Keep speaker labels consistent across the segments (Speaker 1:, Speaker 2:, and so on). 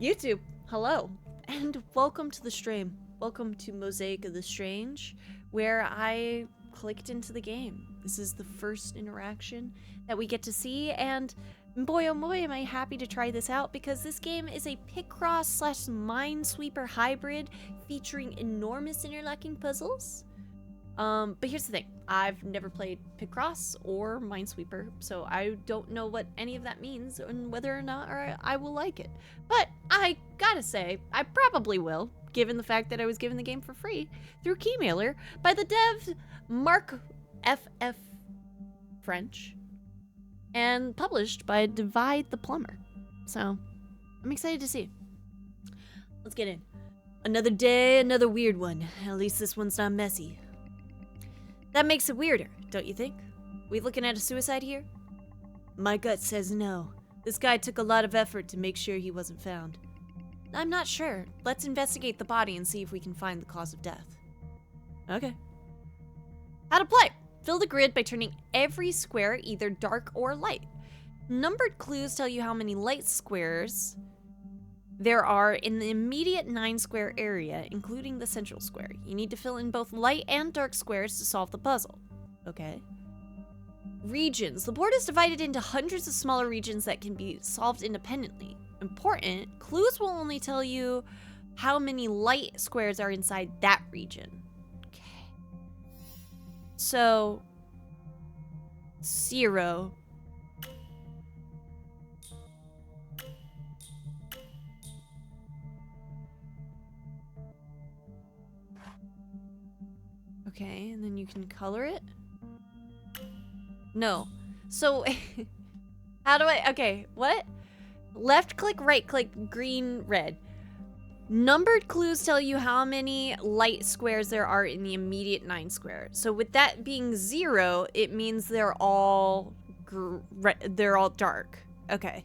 Speaker 1: YouTube, hello, and welcome to the stream. Welcome to Mosaic of the Strange, where I clicked into the game. This is the first interaction that we get to see, and boy oh boy am I happy to try this out, because this game is a Picross / Minesweeper hybrid featuring enormous interlocking puzzles. But here's the thing. I've never played Picross or Minesweeper, so I don't know what any of that means and whether or not I will like it. But I gotta say, I probably will, given the fact that I was given the game for free through Keymailer by the dev Mark FF French and published by Divide the Plumber. So, I'm excited to see. Let's get in. Another day, another weird one. At least this one's not messy. That makes it weirder, don't you think? We looking at a suicide here? My gut says no. This guy took a lot of effort to make sure he wasn't found. I'm not sure. Let's investigate the body and see if we can find the cause of death. Okay. How to play. Fill the grid by turning every square either dark or light. Numbered clues tell you how many light squares there are in the immediate 9-square area, including the central square. You need to fill in both light and dark squares to solve the puzzle. Okay. Regions. The board is divided into hundreds of smaller regions that can be solved independently. Important, clues will only tell you how many light squares are inside that region. Okay. So, 0. Okay, and then you can color it? No. So, how do I, okay, what? Left click, right click, green, red. Numbered clues tell you how many light squares there are in the immediate 9 square. So with that being 0, it means they're all dark. Okay.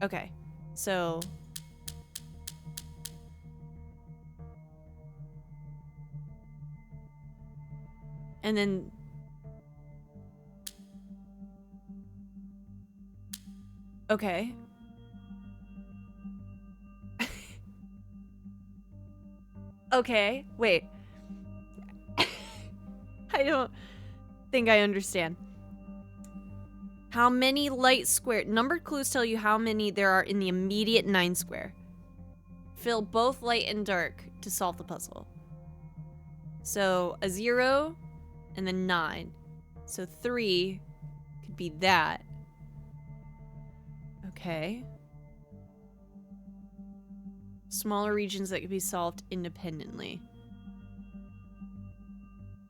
Speaker 1: Okay. So and then okay. Okay, wait. I don't think I understand. How many light square numbered clues tell you how many there are in the immediate 9 square. Fill both light and dark to solve the puzzle. So a 0 and then 9. So 3 could be that. Okay. Smaller regions that could be solved independently.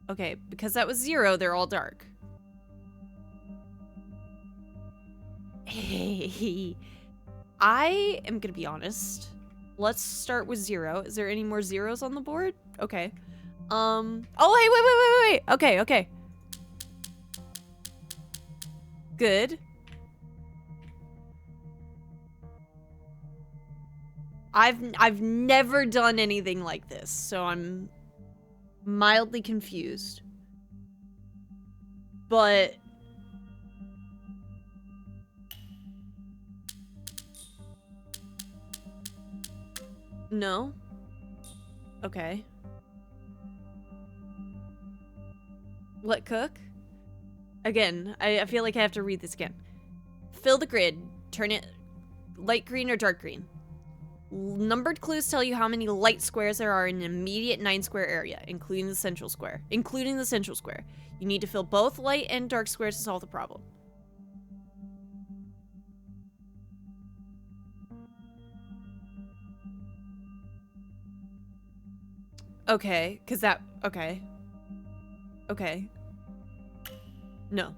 Speaker 1: Okay, because that was 0, they're all dark. Hey, I am gonna be honest. Let's start with 0. Is there any more zeros on the board? Okay. Oh, hey, wait. Okay. Good. I've never done anything like this, so I'm mildly confused. But no. Okay. Let cook. Again, I feel like I have to read this again. Fill the grid. Turn it light green or dark green. Numbered clues tell you how many light squares there are in an immediate 9-square area, including the central square. You need to fill both light and dark squares to solve the problem. Okay, because that... Okay. Okay. No.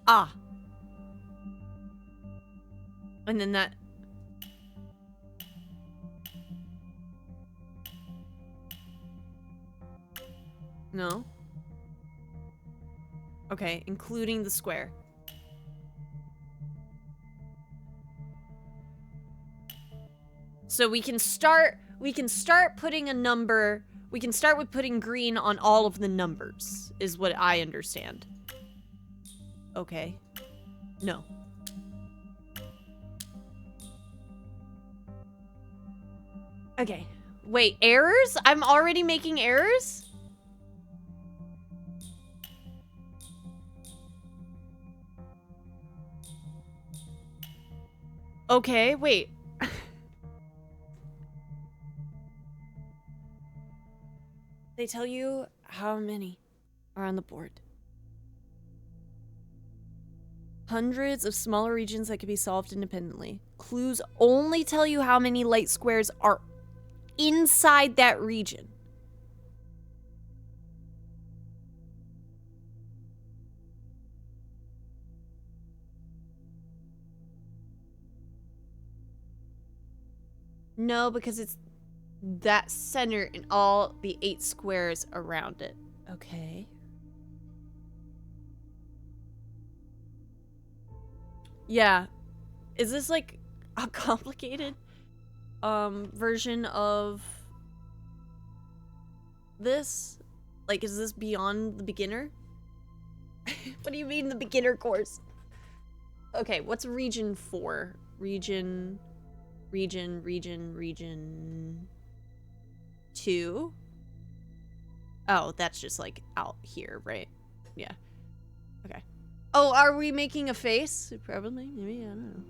Speaker 1: Ah. And then that... No. Okay, including the square. So we can start putting a number, we can start with putting green on all of the numbers, is what I understand. Okay. No. Okay. Wait, errors? I'm already making errors? Okay, wait. They tell you how many are on the board. Hundreds of smaller regions that can be solved independently. Clues only tell you how many light squares are inside that region. No, because it's that center and all the 8 squares around it. Okay. Yeah. Is this like a complicated version of this? Like, is this beyond the beginner? What do you mean the beginner course? Okay, what's region 4? Region 2? Oh, that's just like out here, right? Yeah. Okay. Oh, are we making a face? Probably. Maybe, I don't know.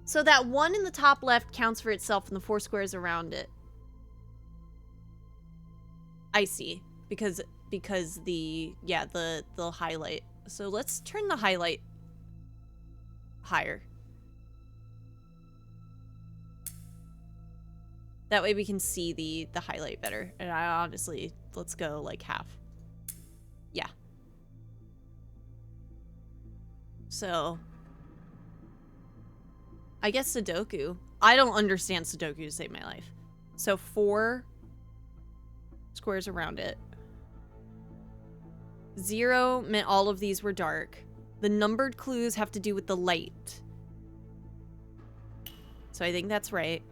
Speaker 1: So that one in the top left counts for itself and the 4 squares around it. I see. Because the highlight. So let's turn the highlight higher. That way we can see the highlight better. And I honestly, let's go like half. Yeah. So, I guess Sudoku. I don't understand Sudoku to save my life. So 4 squares around it. 0 meant all of these were dark. The numbered clues have to do with the light. So I think that's right.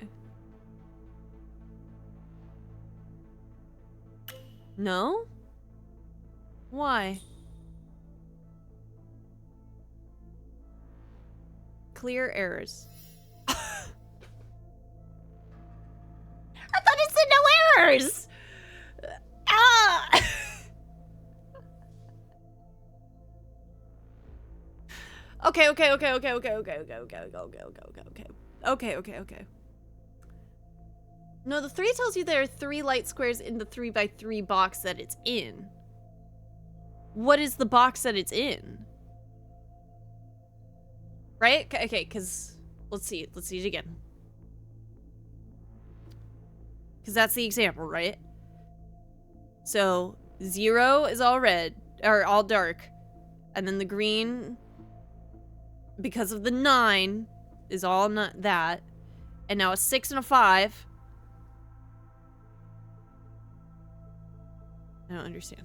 Speaker 1: No? Why? Clear errors. I thought it said no errors! Ah! Okay. No, the 3 tells you there are 3 light squares in the 3x3 box that it's in. What is the box that it's in? Right? Okay, because let's see it again. Because that's the example, right? So 0 is all red, or all dark. And then the green, because of the 9, is all not that. And now a 6 and a 5. I don't understand.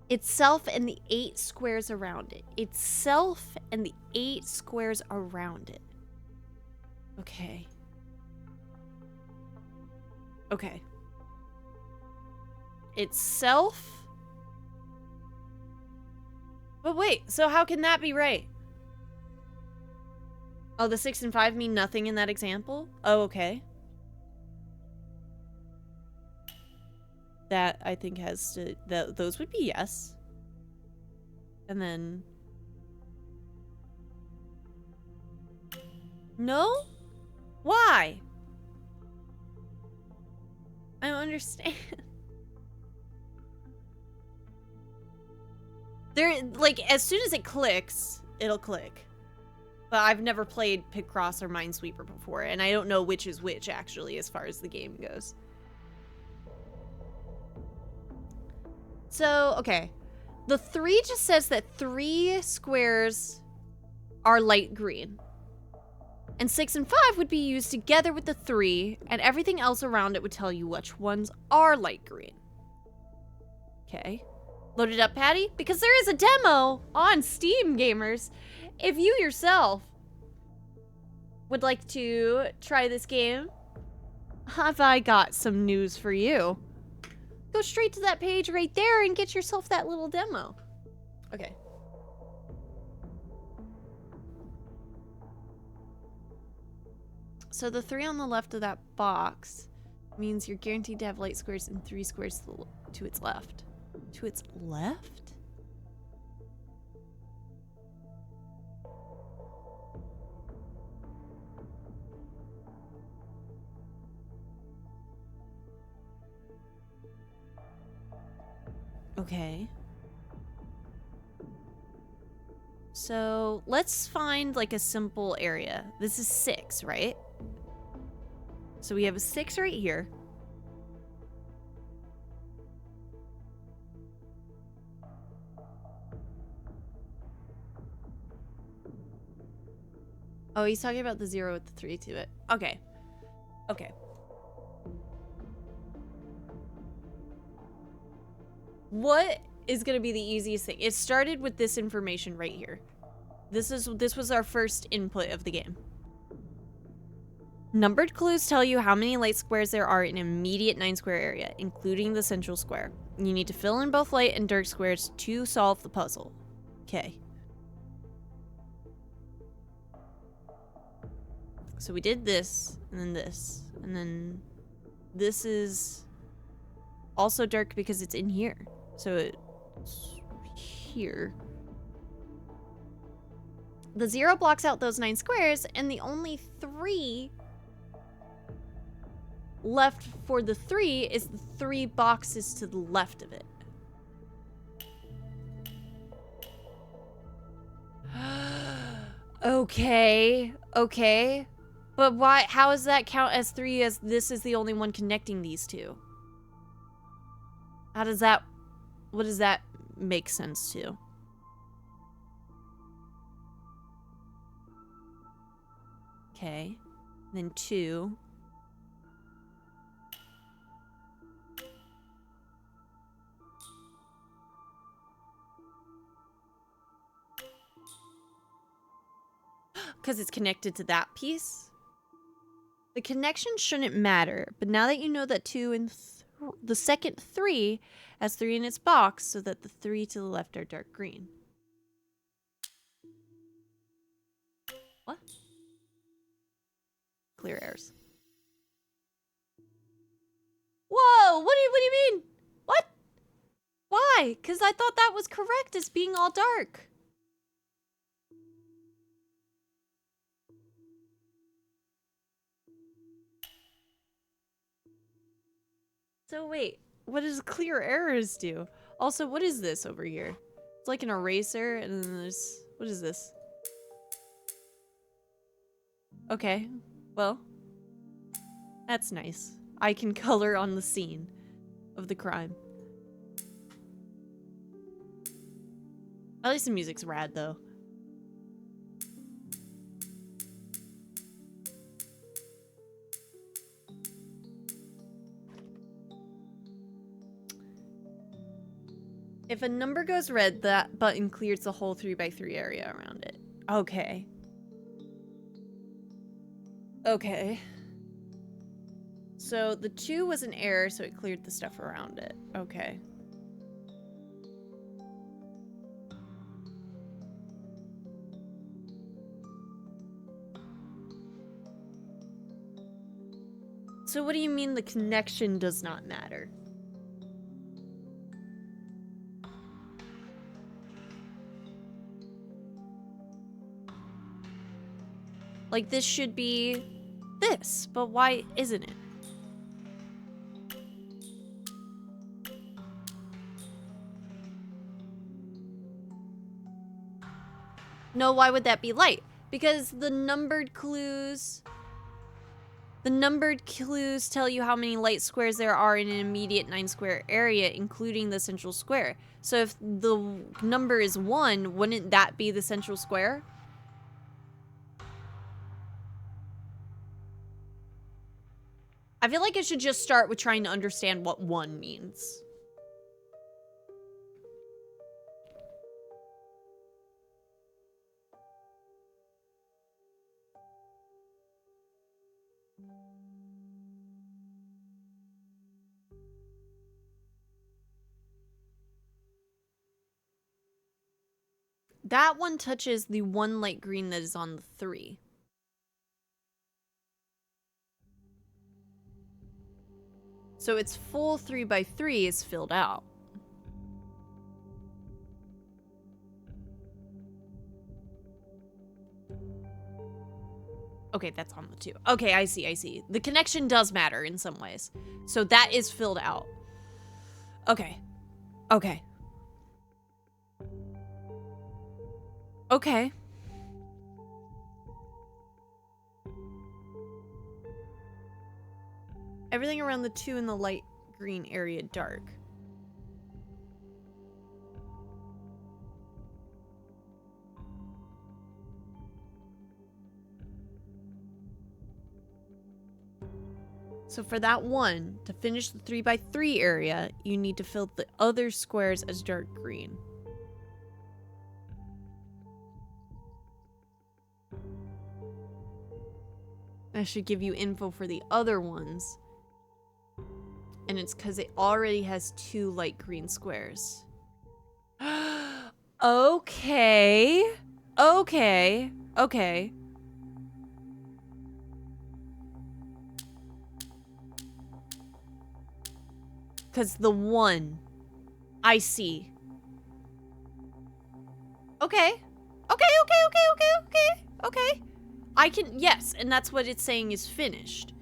Speaker 1: Itself and the 8 squares around it. Itself and the 8 squares around it. Okay. Okay. Itself. But wait, so how can that be right? Oh, the 6 and 5 mean nothing in that example? Oh, okay. That, I think, has to... those would be yes. And then... No? Why? I don't understand. There, like, as soon as it clicks, it'll click. But I've never played Picross or Minesweeper before, and I don't know which is which, actually, as far as the game goes. So, okay. The 3 just says that 3 squares are light green. And 6 and 5 would be used together with the 3, and everything else around it would tell you which ones are light green. Okay. Load it up, Patty? Because there is a demo on Steam, gamers. If you yourself would like to try this game, have I got some news for you. Go straight to that page right there and get yourself that little demo. Okay. So the 3 on the left of that box means you're guaranteed to have light squares and 3 squares to its left. To its left? Okay. So let's find like a simple area. This is 6, right? So we have a 6 right here. Oh, he's talking about the 0 with the 3 to it. Okay. Okay. What is going to be the easiest thing? It started with this information right here. This was our first input of the game. Numbered clues tell you how many light squares there are in an immediate 9 square area, including the central square. You need to fill in both light and dark squares to solve the puzzle. Okay. So we did this, and then this is also dark because it's in here. So it's here. The 0 blocks out those 9 squares, and the only 3 left for the 3 is the 3 boxes to the left of it. Okay. But why? How does that count as 3 as this is the only one connecting these two? How does that... What does that make sense to? Okay. Then 2. Because it's connected to that piece? The connection shouldn't matter, but now that you know that 2 and the second 3 has 3 in its box, so that the 3 to the left are dark green. What? Clear errors. Whoa! What do you mean? What? Why? Because I thought that was correct as being all dark. So wait, what does clear errors do? Also, what is this over here? It's like an eraser, and then there's... What is this? Okay, well, that's nice. I can color on the scene of the crime. At least the music's rad, though. If a number goes red, that button clears the whole 3x3 area around it. Okay. Okay. So the 2 was an error, so it cleared the stuff around it. Okay. So what do you mean the connection does not matter? Like, this should be this, but why isn't it? No, why would that be light? Because the numbered clues tell you how many light squares there are in an immediate 9 square area, including the central square. So if the number is 1, wouldn't that be the central square? I feel like it should just start with trying to understand what 1 means. That 1 touches the 1 light green that is on the 3. So its full 3x3 is filled out. Okay, that's on the 2. Okay, I see, I see. The connection does matter in some ways. So that is filled out. Okay. Okay. Okay. Everything around the 2 in the light green area dark. So for that one, to finish the 3x3 area, you need to fill the other squares as dark green. That should give you info for the other ones. And it's because it already has 2 light green squares. Okay. Okay. Okay. Because the 1. I see. Okay. Okay. I can, yes, and that's what it's saying is finished.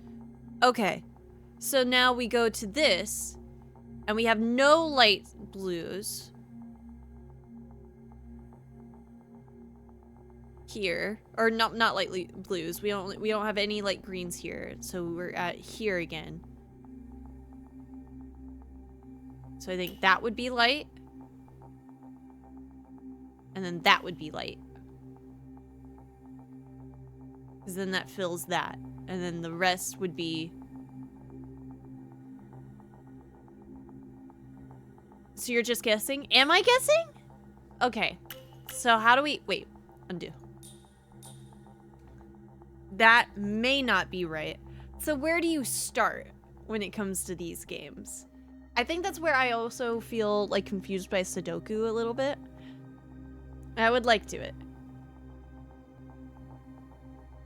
Speaker 1: Okay. So now we go to this, and we have no light blues. Here. Or not light blues. We don't have any light greens here. So we're at here again. So I think that would be light. And then that would be light. Because then that fills that. And then the rest would be... So you're just guessing? Am I guessing? Okay. So how do we... Wait. Undo. That may not be right. So where do you start when it comes to these games? I think that's where I also feel like confused by Sudoku a little bit. I would like to it.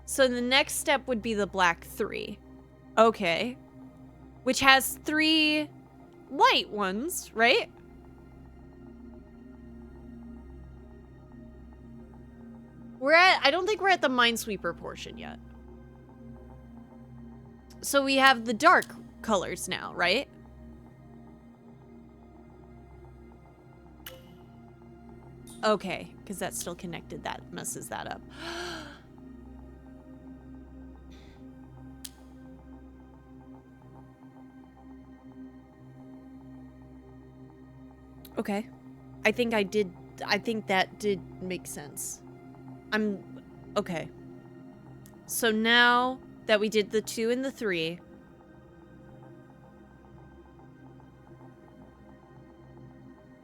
Speaker 1: So the next step would be the black 3. Okay. Which has 3 white ones, right? I don't think we're at the Minesweeper portion yet. So we have the dark colors now, right? Okay, because that's still connected. That messes that up. Okay. I think that did make sense. Okay. So now that we did the 2 and the 3,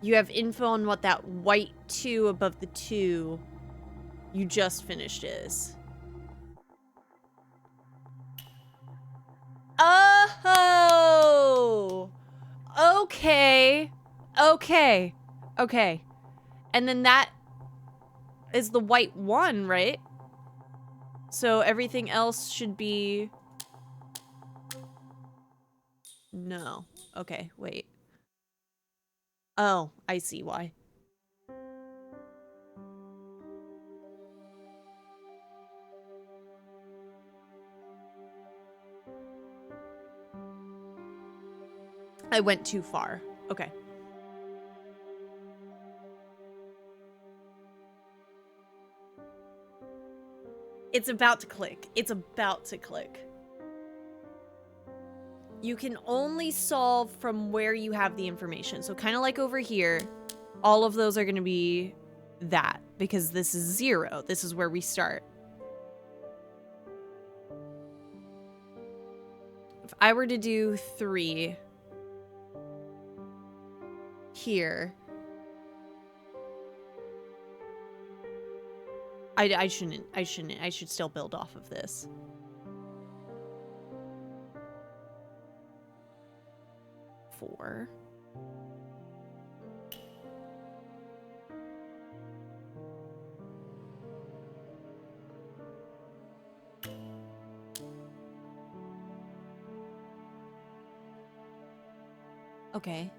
Speaker 1: you have info on what that white 2 above the 2 you just finished is. Oh! Okay. Okay. Okay. And then that is the white 1, right? So everything else should be... No. Okay, wait. Oh, I see why. I went too far. Okay. It's about to click. It's about to click. You can only solve from where you have the information. So kind of like over here, all of those are going to be that because this is 0. This is where we start. If I were to do 3 here, I shouldn't. I should still build off of this. Four. Okay.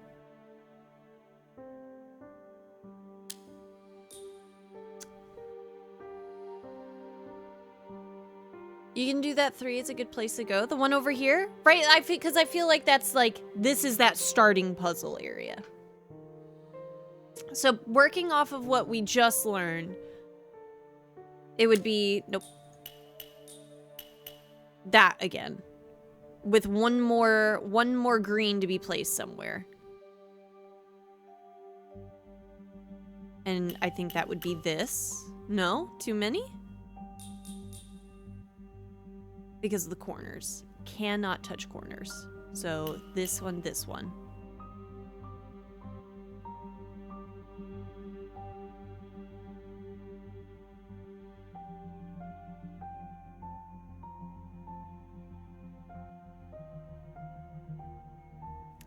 Speaker 1: You can do that 3. It's a good place to go. The one over here, right? Because I feel like that's like, this is that starting puzzle area. So working off of what we just learned, it would be, nope. That again. With one more green to be placed somewhere. And I think that would be this. No? Too many? Because of the corners. Cannot touch corners. So this one, this one.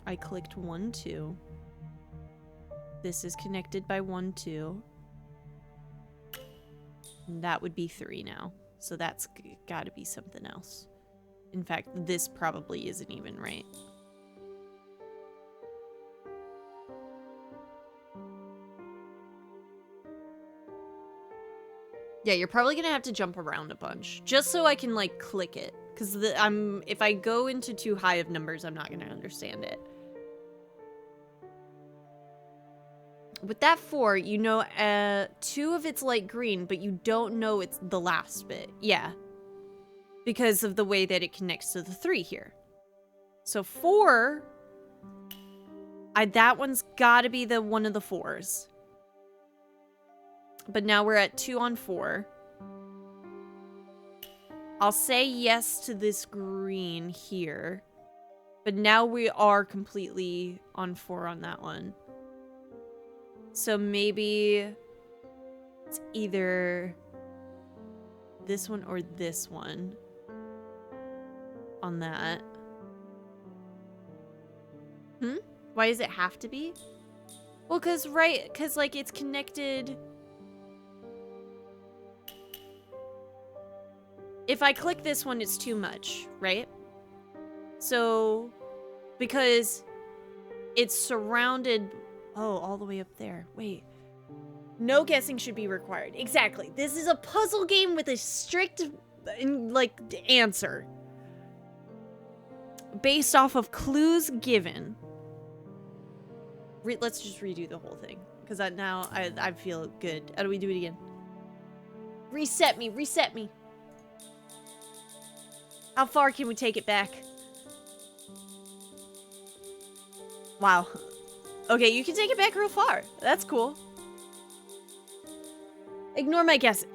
Speaker 1: I clicked 1, 2. This is connected by 1, 2. And that would be 3 now. So that's gotta be something else. In fact, this probably isn't even right. Yeah, you're probably gonna have to jump around a bunch. Just so I can, like, click it. Because if I go into too high of numbers, I'm not gonna understand it. With that 4, you know 2 of it's light green, but you don't know it's the last bit. Yeah. Because of the way that it connects to the 3 here. So 4... that one's gotta be the one of the 4s. But now we're at 2 on 4. I'll say yes to this green here. But now we are completely on 4 on that one. So maybe it's either this one or this one on that. Why does it have to be? Well, because like it's connected. If I click this one, it's too much, right? So, because it's surrounded... Oh, all the way up there. Wait. No guessing should be required. Exactly. This is a puzzle game with a strict, like, answer. Based off of clues given. Let's just redo the whole thing. Because now I feel good. How do we do it again? Reset me. Reset me. How far can we take it back? Wow. Okay, you can take it back real far. That's cool. Ignore my guess.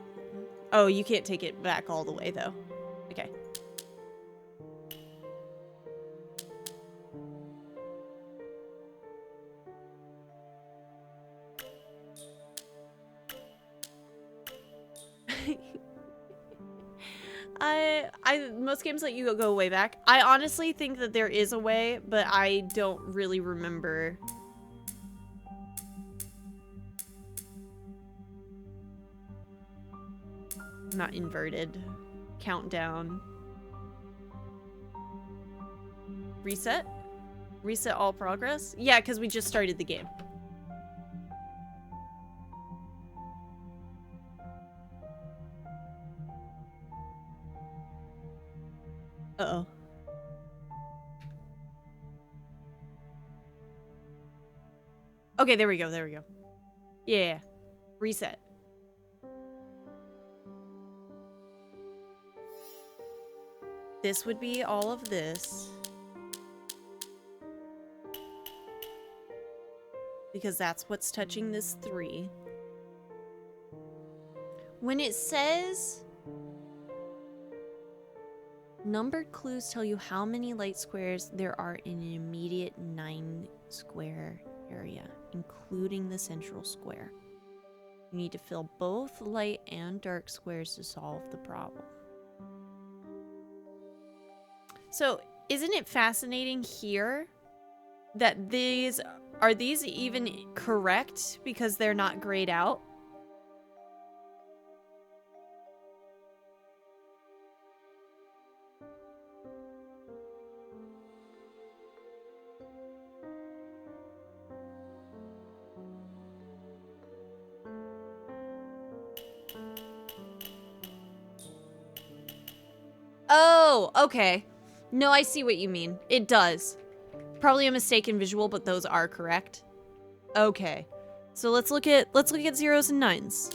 Speaker 1: Oh, you can't take it back all the way, though. Okay. Most games let you go way back. I honestly think that there is a way, but I don't really remember. Not inverted. Countdown. Reset? Reset all progress? Yeah, because we just started the game. Uh-oh. Okay, there we go, there we go. Yeah. Reset. This would be all of this. Because that's what's touching this 3. When it says... Numbered clues tell you how many light squares there are in an immediate 9-square area, including the central square. You need to fill both light and dark squares to solve the problem. So, isn't it fascinating here that these even correct because they're not grayed out? Oh, okay. No, I see what you mean. It does. Probably a mistaken visual, but those are correct. Okay. So let's look at zeros and nines.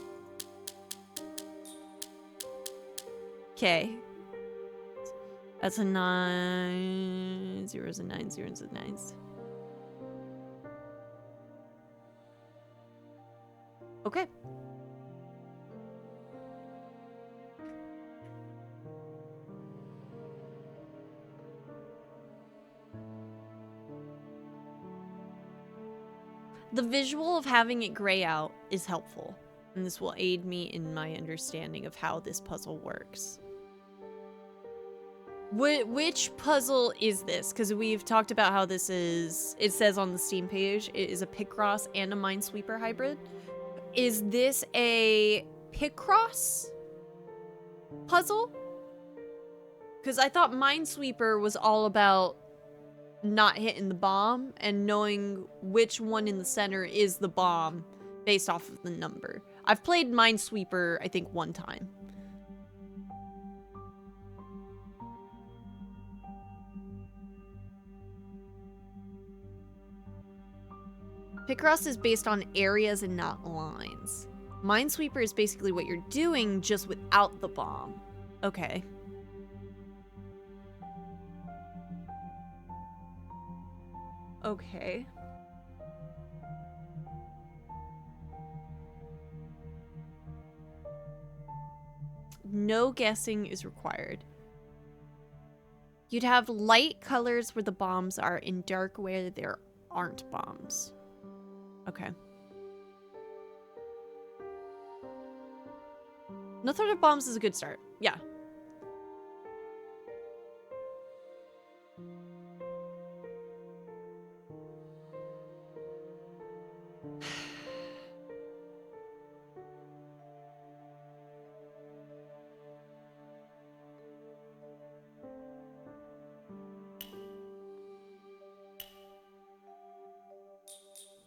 Speaker 1: Okay. That's a 9. Zeros and nines, zeros and nines. Okay. The visual of having it gray out is helpful, and this will aid me in my understanding of how this puzzle works. Which puzzle is this? Because we've talked about how this is, it says on the Steam page, it is a Picross and a Minesweeper hybrid. Is this a Picross puzzle? Because I thought Minesweeper was all about not hitting the bomb and knowing which one in the center is the bomb based off of the number. I've played Minesweeper, I think, one time. Picross is based on areas and not lines. Minesweeper is basically what you're doing, just without the bomb. Okay. Okay. No guessing is required. You'd have light colors where the bombs are and dark where there aren't bombs. Okay. No threat of bombs is a good start. Yeah.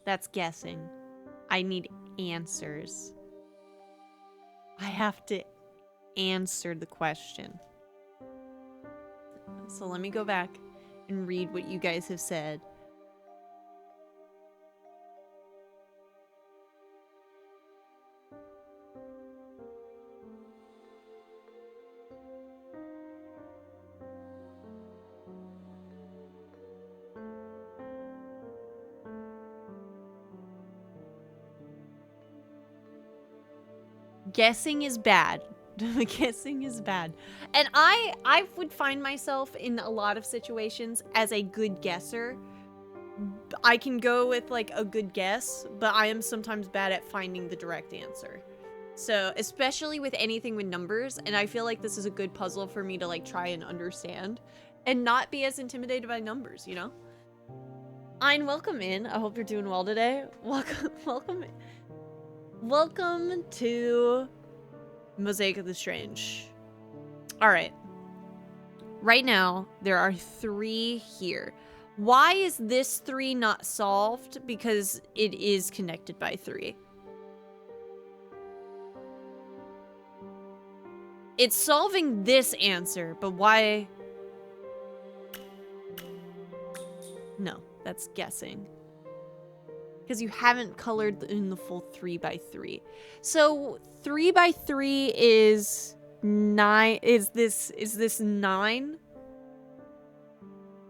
Speaker 1: That's guessing. I need answers. I have to answer the question. So let me go back and read what you guys have said. Guessing is bad. Guessing is bad. And I would find myself in a lot of situations as a good guesser. I can go with like a good guess, but I am sometimes bad at finding the direct answer. So, especially with anything with numbers, and I feel like this is a good puzzle for me to like try and understand and not be as intimidated by numbers, you know? Ein, welcome in. I hope you're doing well today. Welcome to Mosaic of the Strange. All right. Right now, there are 3 here. Why is this 3 not solved? Because it is connected by 3. It's solving this answer, but why? No, that's guessing. Because you haven't colored in the full 3 by 3. So 3 by 3 is 9. Is this 9?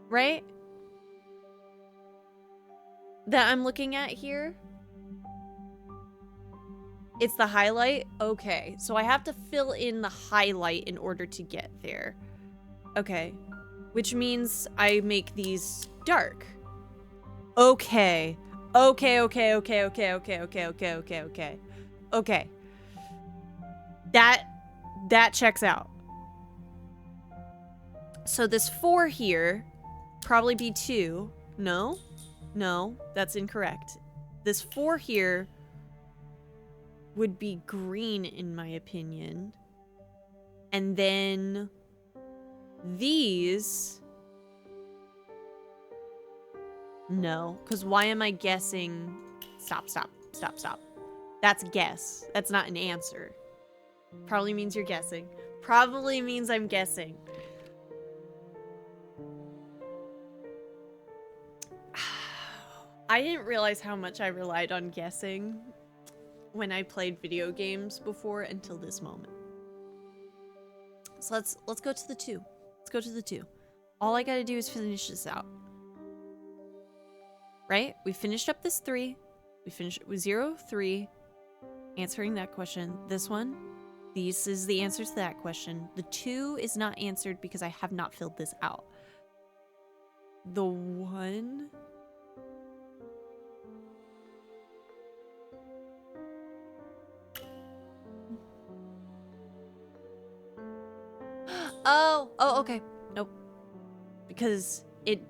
Speaker 1: Right? That I'm looking at here? It's the highlight? Okay. So I have to fill in the highlight in order to get there. Okay. Which means I make these dark. Okay. Okay. That checks out. So this 4 here, probably be 2. No, that's incorrect. This 4 here would be green in my opinion. And then these, no, because why am I guessing? Stop. That's guess. That's not an answer. Probably means you're guessing. Probably means I'm guessing. I didn't realize how much I relied on guessing when I played video games before until this moment. So let's go to the 2. Let's go to the 2. All I gotta do is finish this out. Right? We finished up this 3. We finished with 0, 3. Answering that question. This one. This is the answer to that question. The 2 is not answered because I have not filled this out. The 1... Oh, okay. Nope. Because it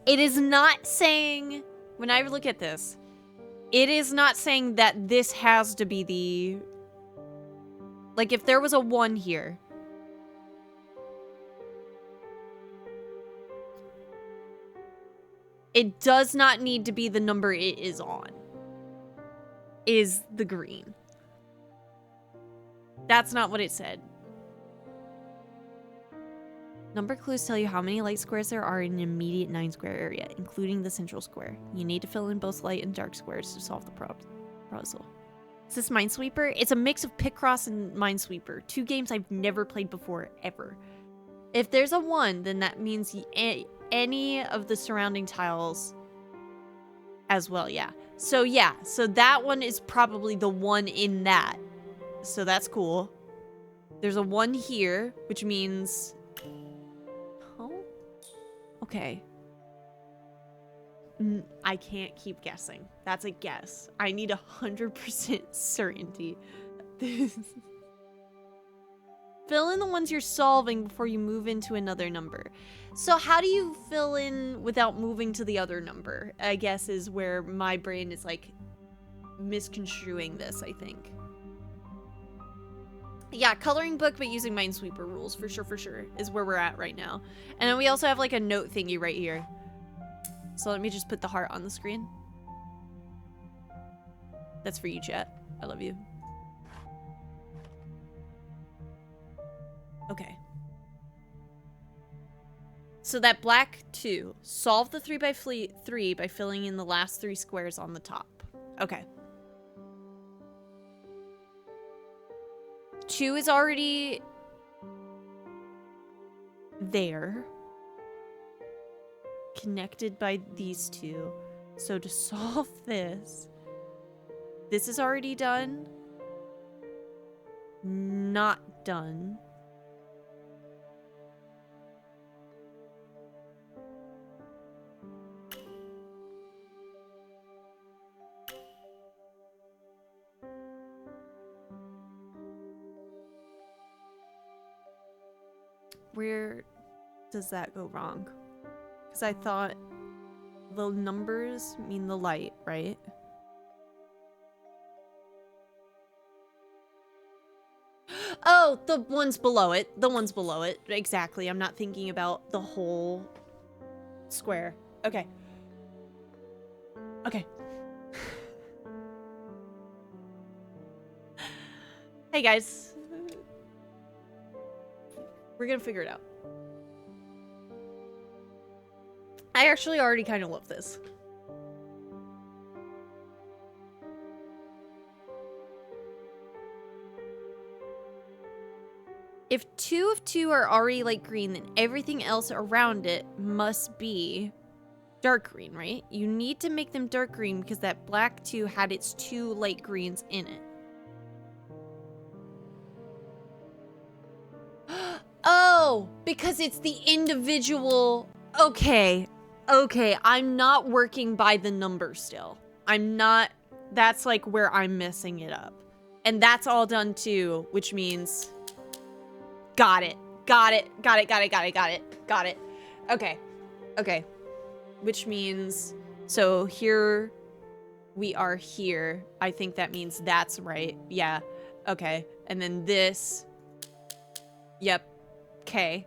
Speaker 1: is not saying, when I look at this, it is not saying that this has to be the, like if there was a 1 here, it does not need to be the number it is on, is the green. That's not what it said. Number clues tell you how many light squares there are in an immediate 9-square area, including the central square. You need to fill in both light and dark squares to solve the puzzle. Is this Minesweeper? It's a mix of Picross and Minesweeper. 2 games I've never played before, ever. If there's a 1, then that means any of the surrounding tiles as well, yeah. So that one is probably the 1 in that. So that's cool. There's a 1 here, which means... Oh? Okay. I can't keep guessing. That's a guess. I need 100% certainty. Fill in the ones you're solving before you move into another number. So how do you fill in without moving to the other number? I guess is where my brain is like misconstruing this, I think. Yeah, coloring book, but using Minesweeper rules, for sure, is where we're at right now. And then we also have, like, a note thingy right here. So let me just put the heart on the screen. That's for you, chat. I love you. Okay. So that black 2. Solve the 3x3 by filling in the last 3 squares on the top. Okay. 2 is already there. Connected by these 2. So to solve this is already done. Not done. Where does that go wrong? Because I thought the numbers mean the light, right? Oh, the ones below it. The ones below it. Exactly. I'm not thinking about the whole square. Okay. Okay. Hey, guys. We're gonna figure it out. I actually already kind of love this. If 2 of 2 are already light green, then everything else around it must be dark green, right? You need to make them dark green because that black 2 had its 2 light greens in it. Oh, because it's the individual... Okay, I'm not working by the number still. I'm not... That's like where I'm messing it up. And that's all done too, which means... Got it. Okay. Which means... So here... We are here. I think that means that's right. Yeah. Okay. And then this... Yep. Okay.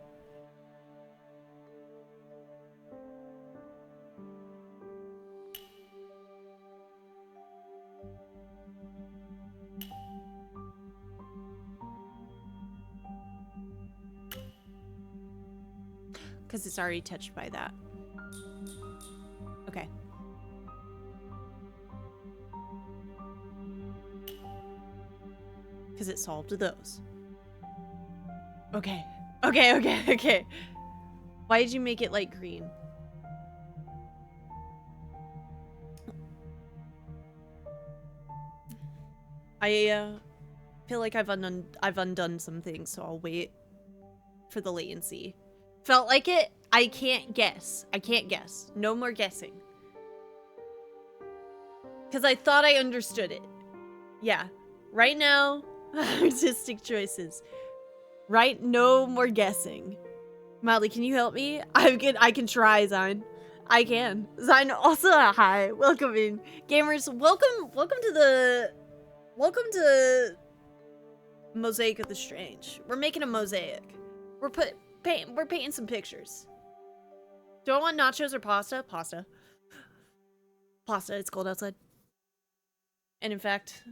Speaker 1: Because it's already touched by that. because it solved those. Okay. Okay. Why did you make it light green? I feel like I've undone some things, so I'll wait for the latency. Felt like it. I can't guess. No more guessing. Because I thought I understood it. Yeah. Right now, artistic choices. Right? No more guessing. Molly, can you help me? I can try, Zine. I can. Zine, also hi. Welcome in. Gamers, welcome to Mosaic of the Strange. We're making a mosaic. We're painting some pictures. Do I want nachos or pasta? Pasta. Pasta, it's cold outside. And in fact,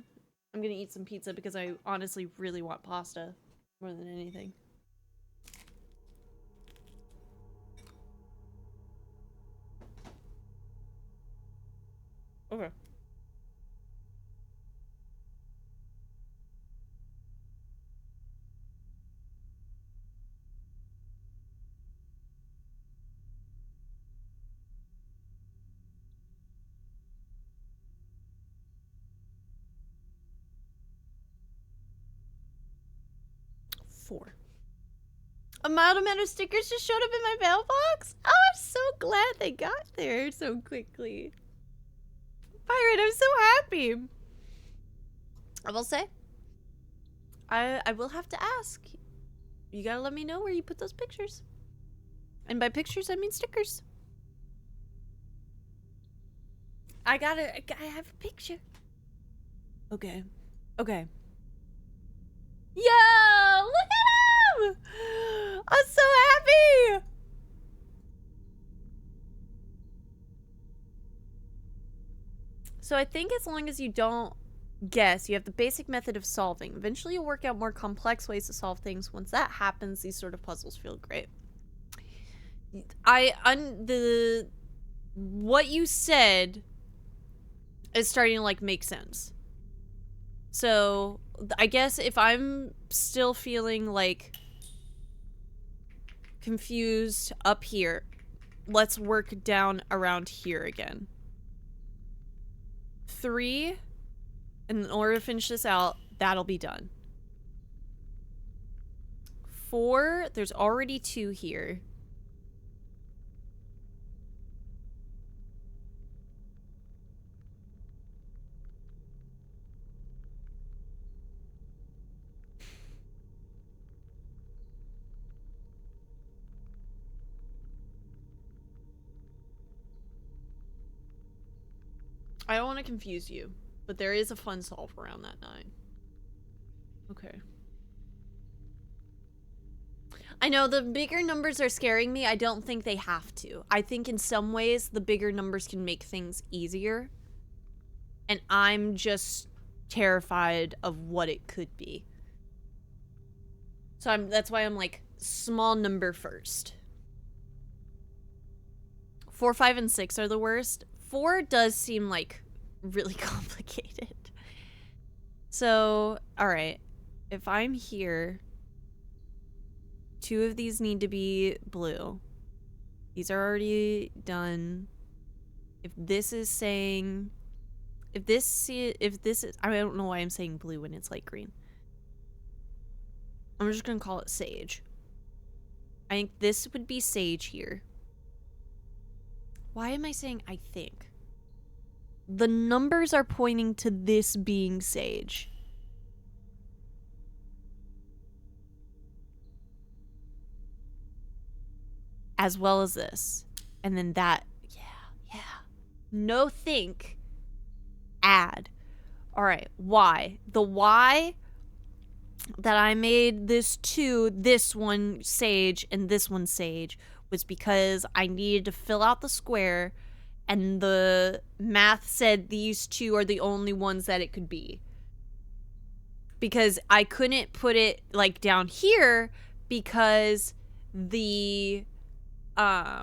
Speaker 1: I'm gonna eat some pizza because I honestly really want pasta more than anything. Okay. Four. A mild amount of stickers just showed up in my mailbox? Oh, I'm so glad they got there so quickly. Pirate, I'm so happy. I will say, I will have to ask. You gotta let me know where you put those pictures. And by pictures, I mean stickers. I have a picture. Okay. Okay. Yo! Look at him! I'm so happy! So I think as long as you don't guess, you have the basic method of solving. Eventually you'll work out more complex ways to solve things. Once that happens, these sort of puzzles feel great. What you said is starting to, like, make sense. So, I guess if I'm still feeling, like, confused up here, let's work down around here again. 3, and in order to finish this out, that'll be done. 4, there's already 2 here. I don't want to confuse you, but there is a fun solve around that 9. Okay. I know the bigger numbers are scaring me. I don't think they have to. I think in some ways the bigger numbers can make things easier. And I'm just terrified of what it could be. So that's why I'm like, small number first. 4, 5, and 6 are the worst. 4 does seem like really complicated. So, alright. If I'm here, 2 of these need to be blue. These are already done. If this is saying... If this is... I don't know why I'm saying blue when it's light green. I'm just gonna call it sage. I think this would be sage here. Why am I saying I think? The numbers are pointing to this being sage. As well as this. And then that. Yeah. No think. Add. Alright, why? The why that I made this 2, this one sage, and this one sage, was because I needed to fill out the square, and the math said these 2 are the only ones that it could be. Because I couldn't put it, like, down here, because the 4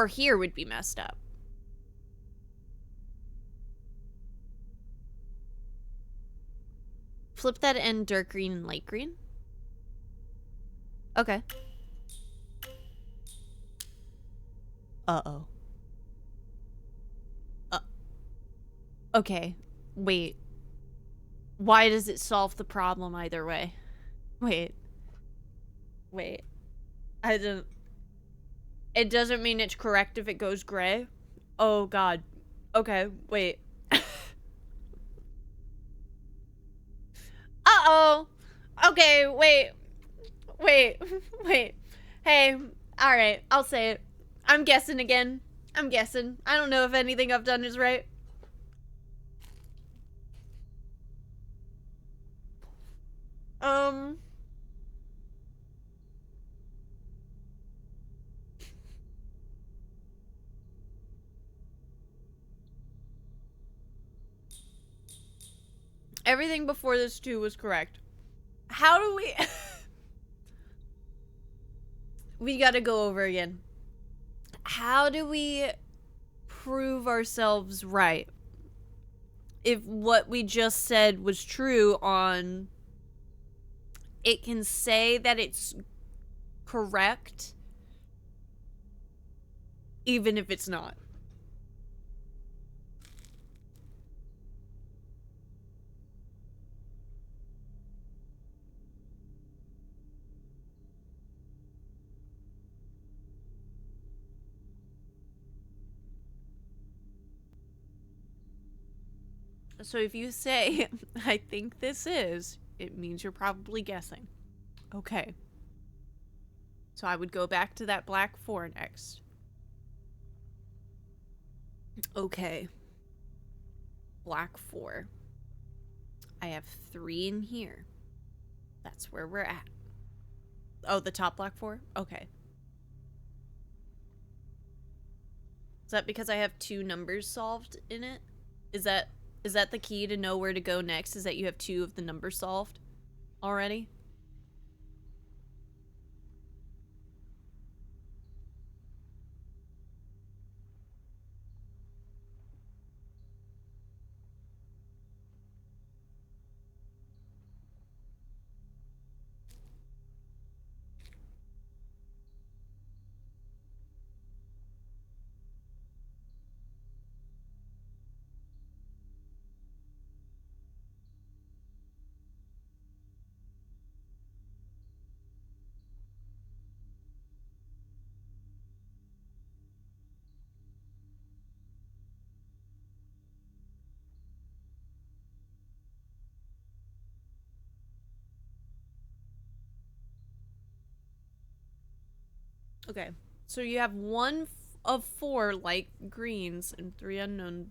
Speaker 1: here would be messed up. flip that and dark green and light green? Okay. Uh-oh. Okay. Wait. Why does it solve the problem either way? Wait. Wait. I don't... It doesn't mean it's correct if it goes gray? Oh, God. Okay, wait. Uh-oh. Okay, wait. Wait. Wait. Hey, alright, I'll say it. I'm guessing again. I'm guessing. I don't know if anything I've done is right. Everything before this too was correct. How do we... We gotta go over again. How do we prove ourselves right? If what we just said was true on... It can say that it's correct, even if it's not. So if you say, I think this is, it means you're probably guessing. Okay. So I would go back to that black 4 next. Okay. Black 4. I have 3 in here. That's where we're at. Oh, the top black 4? Okay. Is that because I have 2 numbers solved in it? Is that the key to know where to go next? Is that you have 2 of the numbers solved already? Okay. So you have 1 of 4 light greens and 3 unknowns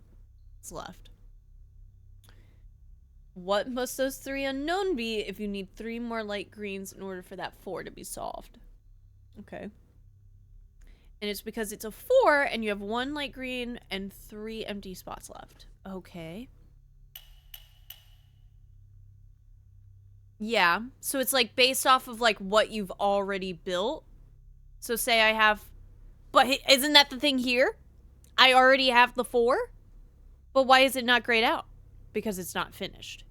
Speaker 1: left. What must those 3 unknown be if you need 3 more light greens in order for that 4 to be solved? Okay. And it's because it's a 4 and you have 1 light green and 3 empty spots left. Okay. Yeah. So it's like based off of like what you've already built. So say I have... But isn't that the thing here? I already have the 4? But why is it not grayed out? Because it's not finished.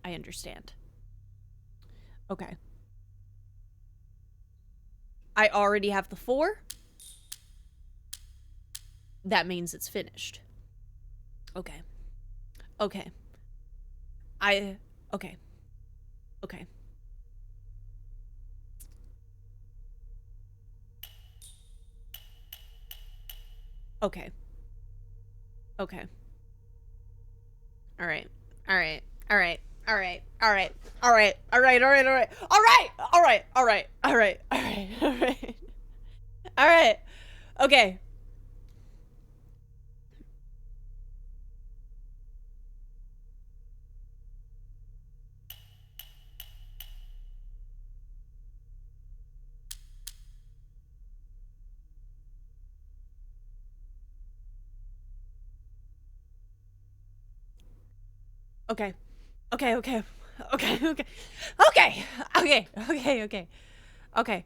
Speaker 1: I understand. Okay. I already have the 4. That means it's finished. Okay. Okay. Okay. Okay. Okay. Okay. All right. All right. All right. All right. All right. All right. All right. All right. All right. All right. All right. All right. All right. All right. All right. All right. Okay. Okay. Okay. Okay. Okay. Okay. Okay. Okay. Okay. Okay. Okay.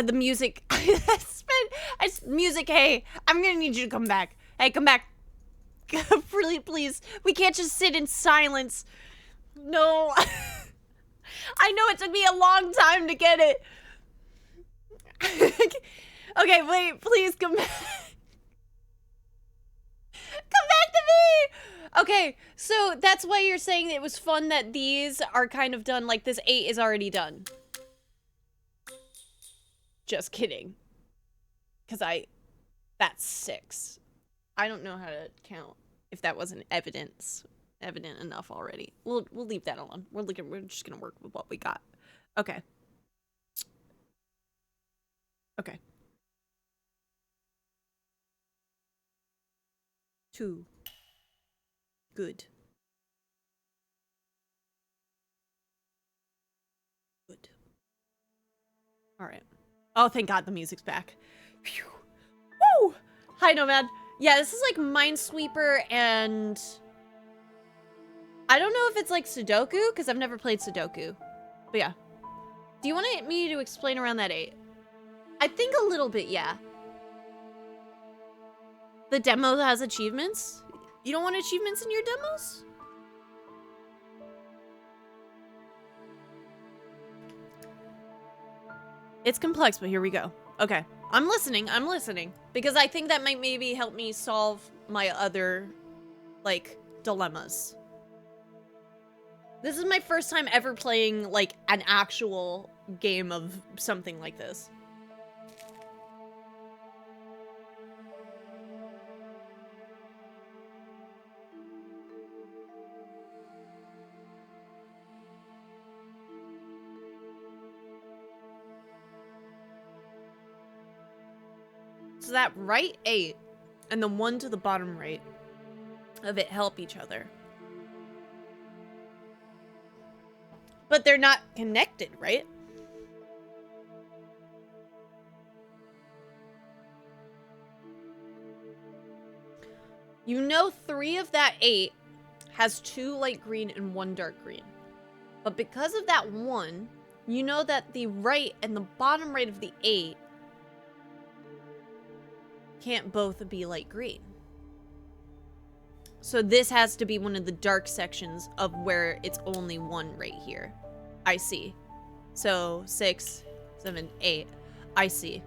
Speaker 1: The music. Music. Hey, I'm gonna need you to come back. Hey, come back. Really, please. We can't just sit in silence. No. I know it took me a long time to get it. Okay, wait, please come back. Come back to me! Okay, so that's why you're saying it was fun that these are kind of done, like this 8 is already done. Just kidding. Because that's 6. I don't know how to count if that wasn't evident enough already. We'll leave that alone. We're just gonna work with what we got. Okay. Okay. 2. Good. Good. All right. Oh, thank God the music's back. Phew. Woo! Hi, Nomad. Yeah, this is like Minesweeper and... I don't know if it's like Sudoku, because I've never played Sudoku. But yeah. Do you want me to explain around that 8? I think a little bit, yeah. The demo has achievements? You don't want achievements in your demos? It's complex, but here we go. Okay. I'm listening. Because I think that might maybe help me solve my other, like, dilemmas. This is my first time ever playing, like, an actual game of something like this. So that right 8 and the 1 to the bottom right of it help each other. But they're not connected, right? You know 3 of that 8 has 2 light green and 1 dark green. But because of that 1, you know that the right and the bottom right of the 8 can't both be light green. So this has to be one of the dark sections of where it's only 1 right here. I see. So 6, 7, 8. I see.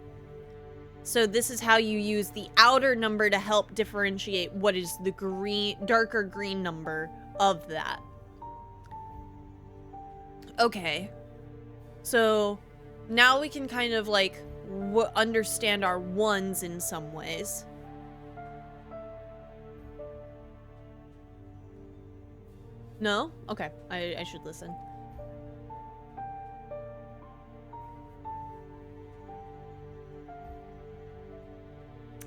Speaker 1: So this is how you use the outer number to help differentiate what is the green, darker green number of that. Okay. So now we can kind of like understand our 1s in some ways. No? Okay. I should listen.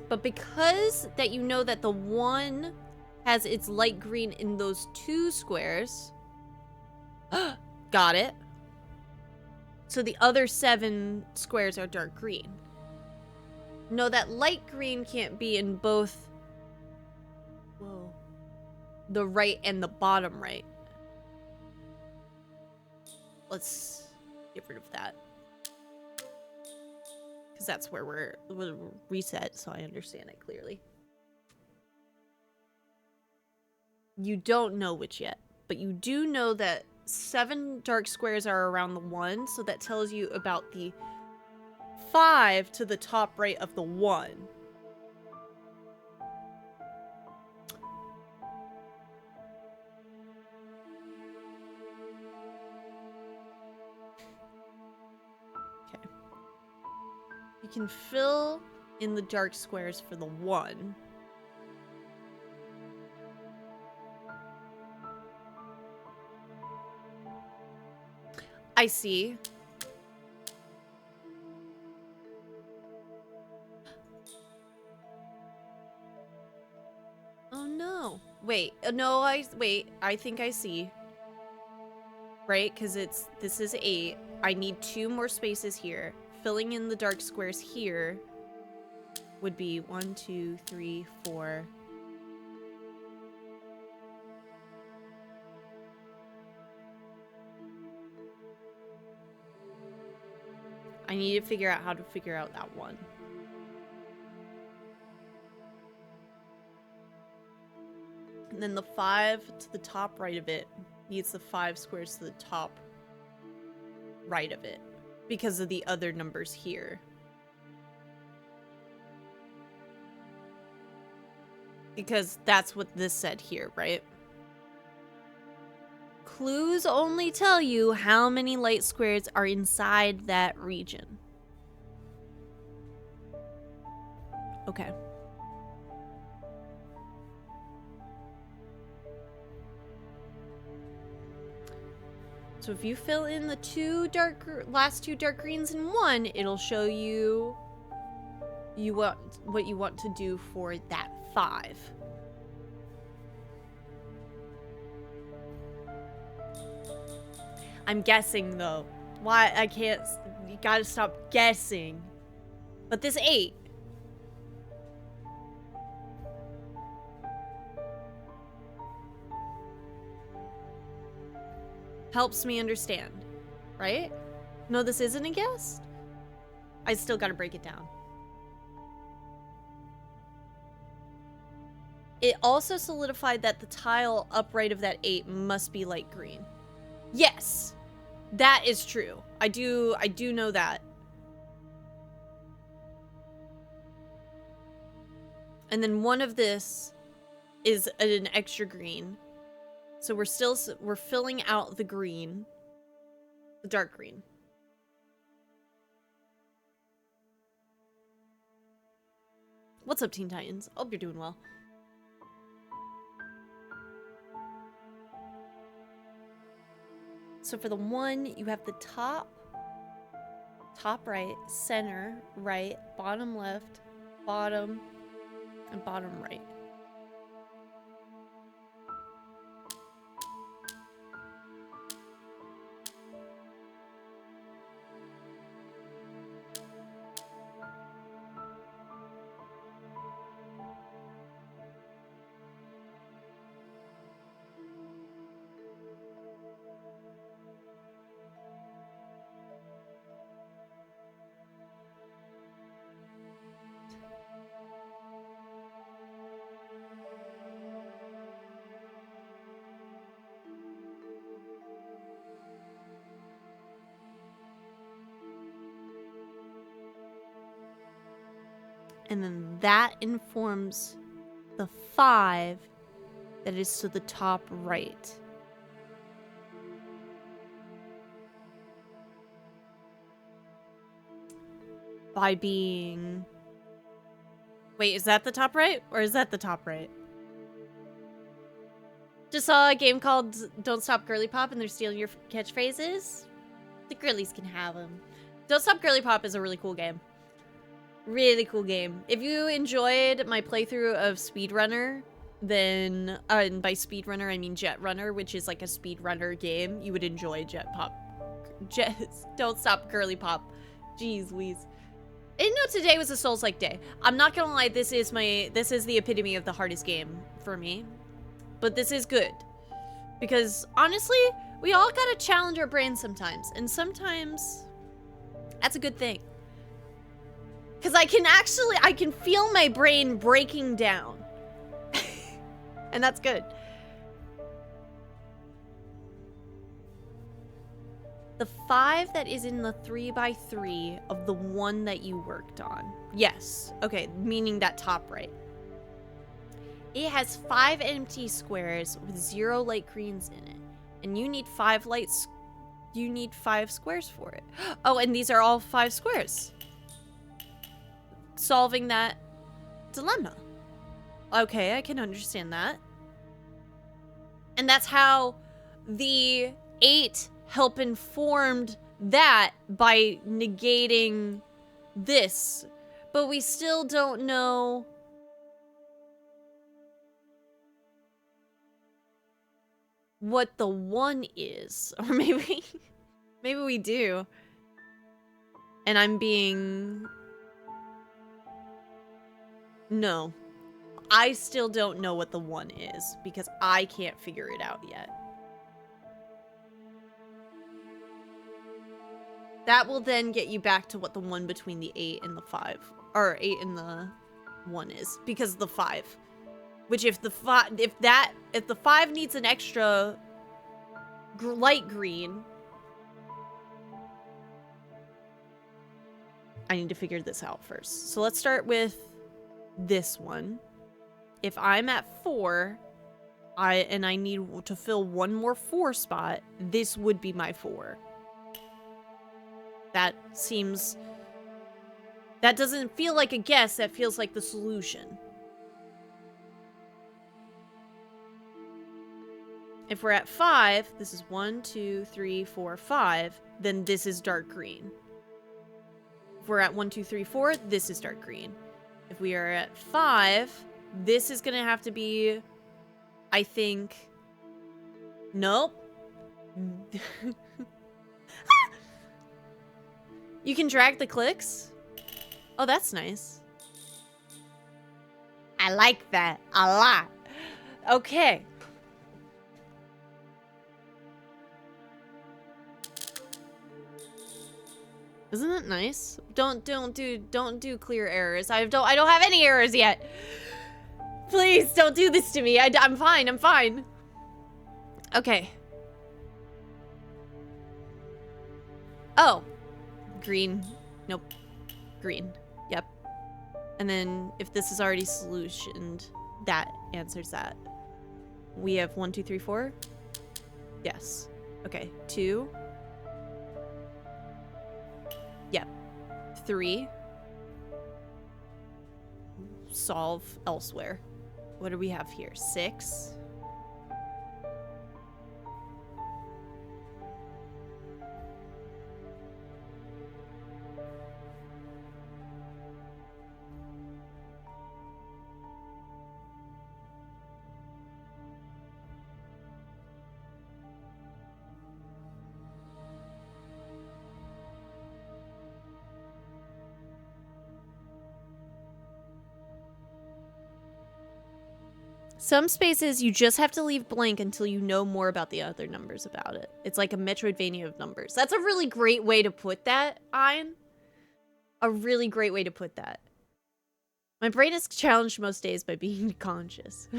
Speaker 1: But because that you know that the 1 has its light green in those 2 squares. Got it. So the other 7 squares are dark green. No, that light green can't be in both. Whoa. The right and the bottom right. Let's get rid of that. Because that's where we're reset, so I understand it clearly. You don't know which yet, but you do know that 7 dark squares are around the 1, so that tells you about the 5 to the top right of the 1. Okay. You can fill in the dark squares for the 1. I see. Oh no. Wait, no, wait, I think I see. Right, because this is 8. I need 2 more spaces here. Filling in the dark squares here would be 1, 2, 3, 4. I need to figure out how to figure out that 1. And then the 5 to the top right of it needs the 5 squares to the top right of it because of the other numbers here. Because that's what this said here, right? Clues only tell you how many light squares are inside that region. Okay. So if you fill in the last two dark greens in one, it'll show you what you want to do for that 5. I'm guessing though. Why I can't, you gotta stop guessing. But this 8. Helps me understand, right? No, this isn't a guess? I still gotta break it down. It also solidified that the tile upright of that 8 must be light green. Yes, that is true. I do know that. And then one of this is an extra green. So we're filling out the green, the dark green. What's up, Teen Titans? Hope you're doing well. So for the 1, you have the top right, center right, bottom left, bottom, and bottom right. And then that informs the 5 that is to the top right. By being... Wait, is that the top right? Or is that the top right? Just saw a game called Don't Stop Girly Pop and they're stealing your catchphrases. The girlies can have them. Don't Stop Girly Pop is a really cool game. Really cool game. If you enjoyed my playthrough of Speedrunner, then, and by Speedrunner I mean Jet Runner, which is like a speedrunner game, you would enjoy Don't Stop Girly Pop. Jeez Louise. I didn't know today was a Souls-like day. I'm not gonna lie, this is the epitome of the hardest game for me. But this is good. Because honestly, we all gotta challenge our brains sometimes. And sometimes that's a good thing. Because I can feel my brain breaking down. And that's good. The 5 that is in the 3x3 of the one that you worked on. Yes. Okay, meaning that top right. It has 5 empty squares with 0 light greens in it. And you need 5 squares for it. Oh, and these are all 5 squares. Solving that dilemma. Okay, I can understand that. And that's how the 8 help informed that by negating this. But we still don't know what the 1 is. Or maybe we do. And I'm being... No. I still don't know what the 1 is because I can't figure it out yet. That will then get you back to what the 1 between the 8 and the 5, or 8 and the 1 is, because of the 5. Which if the 5 needs an extra light green, I need to figure this out first. So let's start with this one. If I'm at 4, I need to fill one more 4 spot, this would be my 4. That doesn't feel like a guess, that feels like the solution. If we're at 5, this is 1, 2, 3, 4, 5, then this is dark green. If we're at 1, 2, 3, 4, this is dark green. If we are at 5, this is gonna have to be, I think, nope. You can drag the clicks? Oh, that's nice. I like that a lot. Okay. Isn't it nice? Don't do clear errors. I don't have any errors yet. Please don't do this to me. I'm fine. I'm fine. Okay. Oh. Green. Nope. Green. Yep. And then if this is already solutioned, that answers that. We have 1, 2, 3, 4. Yes. Okay. 2. Yep. 3. Solve elsewhere. What do we have here? 6. Some spaces you just have to leave blank until you know more about the other numbers about it. It's like a Metroidvania of numbers. That's a really great way to put that, Ian. A really great way to put that. My brain is challenged most days by being conscious.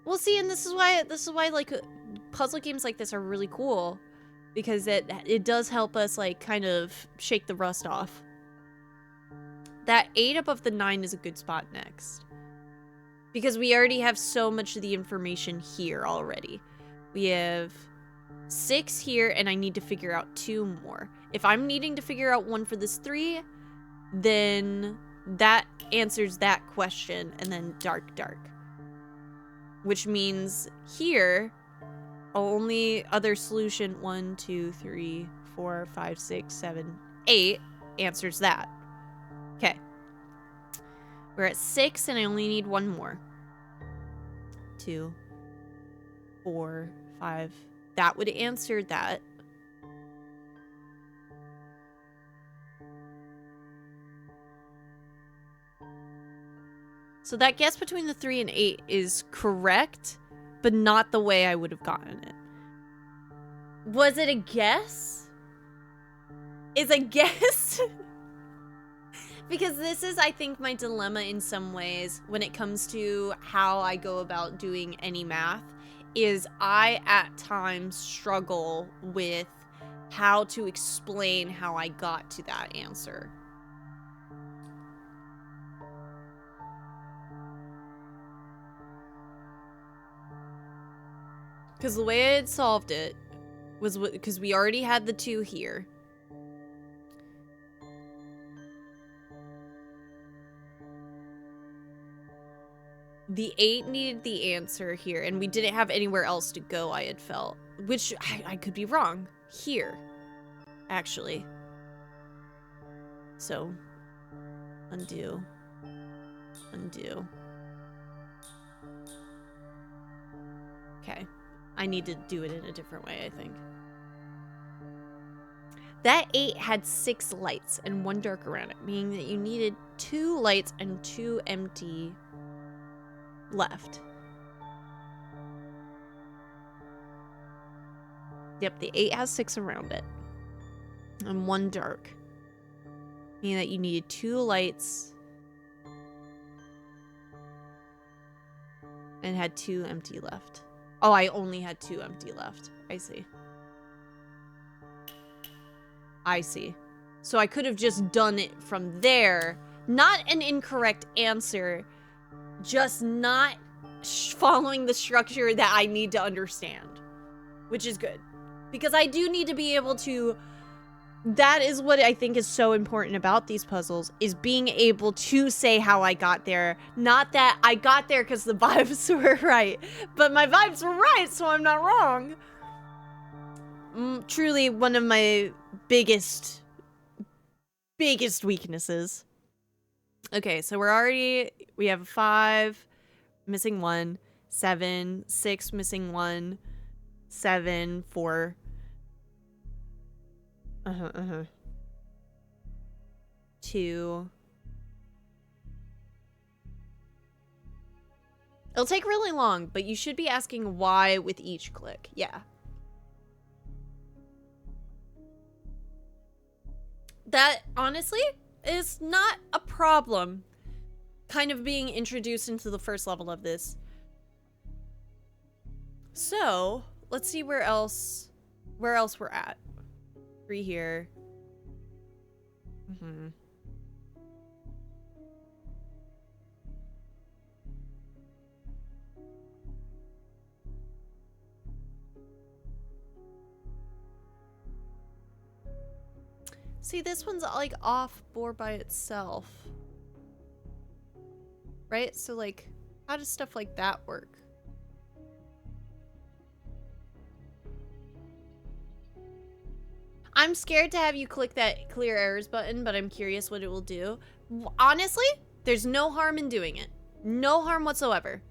Speaker 1: Well, see, and this is why like puzzle games like this are really cool, because it does help us like kind of shake the rust off. That 8 above the 9 is a good spot next. Because we already have so much of the information here already. We have 6 here, and I need to figure out 2 more. If I'm needing to figure out 1 for this 3, then that answers that question, and then dark, dark. Which means here, only other solution 1, 2, 3, 4, 5, 6, 7, 8 answers that. Okay. We're at 6 and I only need 1 more. 2, 4, 5. That would answer that. So that guess between the 3 and 8 is correct, but not the way I would have gotten it. Was it a guess? Is a guess? Because this is, I think, my dilemma in some ways when it comes to how I go about doing any math, is I, at times, struggle with how to explain how I got to that answer. Because the way I had solved it was because we already had the 2 here. The 8 needed the answer here, and we didn't have anywhere else to go, I had felt. Which, I could be wrong. Here. Actually. So, undo. Undo. Okay. I need to do it in a different way, I think. That 8 had 6 lights and 1 dark around it, meaning that you needed 2 lights and 2 empty left. Yep, the 8 has 6 around it. And 1 dark. Meaning that you needed 2 lights And had 2 empty left. Oh, I only had 2 empty left. I see. I see. So I could have just done it from there. Not an incorrect answer. Just not following the structure that I need to understand. Which is good. Because I do need to be able to... That is what I think is so important about these puzzles, is being able to say how I got there. Not that I got there because the vibes were right, but my vibes were right, so I'm not wrong. Truly one of my biggest weaknesses. Okay, so we have 5, missing 1, 7, 6, missing 1, 7, 4. 2. It'll take really long, but you should be asking why with each click. Yeah. That, honestly, is not a problem. Kind of being introduced into the first level of this. So, let's see where else we're at. 3 here. See, this one's like off 4 by itself. Right? So like, how does stuff like that work? I'm scared to have you click that clear errors button, but I'm curious what it will do. Honestly, there's no harm in doing it. No harm whatsoever.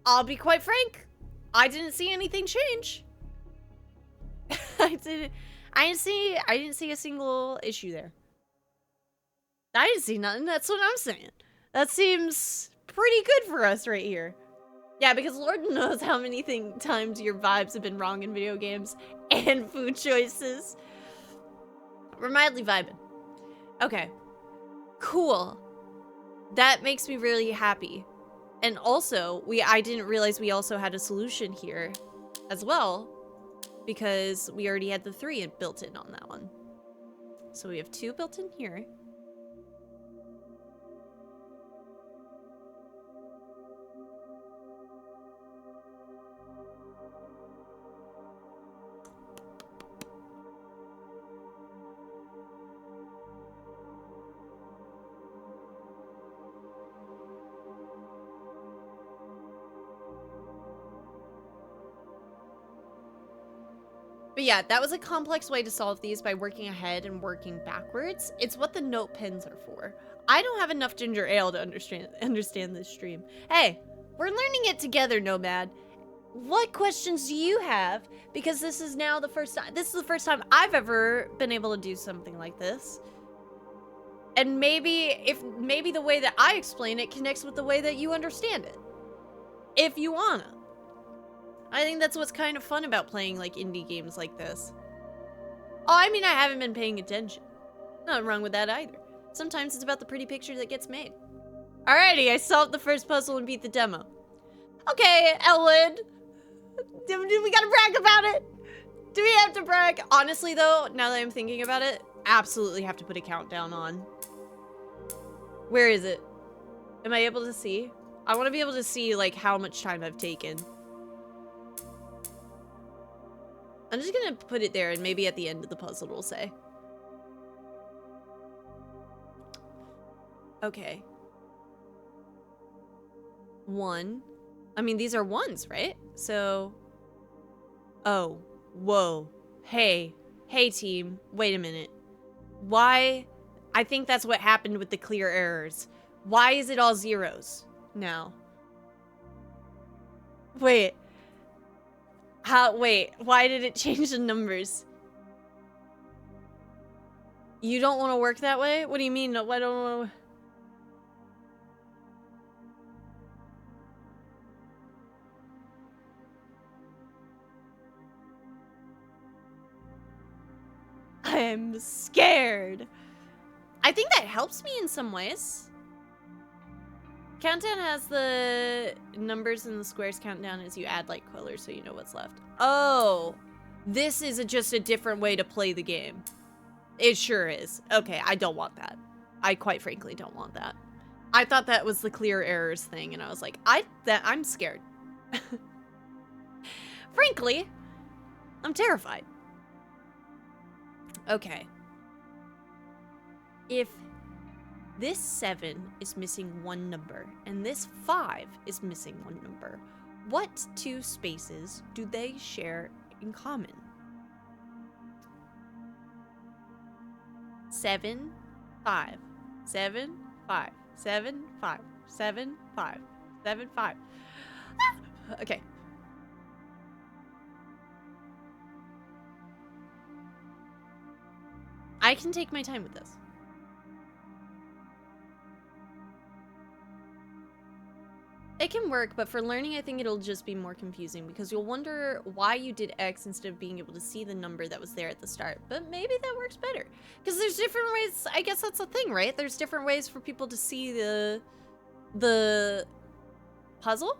Speaker 1: I'll be quite frank. I didn't see anything change. I didn't see a single issue there. I didn't see nothing. That's what I'm saying. That seems pretty good for us right here. Yeah, because Lord knows how many times your vibes have been wrong in video games and food choices. We're mildly vibing. Okay. Cool. That makes me really happy. And also, I didn't realize we also had a solution here as well, because we already had the 3 built in on that one. So we have 2 built in here. But yeah, that was a complex way to solve these by working ahead and working backwards. It's what the note pins are for. I don't have enough ginger ale to understand this stream. Hey, we're learning it together, Nomad. What questions do you have? Because this is now the first time. This is the first time I've ever been able to do something like this. And maybe the way that I explain it connects with the way that you understand it. If you wanna. I think that's what's kind of fun about playing like indie games like this. Oh, I mean, I haven't been paying attention. Nothing wrong with that either. Sometimes it's about the pretty picture that gets made. Alrighty, I solved the first puzzle and beat the demo. Okay, Elwood. Do we gotta brag about it? Do we have to brag? Honestly though, now that I'm thinking about it, absolutely have to put a countdown on. Where is it? Am I able to see? I want to be able to see like how much time I've taken. I'm just gonna put it there and maybe at the end of the puzzle it'll say. Okay. 1. I mean, these are 1s, right? So... Oh. Whoa. Hey. Hey, team. Wait a minute. Why? I think that's what happened with the clear errors. Why is it all 0s now? Wait. Wait, why did it change the numbers? You don't want to work that way? What do you mean? I don't want to... I I'm scared. I think that helps me in some ways. Countdown has the numbers and the squares count down as you add light colors so you know what's left. Oh, this is just a different way to play the game. It sure is. Okay, I don't want that. I quite frankly don't want that. I thought that was the clear errors thing, and I was like, I'm scared. Frankly, I'm terrified. Okay. If this 7 is missing one number, and this 5 is missing one number, what two spaces do they share in common? 7, 5, 7, 5, 7, 5, 7, 5, 7, 5. Ah! Okay. I can take my time with this. It can work, but for learning, I think it'll just be more confusing because you'll wonder why you did X instead of being able to see the number that was there at the start. But maybe that works better because there's different ways. I guess that's the thing, right? There's different ways for people to see the puzzle.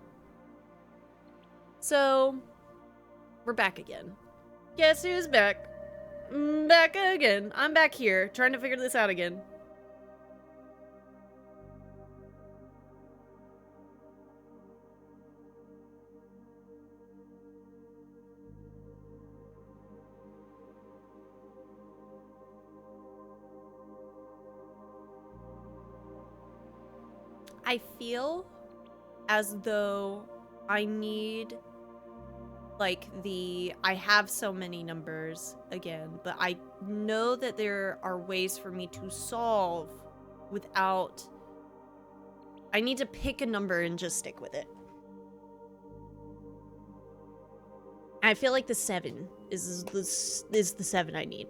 Speaker 1: So we're back again. Guess who's back? Back again. I'm back here trying to figure this out again. I feel as though I need, like, I have so many numbers again, but I know that there are ways for me to solve without, I need to pick a number and just stick with it. I feel like the 7 is the 7 I need.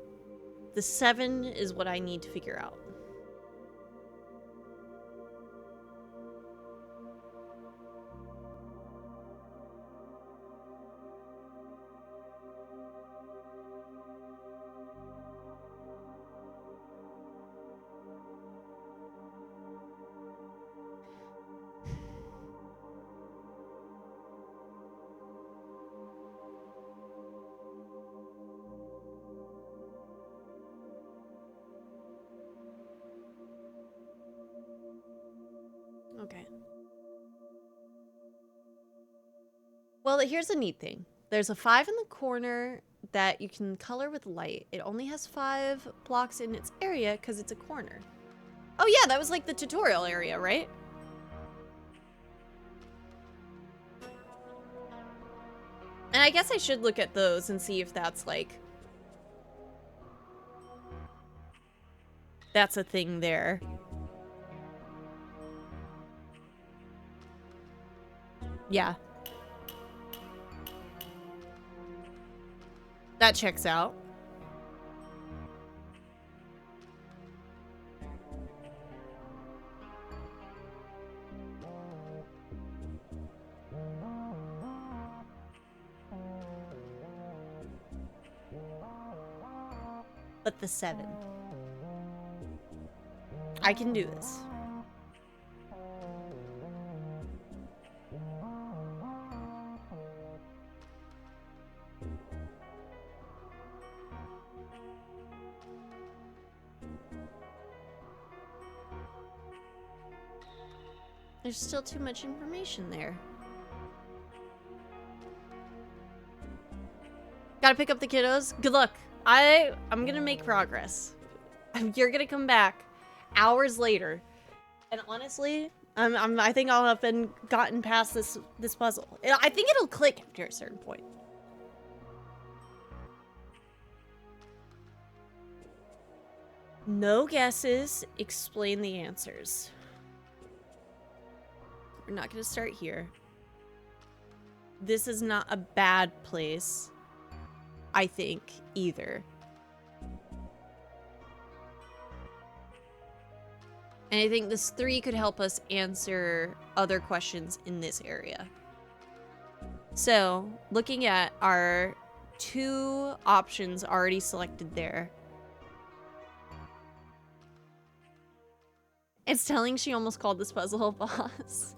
Speaker 1: The 7 is what I need to figure out. Okay. Well, here's a neat thing. There's a 5 in the corner that you can color with light. It only has 5 blocks in its area because it's a corner. Oh yeah, that was like the tutorial area, right? And I guess I should look at those and see if that's like... that's a thing there. Yeah. That checks out. But the 7. I can do this. There's still too much information there. Gotta pick up the kiddos. Good luck. I'm gonna make progress. You're gonna come back hours later, and honestly, I think I'll have gotten past this puzzle. I think it'll click after a certain point. No guesses. Explain the answers. We're not gonna start here. This is not a bad place, I think, either. And I think this 3 could help us answer other questions in this area. So, looking at our 2 options already selected there, It's telling she almost called this puzzle a boss.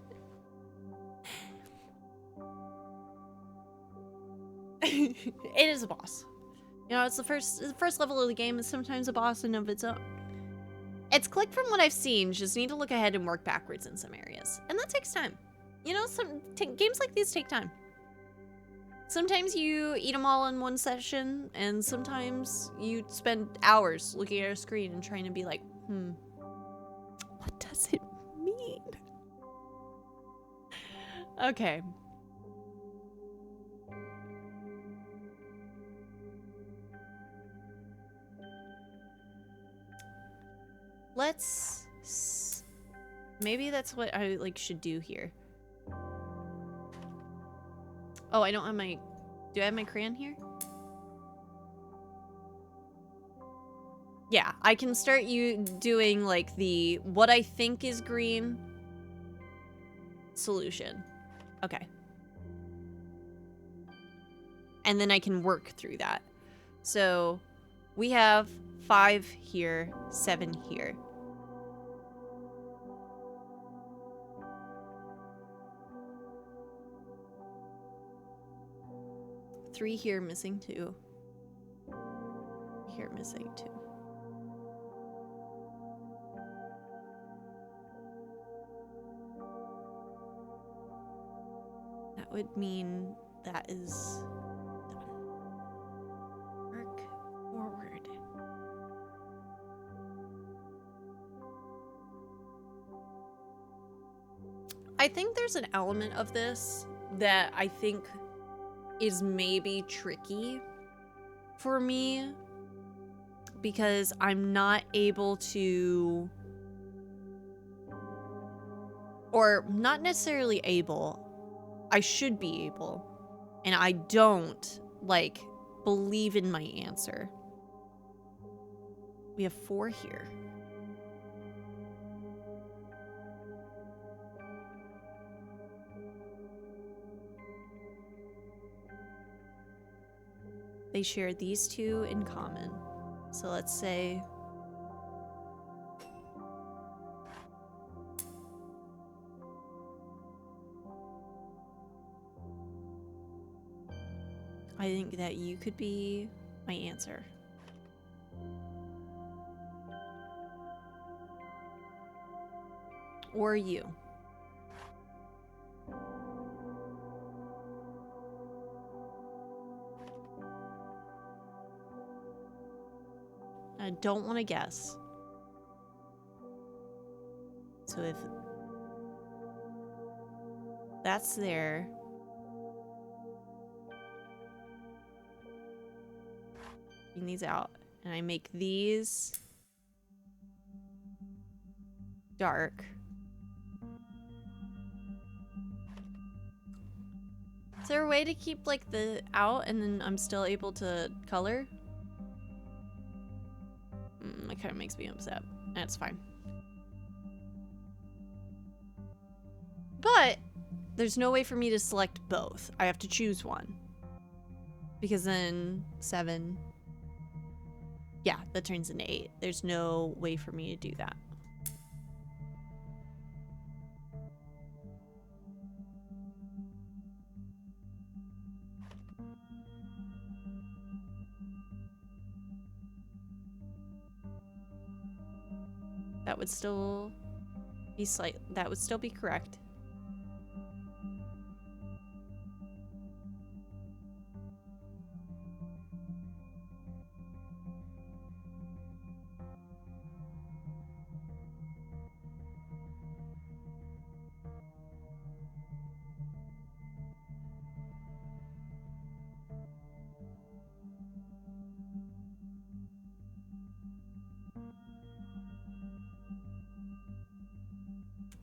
Speaker 1: It is a boss. You know, it's the first level of the game is sometimes a boss in of its own. It's quick from what I've seen, just need to look ahead and work backwards in some areas. And that takes time. You know, games like these take time. Sometimes you eat them all in one session, and sometimes you spend hours looking at a screen and trying to be like, what does it mean? Okay. Maybe that's what I like should do here. Oh, I don't have my, do I have my crayon here? Yeah, I can start doing like the, what I think is green solution. Okay. And then I can work through that. So we have 5 here, 7 here. Three here, missing 2. Here, missing 2. That would mean that is done. Work forward. I think there's an element of this that I think is maybe tricky for me because I'm not able to, or not necessarily able, I should be able, and I don't, like, believe in my answer. We have 4 here. They share these 2 in common. So let's say I think that you could be my answer. Or you. I don't want to guess. So if that's there, bring these out, and I make these dark. Is there a way to keep like the out and then I'm still able to color? That kind of makes me upset. That's fine. But there's no way for me to select both. I have to choose one. Because then 7, yeah, that turns into 8. There's no way for me to do that. That would still be that would still be correct.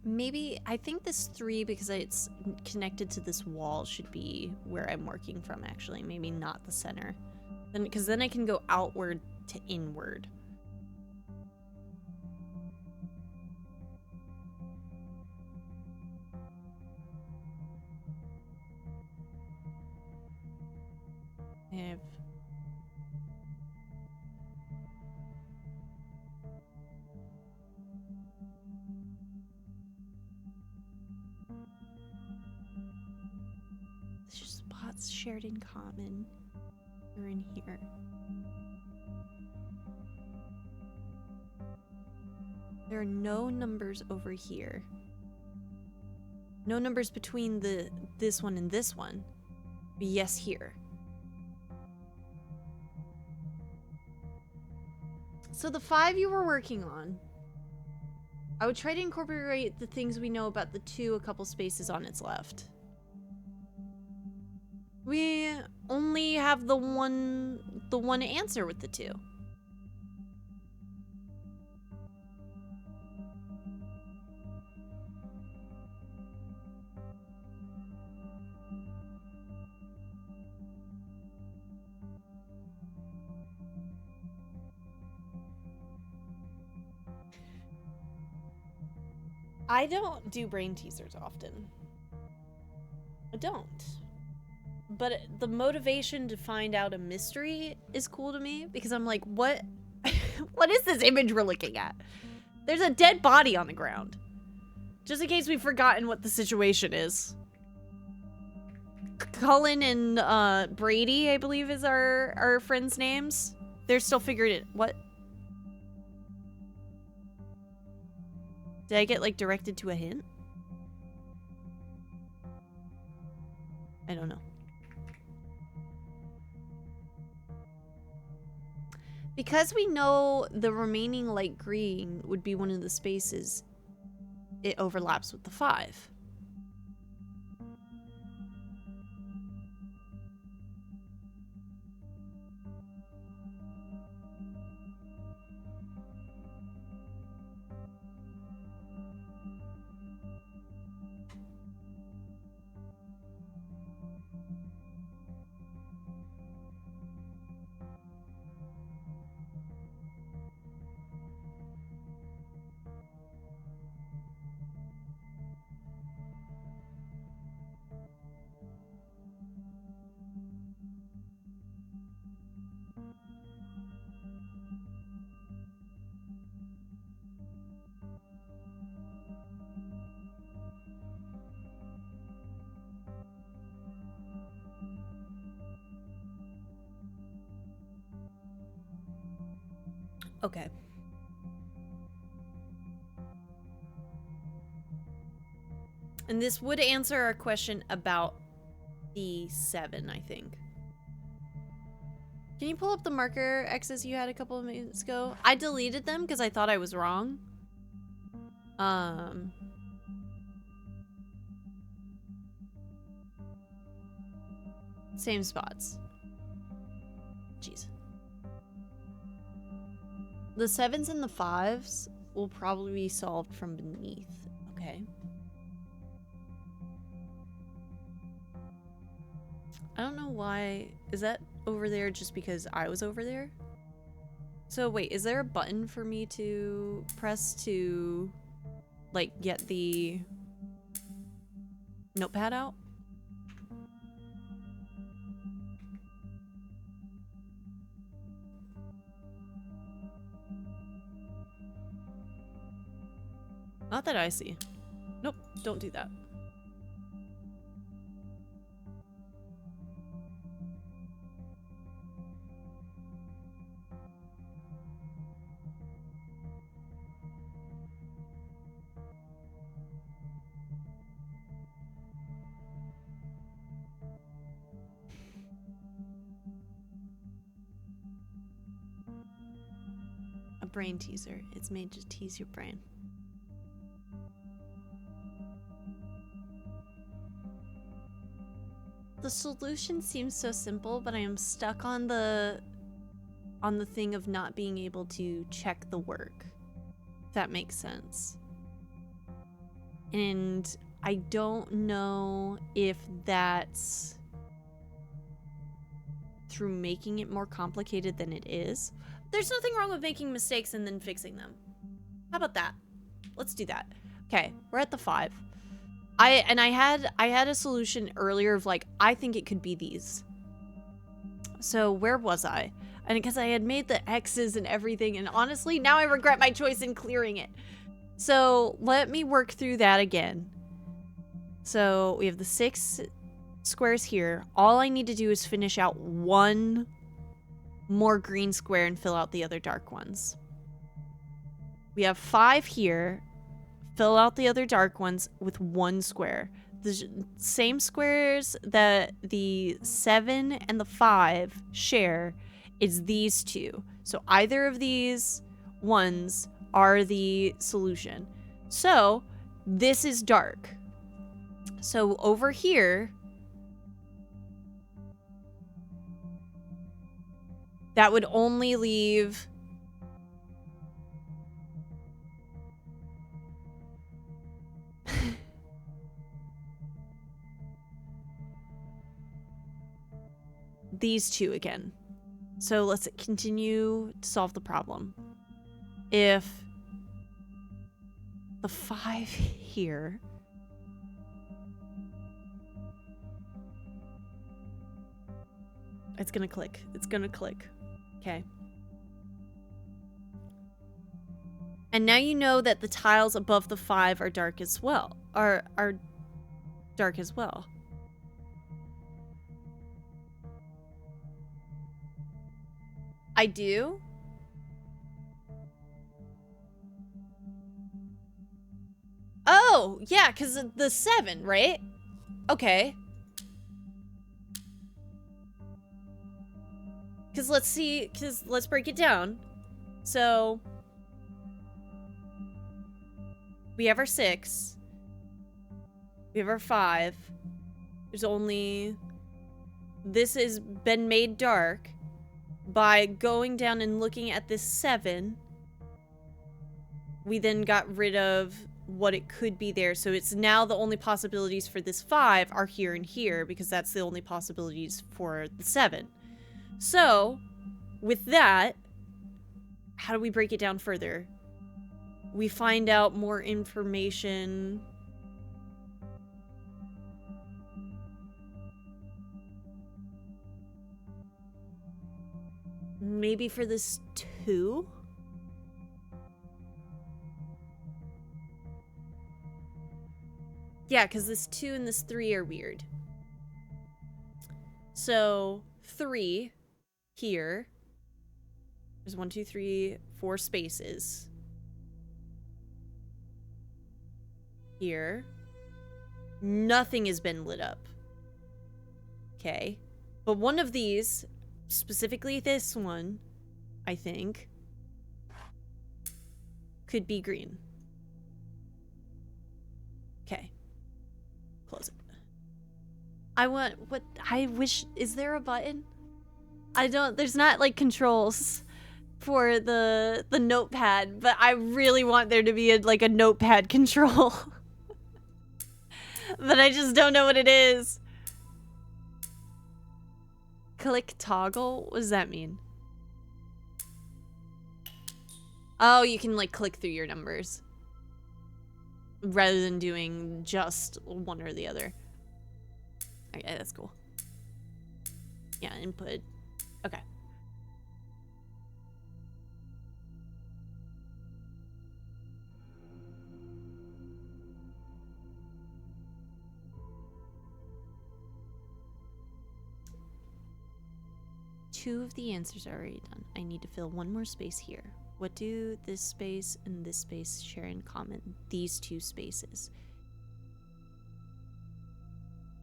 Speaker 1: Maybe, I think this 3, because it's connected to this wall, should be where I'm working from, actually. Maybe not the center. Because then I can go outward to inward. I have spots shared in common are in here. There are no numbers over here. No numbers between this one and this one. But yes, here. So the 5 you were working on, I would try to incorporate the things we know about the 2 a couple spaces on its left. We only have the one answer with the 2. I don't do brain teasers often. I don't. But the motivation to find out a mystery is cool to me because I'm like, what? What is this image we're looking at? There's a dead body on the ground. Just in case we've forgotten what the situation is. Cullen and Brady, I believe is our friends' names. They're still figuring it. What? Did I get, like, directed to a hint? I don't know. Because we know the remaining light green would be one of the spaces, it overlaps with the 5. Okay. And this would answer our question about the 7, I think. Can you pull up the marker X's you had a couple of minutes ago? I deleted them because I thought I was wrong. Same spots. Jeez. The 7s and the 5s will probably be solved from beneath. Okay. I don't know why. Is that over there just because I was over there? So wait, is there a button for me to press to, like, get the notepad out? Not that I see. Nope, don't do that. A brain teaser. It's made to tease your brain. The solution seems so simple, but I am stuck on the thing of not being able to check the work. If that makes sense. And I don't know if that's through making it more complicated than it is. There's nothing wrong with making mistakes and then fixing them. How about that? Let's do that. Okay, we're at the 5. I had a solution earlier of, like, I think it could be these. So where was I? And because I had made the X's and everything, and honestly, now I regret my choice in clearing it. So let me work through that again. So we have the 6 squares here. All I need to do is finish out one more green square and fill out the other dark ones. We have 5 here. Fill out the other dark ones with 1 square. The same squares that the 7 and the 5 share is these two. So either of these ones are the solution. So this is dark. So over here, that would only leave these two again. So let's continue to solve the problem. If the 5 here it's gonna click. It's gonna click. Okay. And now you know that the tiles above the 5 are dark as well. Are dark as well. I do? Oh, yeah, because of the 7, right? Okay. Because let's break it down. So, we have our 6. We have our 5. There's only... This has been made dark by going down and looking at this 7. We then got rid of what it could be there. So it's now the only possibilities for this 5 are here and here because that's the only possibilities for the 7. So, with that, how do we break it down further? We find out more information. Maybe for this 2? Yeah, because this 2 and this 3 are weird. So, 3 here. There's 1, 2, 3, 4 spaces. Here. Nothing has been lit up. Okay. But one of these, specifically this one, I think, could be green. Okay. Close it. I wish, is there a button? There's not like controls for the notepad, but I really want there to be like a notepad control. But I just don't know what it is. Click toggle? What does that mean? Oh, you can like click through your numbers rather than doing just one or the other. Okay, that's cool. Yeah, input. Okay. Two of the answers are already done. I need to fill one more space here. What do this space and this space share in common? These 2 spaces.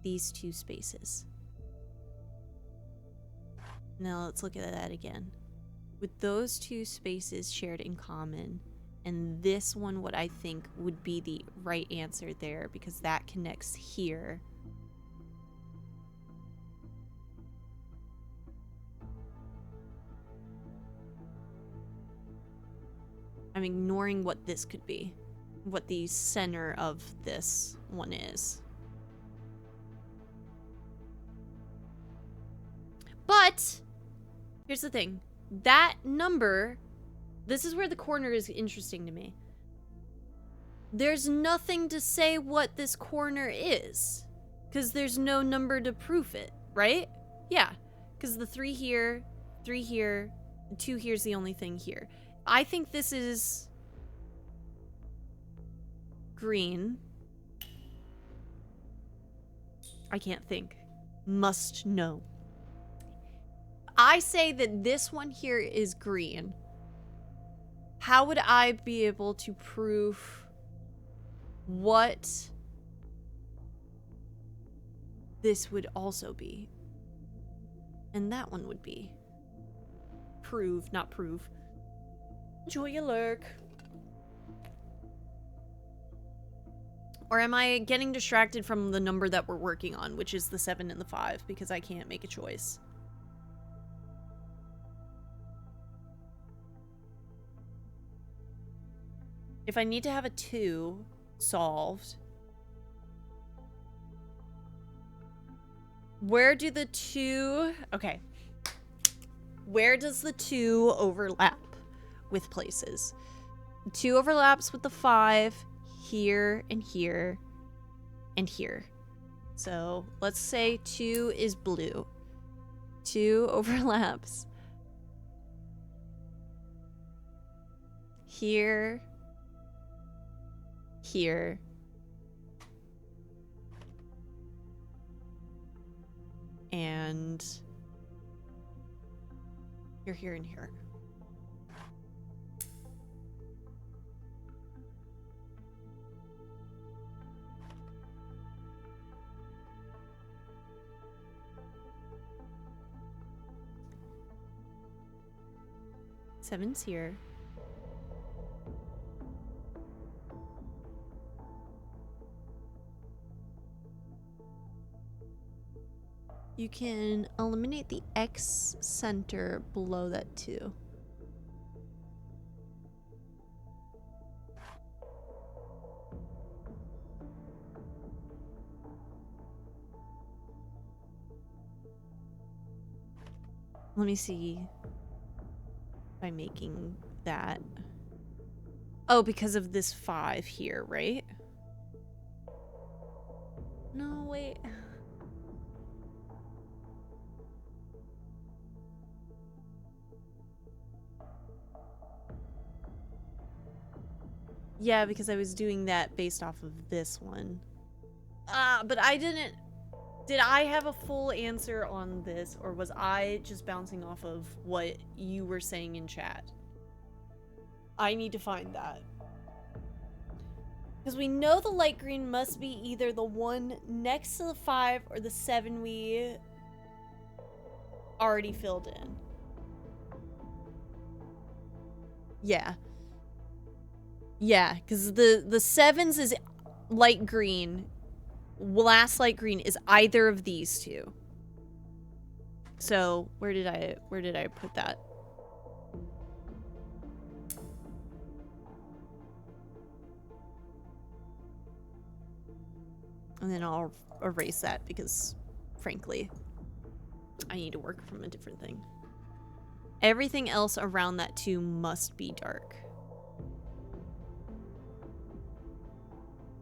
Speaker 1: These 2 spaces. Now let's look at that again. With those 2 spaces shared in common, and this one, what I think would be the right answer there, because that connects here. I'm ignoring what this could be, what the center of this one is. But here's the thing. That number, this is where the corner is interesting to me. There's nothing to say what this corner is, because there's no number to prove it, right? Yeah, because the 3 here, 3 here, the 2 here's the only thing here. I think this is green. I can't think. must know. I say that this one here is green. How would I be able to prove what this would also be? And that one would be. Prove, not prove. Enjoy your lurk. Or am I getting distracted from the number that we're working on, which is the 7 and the 5, because I can't make a choice? If I need to have a 2 solved, where do the 2... Okay. Where does the 2 overlap with places? The 2 overlaps with the 5 here and here and here. So let's say 2 is blue. 2 overlaps here, here, and you're here and here. Seven's here. You can eliminate the X center below that too. Let me see by making that. Oh, because of this 5 here, right? No, wait. Yeah, because I was doing that based off of this one. But I didn't... Did I have a full answer on this, or was I just bouncing off of what you were saying in chat? I need to find that. Because we know the light green must be either the one next to the 5 or the 7 we already filled in. Yeah. Yeah, because the 7's is light green. Last light green is either of these two. So where did I put that? And then I'll erase that because, frankly, I need to work from a different thing. Everything else around that 2 must be dark.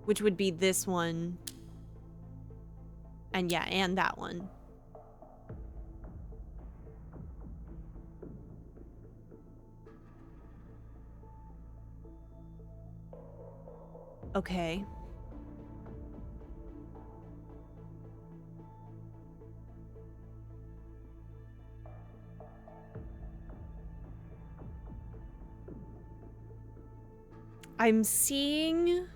Speaker 1: Which would be this one. And yeah, and that one. Okay. I'm seeing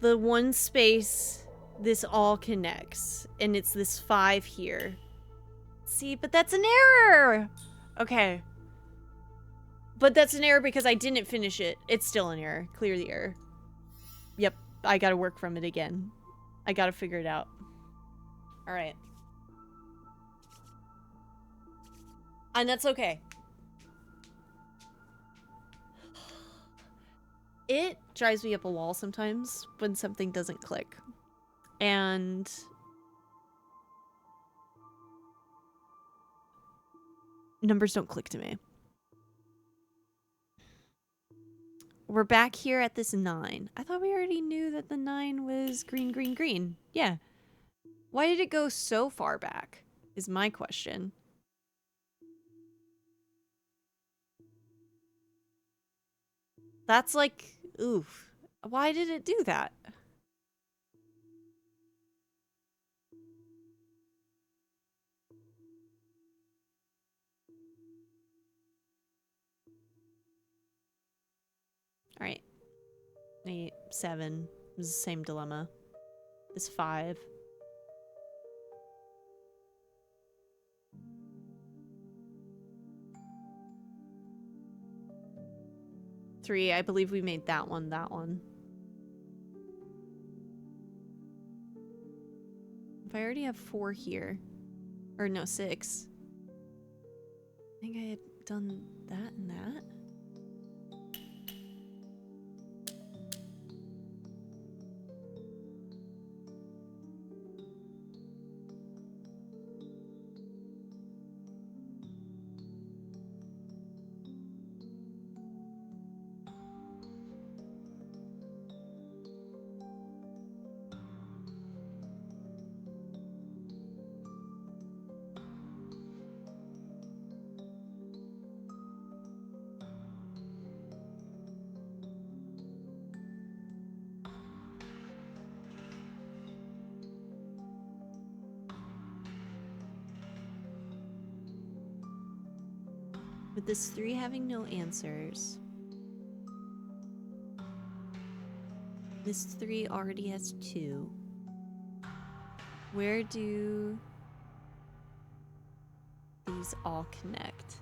Speaker 1: the one space this all connects, and it's this 5 here. See, but that's an error! Okay. But that's an error because I didn't finish it. It's still an error. Clear the error. Yep, I gotta work from it again. I gotta figure it out. Alright. And that's okay. It drives me up a wall sometimes when something doesn't click. And numbers don't click to me. We're back here at this 9. I thought we already knew that the 9 was green, green, green. Yeah. Why did it go so far back, is my question. That's like, oof. Why did it do that? All right. 8, 7. This is the same dilemma. This 5. Three, I believe we made that one, that one. If I already have 4 here, or no, 6. I think I had done that and that. With this 3 having no answers. This 3 already has 2. Where do these all connect?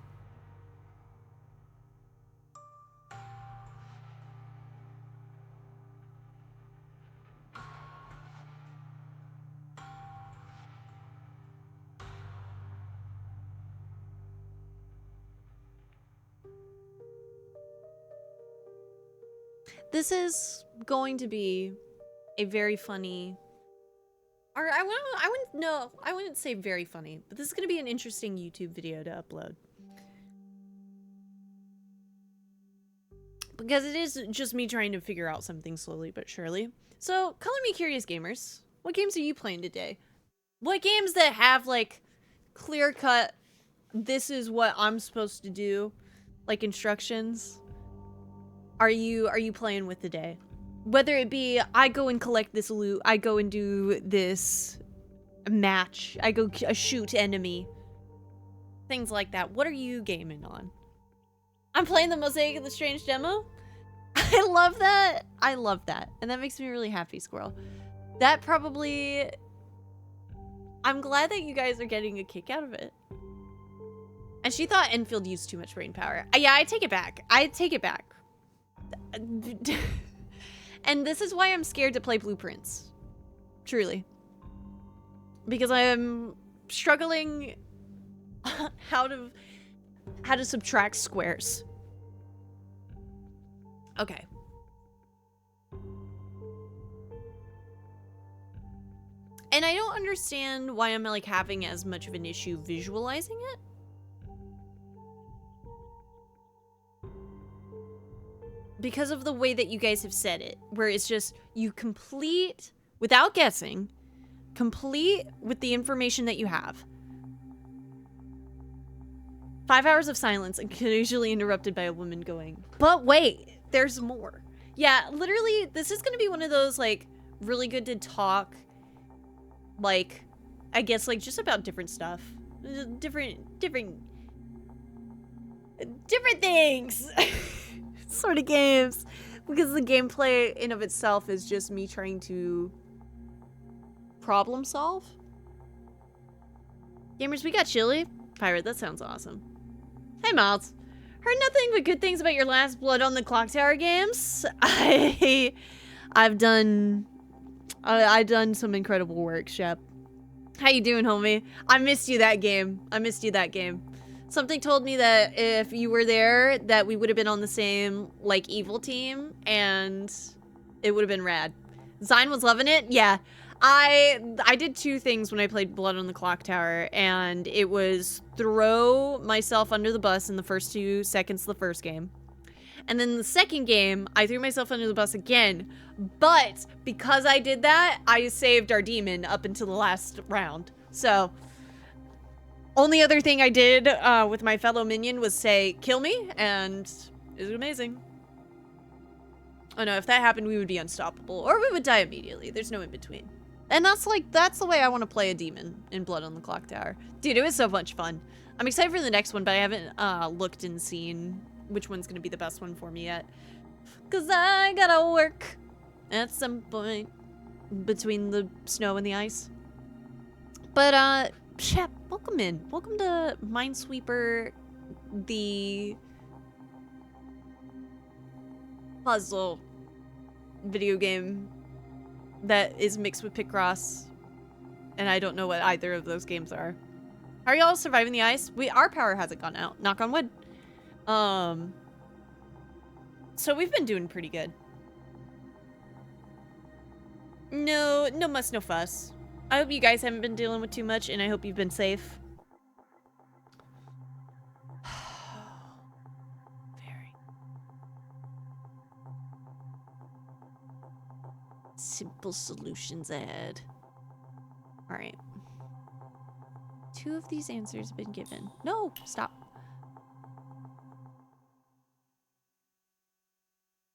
Speaker 1: This is going to be a very funny, or I wouldn't say very funny, but this is going to be an interesting YouTube video to upload. Because it is just me trying to figure out something slowly but surely. So, color me curious, gamers. What games are you playing today? What games that have, like, clear-cut, this is what I'm supposed to do, like, instructions, are you playing with today? Whether it be, I go and collect this loot, I go and do this match, I go shoot enemy, things like that. What are you gaming on? I'm playing the Mosaic of the Strange demo. I love that. I love that. And that makes me really happy, Squirrel. That probably... I'm glad that you guys are getting a kick out of it. And she thought Enfield used too much brain power. Yeah, I take it back. I take it back. And this is why I'm scared to play Blueprints. Truly. Because I am struggling how to subtract squares. Okay. And I don't understand why I'm like having as much of an issue visualizing it. Because of the way that you guys have said it, where it's just you complete without guessing, complete with the information that you have. 5 hours of silence, occasionally interrupted by a woman going, "But wait, there's more." Yeah, literally, this is gonna be one of those, like, really good to talk, like, I guess, like, just about different stuff. Different things! Sort of games. Because the gameplay in of itself is just me trying to problem solve. Gamers, we got chili. Pirate, that sounds awesome. Hey, Miles. Heard nothing but good things about your last Blood on the Clock Tower games. I've done some incredible work, Shep. How you doing, homie? I missed you that game. Something told me that if you were there, that we would have been on the same, like, evil team, and it would have been rad. Zine was loving it? Yeah. I did 2 things when I played Blood on the Clock Tower, and it was throw myself under the bus in the first 2 seconds of the first game. And then the second game, I threw myself under the bus again, but because I did that, I saved our demon up until the last round. So... only other thing I did with my fellow minion was say, kill me, and it was amazing. Oh no, if that happened, we would be unstoppable, or we would die immediately. There's no in between. And that's the way I want to play a demon in Blood on the Clock Tower. Dude, it was so much fun. I'm excited for the next one, but I haven't looked and seen which one's going to be the best one for me yet. 'Cause I gotta work at some point between the snow and the ice. But, Shep, welcome in. Welcome to Minesweeper, the puzzle video game that is mixed with Picross. And I don't know what either of those games are. How are y'all surviving the ice? Our power hasn't gone out. Knock on wood. So we've been doing pretty good. No muss, no fuss. I hope you guys haven't been dealing with too much, and I hope you've been safe. Very simple solutions ahead. All right. 2 of these answers have been given. No, stop.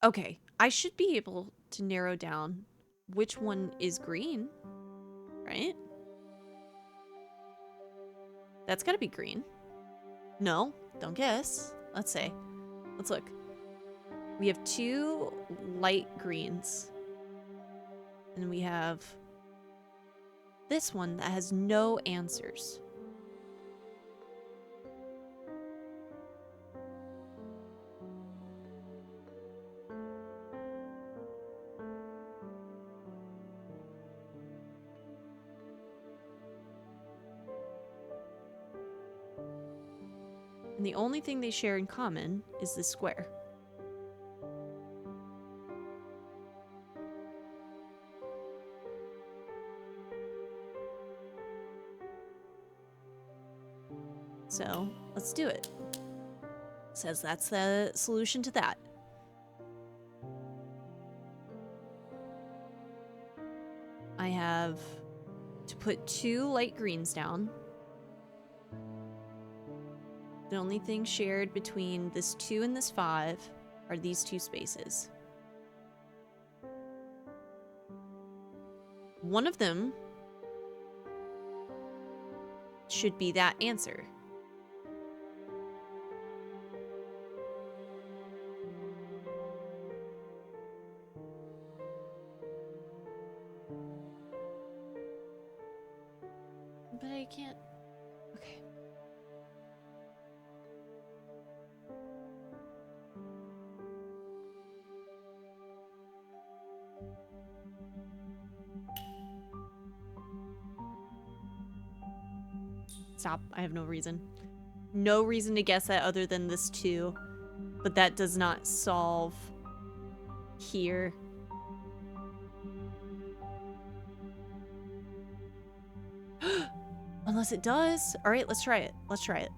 Speaker 1: Okay, I should be able to narrow down which one is green, right? That's gotta be green. No, don't guess. Let's say. Let's look. We have 2 light greens. And we have this one that has no answers. And the only thing they share in common is this square. So, let's do it. Says that's the solution to that. I have to put 2 light greens down. The only thing shared between this 2 and this 5 are these 2 spaces. One of them should be that answer. But I can't. Okay. Stop. I have no reason. No reason to guess that other than this 2. But that does not solve here. Unless it does. All right, let's try it. Let's try it.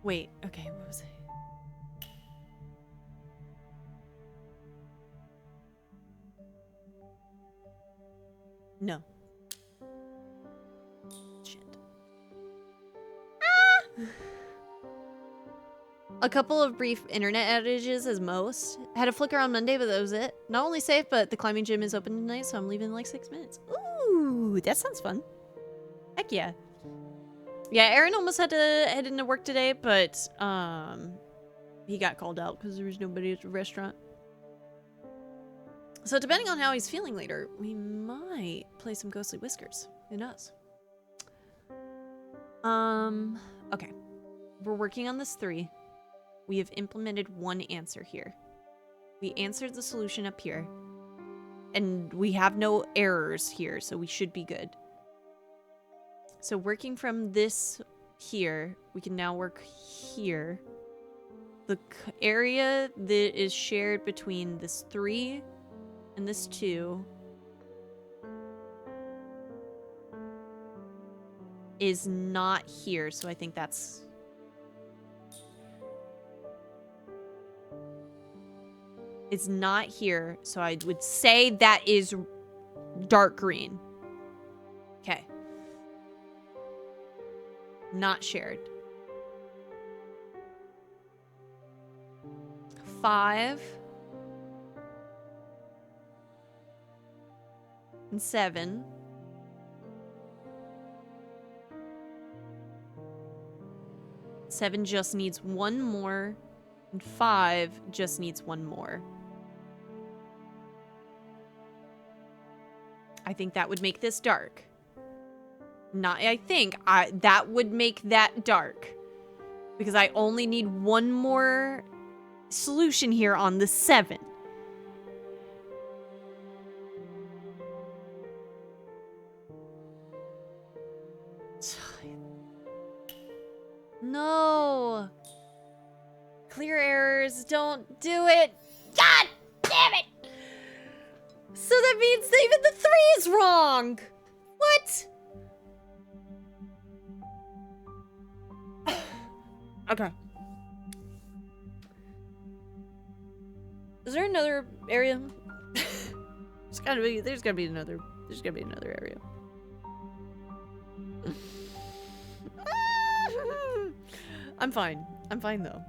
Speaker 1: Wait, okay, what was it? No. Shit. Ah! A couple of brief internet outages as most. Had a flicker on Monday, but that was it. Not only safe, but the climbing gym is open tonight, so I'm leaving in like 6 minutes. Ooh, that sounds fun. Heck yeah. Yeah, Aaron almost had to head into work today, but he got called out because there was nobody at the restaurant. So depending on how he's feeling later, we might play some Ghostly Whiskers. Who knows? Okay. We're working on this 3. We have implemented 1 answer here. We answered the solution up here. And we have no errors here, so we should be good. So working from this here, we can now work here. The area that is shared between this 3 and this 2 is not here, so I think that's... It's not here, so I would say that is dark green. Okay. Not shared. 5 and 7 7 just needs one more. And 5 just needs one more. I think that would make this dark. That would make that dark. Because I only need one more solution here on the 7. No. Clear errors. Don't do it. God damn it. So that means that even the 3 is wrong. What? Okay. Is there another area? There's gotta be another area. I'm fine. I'm fine though.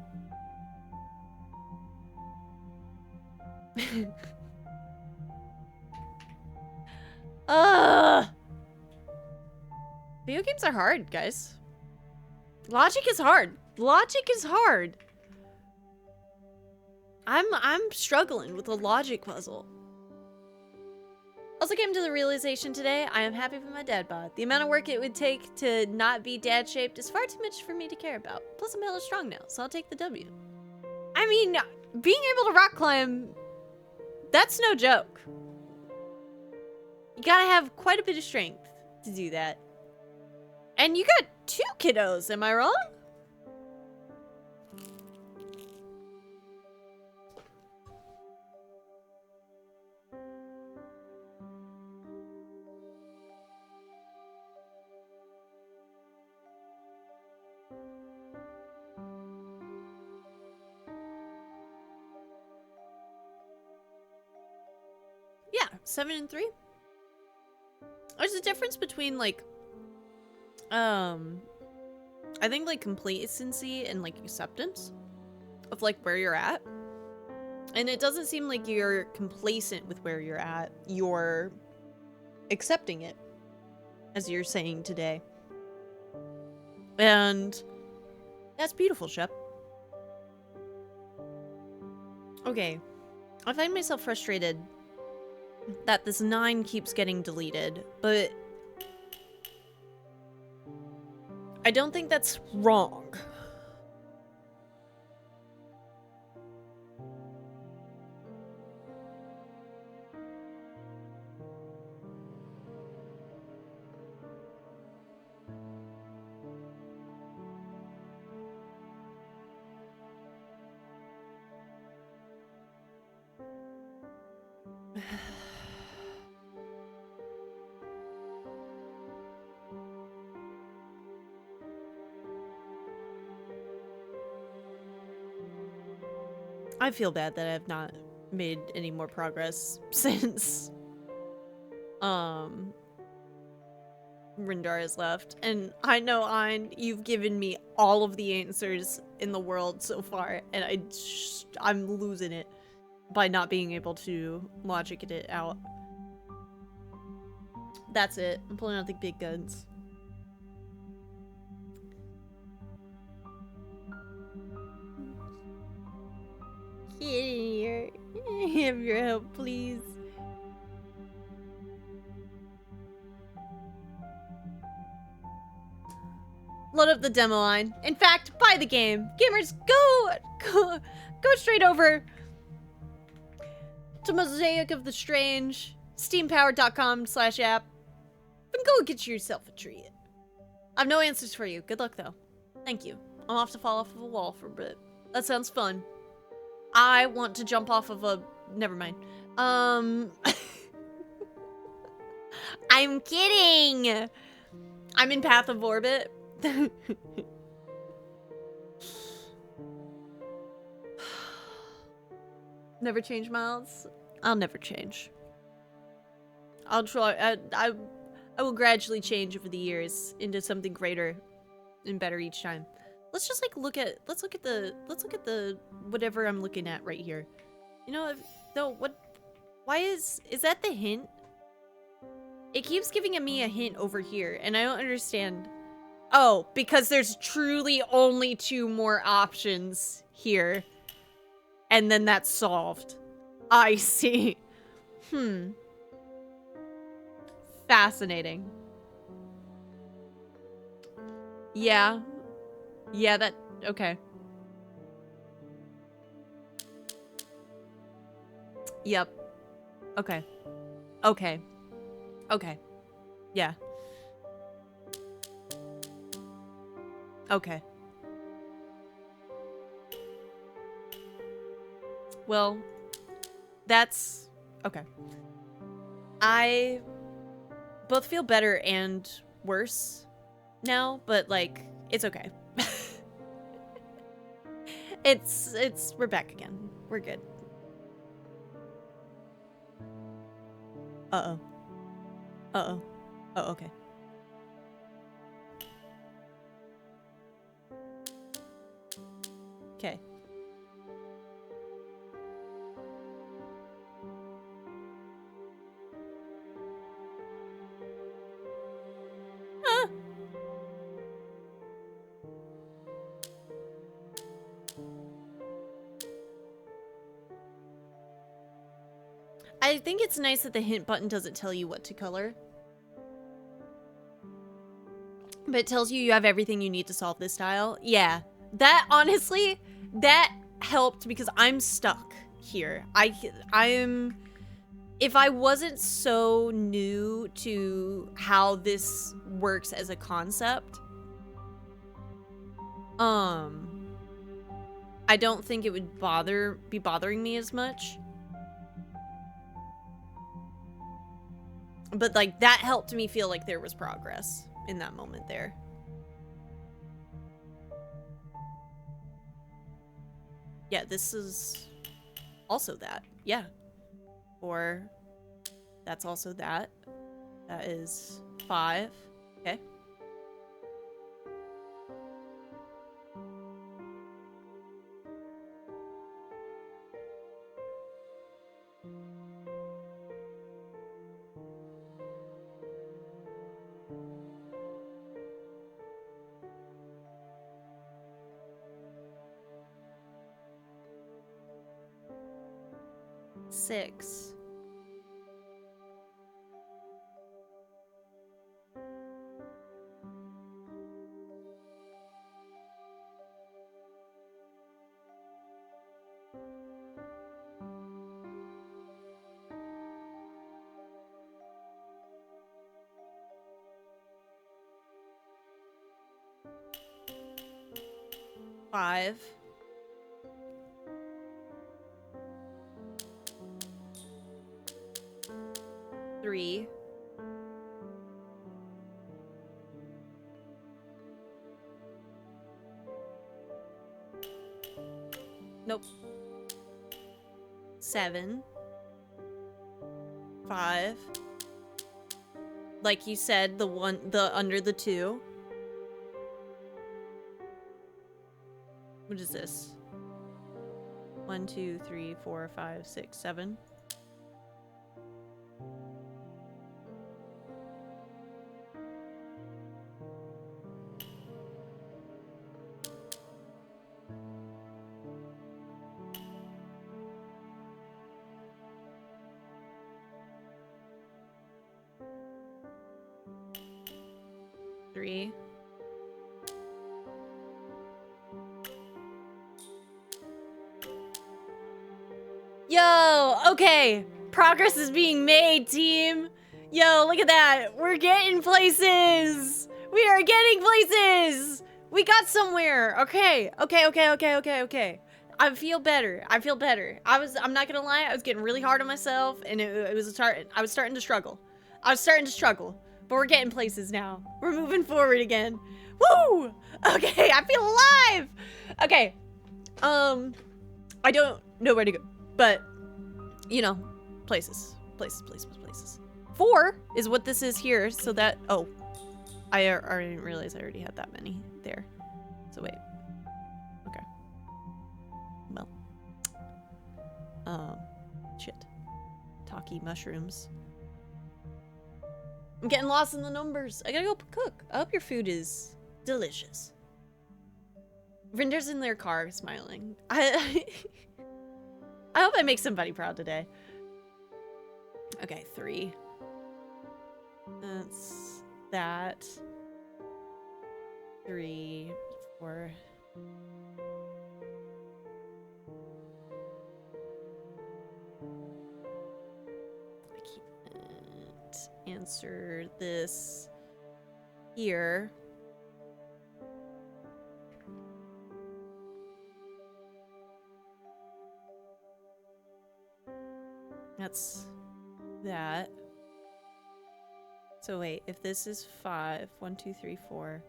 Speaker 1: Video games are hard, guys. Logic is hard. Logic is hard. I'm struggling with a logic puzzle. Also came to the realization today, I am happy with my dad bod. The amount of work it would take to not be dad shaped is far too much for me to care about. Plus I'm hella strong now, so I'll take the W. I mean, being able to rock climb, that's no joke. You gotta have quite a bit of strength to do that. And you got 2 kiddos, am I wrong? Yeah, 7 and 3. There's a difference between like, I think like complacency and like acceptance of like where you're at. And it doesn't seem like you're complacent with where you're at. You're accepting it, as you're saying today. And that's beautiful, Shep. Okay. I find myself frustrated that this 9 keeps getting deleted, but I don't think that's wrong. I feel bad that I have not made any more progress since Rindar has left. And I know, Ein, you've given me all of the answers in the world so far, and I'm losing it by not being able to logic it out. That's it. I'm pulling out the big guns. Get in here. Have your help, please. Load up the demo line. In fact, buy the game. Gamers, go straight over to Mosaic of the Strange, steampowered.com/app, and go get yourself a treat. I have no answers for you. Good luck, though. Thank you. I'm off to fall off of a wall for a bit. That sounds fun. I want to jump off of a... Never mind. I'm kidding! I'm in path of orbit. Never change, Miles? I'll never change. I'll try... I will gradually change over the years into something greater and better each time. Let's just like look at the whatever I'm looking at right here. You know, why is that the hint? It keeps giving me a hint over here, and I don't understand. Oh, because there's truly only 2 more options here. And then that's solved. I see. Fascinating. Yeah. Yeah, that... Okay. Yep. Okay. Okay. Okay. Yeah. Okay. Well, that's... Okay. I both feel better and worse now, but, like, it's okay. We're back again. We're good. Uh-oh. Uh-oh. Oh, okay. Okay. I think it's nice that the hint button doesn't tell you what to color. But it tells you have everything you need to solve this tile. Yeah. That, honestly, that helped because I'm stuck here. I'm... If I wasn't so new to how this works as a concept, I don't think it would be bothering me as much. But, like, that helped me feel like there was progress in that moment there. Yeah, this is also that. Yeah. Or that's also that. That is 5. Okay. Six. Five. Three. Nope. 7. 5. Like you said, the under the 2. What is this? 1, 2, 3, 4, 5, 6, 7. Three. Yo, okay. Progress is being made, team. Yo, look at that. We're getting places. We are getting places. We got somewhere. Okay. I feel better. I'm not gonna lie, I was getting really hard on myself, and I was starting to struggle. But we're getting places now. We're moving forward again. Woo! Okay, I feel alive! Okay. I don't know where to go. But, you know, places. 4 is what this is here, so that... Oh. I already didn't realize I already had that many there. So wait. Okay. Well. Shit. Talkie mushrooms. I'm getting lost in the numbers. I gotta go cook. I hope your food is Delicious. Rinder's in their car smiling. I hope I make somebody proud today. Okay, 3. That's that. 3, 4. I can't answer this here. That's that. So wait, if this is 5, 1, 2, 3, 4.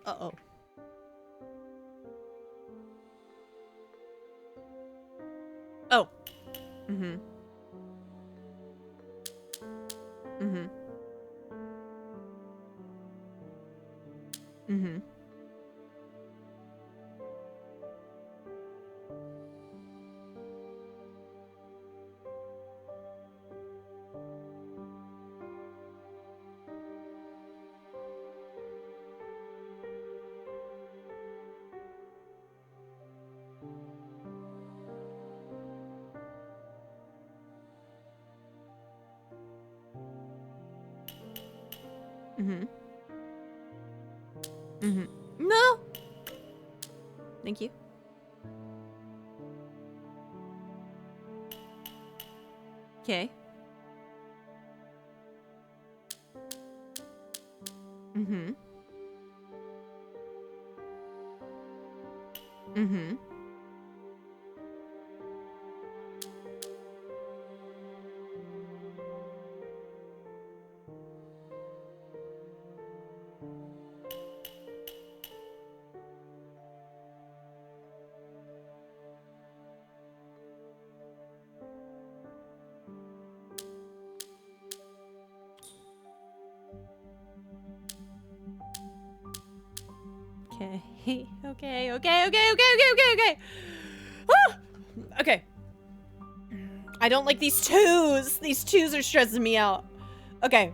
Speaker 1: Uh-oh. Oh. Mm-hmm. Mm-hmm. Mm-hmm. Mm-hmm. Mm-hmm. No! Thank you. Okay. Mm-hmm. Mm-hmm. Okay. Okay, okay, okay, okay, okay, okay, okay. Ah! Okay. I don't like these twos. These twos are stressing me out. Okay.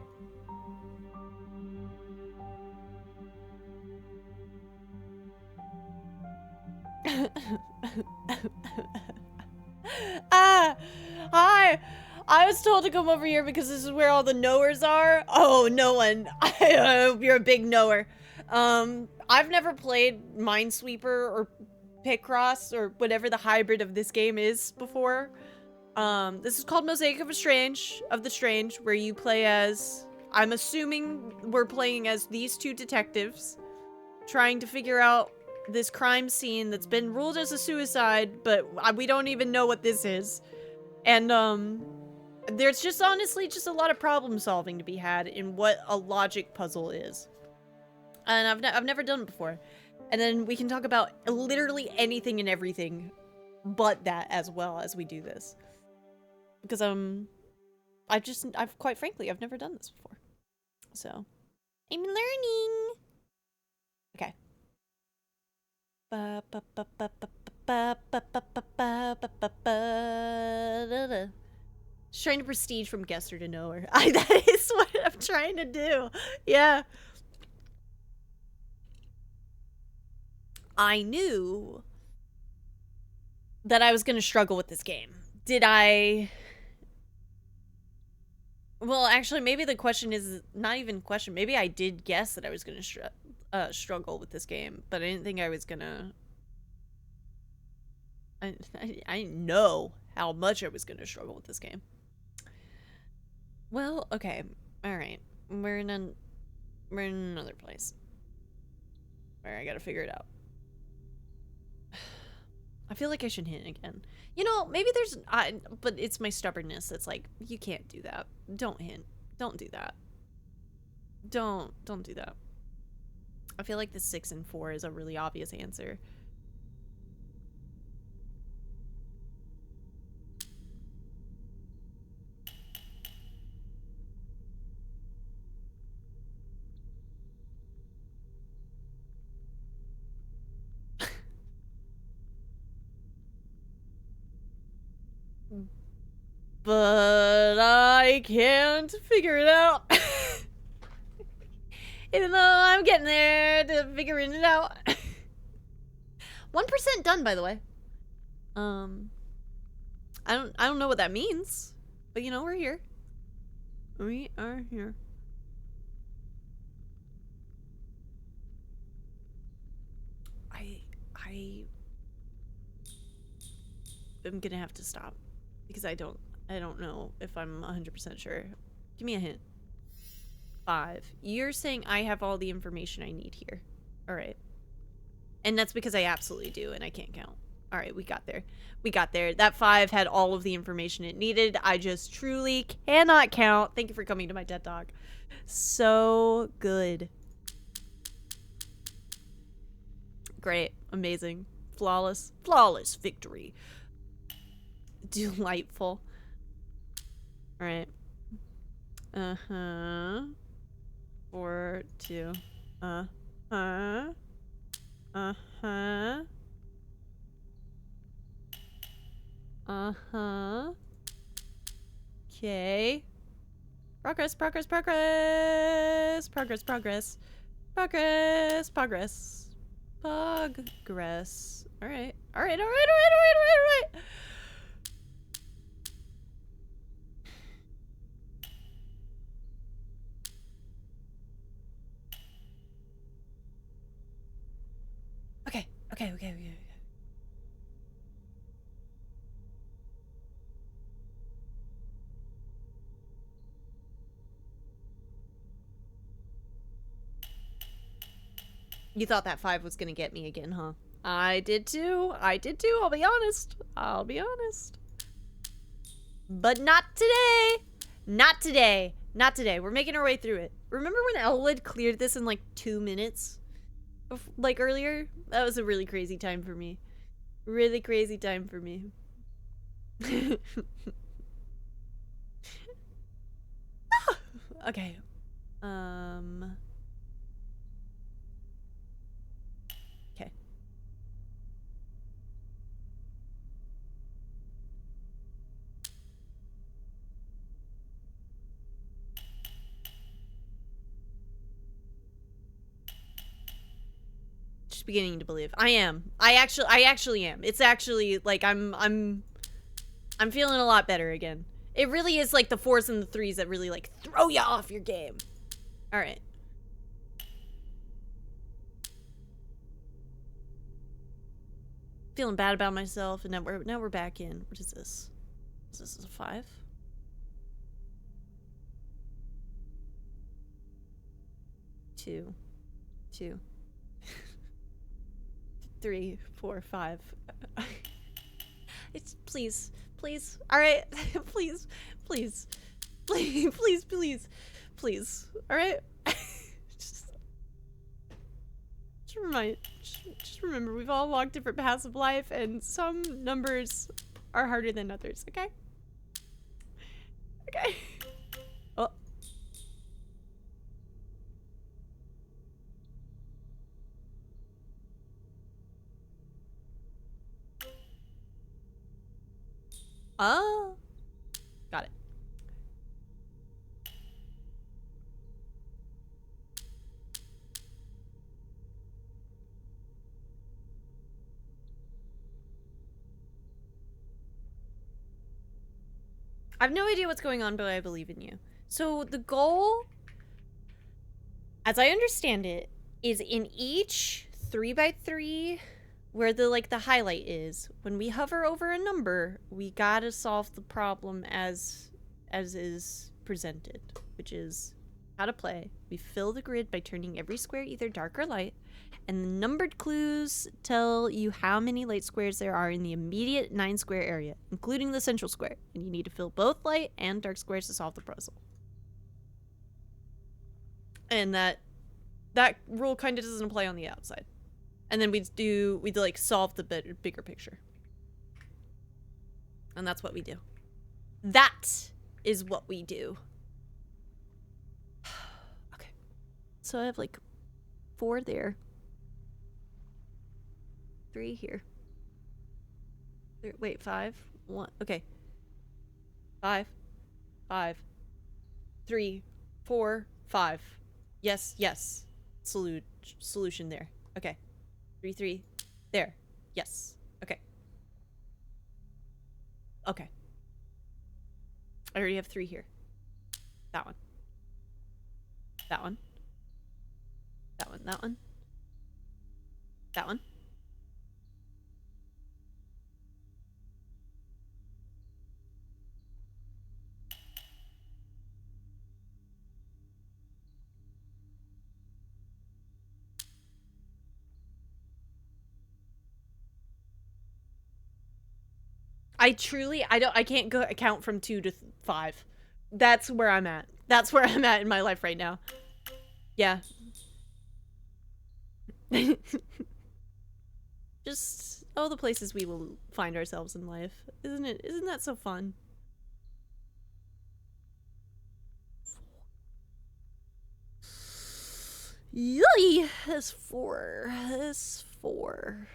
Speaker 1: Ah, hi. I was told to come over here because this is where all the knowers are. Oh, no one. I hope you're a big knower. I've never played Minesweeper or Picross or whatever the hybrid of this game is before. This is called Mosaic of the Strange, where you play as, I'm assuming we're playing as these two detectives trying to figure out this crime scene that's been ruled as a suicide, but we don't even know what this is. And, there's just honestly just a lot of problem solving to be had in what a logic puzzle is. And I've never done it before. And then we can talk about literally anything and everything but that as well as we do this. Because, I've quite frankly, I've never done this before. So, I'm learning. Okay. Just trying to prestige from guesser to knower. That is what I'm trying to do. Yeah. I knew that I was going to struggle with this game. Did I? Well, actually, maybe the question is not even a question. Maybe I did guess that I was going to struggle with this game, but I didn't think I was going to... I didn't know how much I was going to struggle with this game. Well, okay. All right. We're in another place. All right, I got to figure it out. I feel like I should hint again. You know, maybe there's... but it's my stubbornness that's like, you can't do that. Don't hint. Don't do that. Don't do that. I feel like the 6 and 4 is a really obvious answer. But I can't figure it out. Even though I'm getting there to figuring it out. 1% done, by the way. I don't know what that means, but you know, we're here. We are here. I'm gonna have to stop because I don't know if I'm 100% sure. Give me a hint. 5. You're saying I have all the information I need here. All right. And that's because I absolutely do, and I can't count. All right, we got there. We got there. That 5 had all of the information it needed. I just truly cannot count. Thank you for coming to my TED Talk. So good. Great. Amazing. Flawless. Flawless victory. Delightful. All right. 4, 2. Okay. Progress, progress, progress. Progress, progress. Progress, progress. Progress. All right. All right, all right, all right, all right, all right, all right. Okay, okay, okay, okay. You thought that 5 was gonna get me again, huh? I did too. I did too. I'll be honest. I'll be honest. But not today. Not today. Not today. We're making our way through it. Remember when Elwood cleared this in like 2 minutes? Like earlier? That was a really crazy time for me. Really crazy time for me. Okay. Okay. Just beginning to believe. I am. I actually am. It's actually like I'm feeling a lot better again. It really is like the 4s and the 3s that really like throw you off your game. All right. Feeling bad about myself, and now we're back in. What is this? Is this a 5? 2, 2, 3, 4, 5. It's please, please. All right, please, please, please, please, please, please. All right. Just remember, we've all walked different paths of life, and some numbers are harder than others. Okay. Okay. Oh. Oh. Got it. I have no idea what's going on, but I believe in you. So the goal, as I understand it, is in each 3x3 where the highlight is, when we hover over a number, we gotta solve the problem as is presented, which is how to play. We fill the grid by turning every square either dark or light, and the numbered clues tell you how many light squares there are in the immediate 9-square area, including the central square, and you need to fill both light and dark squares to solve the puzzle. And that rule kind of doesn't apply on the outside. And then we'd like solve the bigger picture. And that's what we do. That is what we do. Okay. So I have like 4 there. 3 here. Wait, 5? 1. Okay. 5, 5, 3, 4, 5. Yes, yes. Solution there. Okay. 3, 3. There. Yes. Okay. Okay. I already have 3 here. That one. That one. That one. That one. That one. I can't go count from 2 to 5. That's where I'm at. That's where I'm at in my life right now. Yeah. Just all the places we will find ourselves in life. Isn't it? Isn't that so fun? Yay! That's 4. That's 4.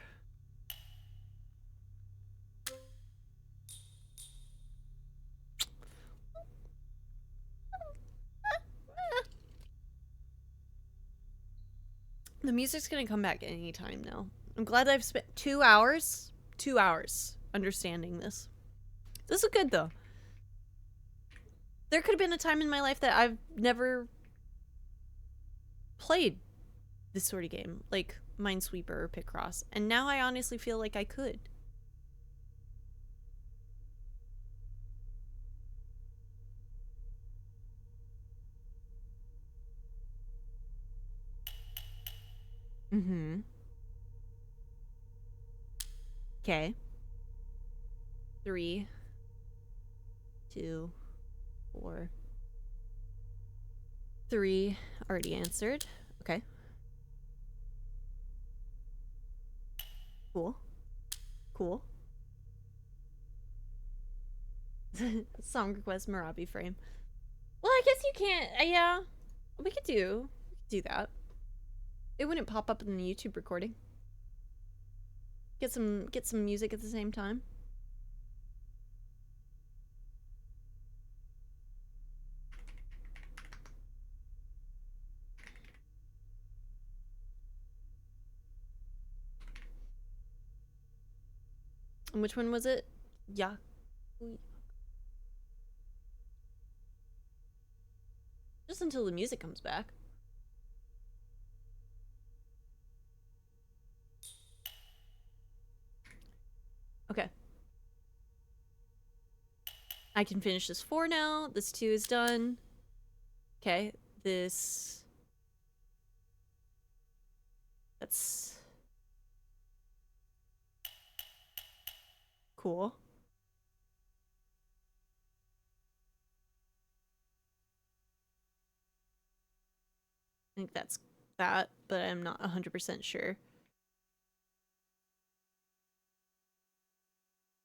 Speaker 1: The music's gonna come back any time now. I'm glad I've spent 2 hours. 2 hours understanding this. This is good though. There could have been a time in my life that I've never played this sort of game, like Minesweeper or Picross, and now I honestly feel like I could. Mm-hmm. Okay. 3, 2, 4. 3 already answered. Okay. Cool. Cool. Song request Marabi frame. Well, I guess you can't. Yeah, we could do that. It wouldn't pop up in the YouTube recording. Get some music at the same time. And which one was it? Yeah. Just until the music comes back. Okay. I can finish this 4 now. This 2 is done. Okay. This... That's... cool. I think that's that, but I'm not 100% sure.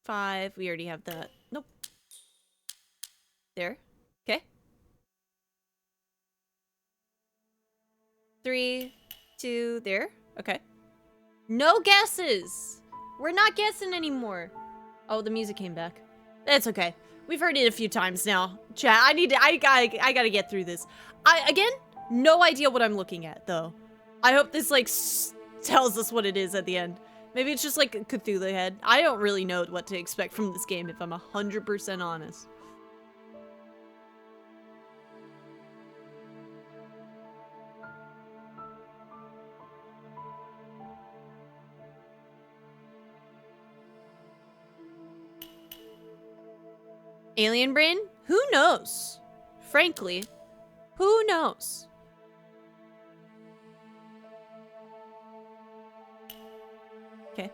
Speaker 1: 5, we already have that. Nope. There. Okay. 3, 2, there. Okay. No guesses! We're not guessing anymore. Oh, the music came back. It's okay. We've heard it a few times now. Chat, I gotta get through this. Again, no idea what I'm looking at, though. I hope this, like, tells us what it is at the end. Maybe it's just, like, a Cthulhu head. I don't really know what to expect from this game, if I'm 100% honest. Alien brain? Who knows? Frankly, who knows? Okay.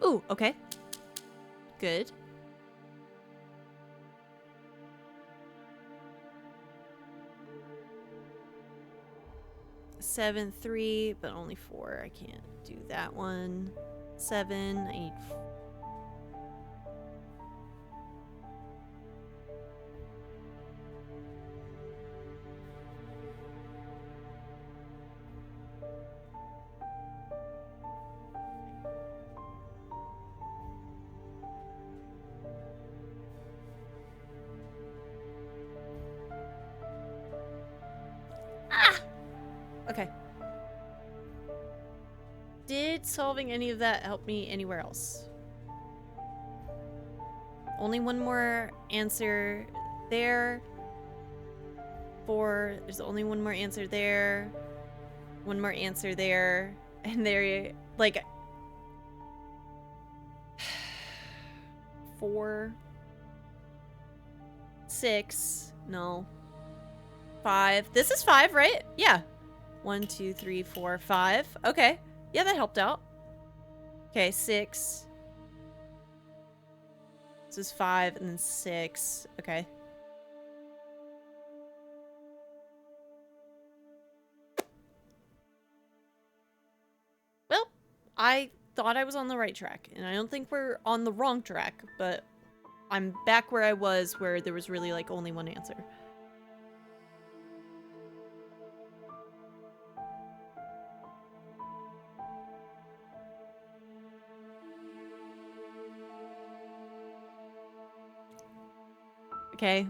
Speaker 1: Ooh, okay. Good. Seven, 3, but only 4. I can't do that one. 7, I need... Ah! Okay. Did solving any of that help me anywhere else? Only one more answer there. 4. There's only one more answer there. One more answer there. And there, like... 4. 6. No. 5. This is 5, right? Yeah. 1, 2, 3, 4, 5. Okay. Yeah, that helped out. Okay, 6. This is 5 and then 6. Okay. Well, I thought I was on the right track, and I don't think we're on the wrong track, but I'm back where I was, where there was really, like, only one answer. Okay.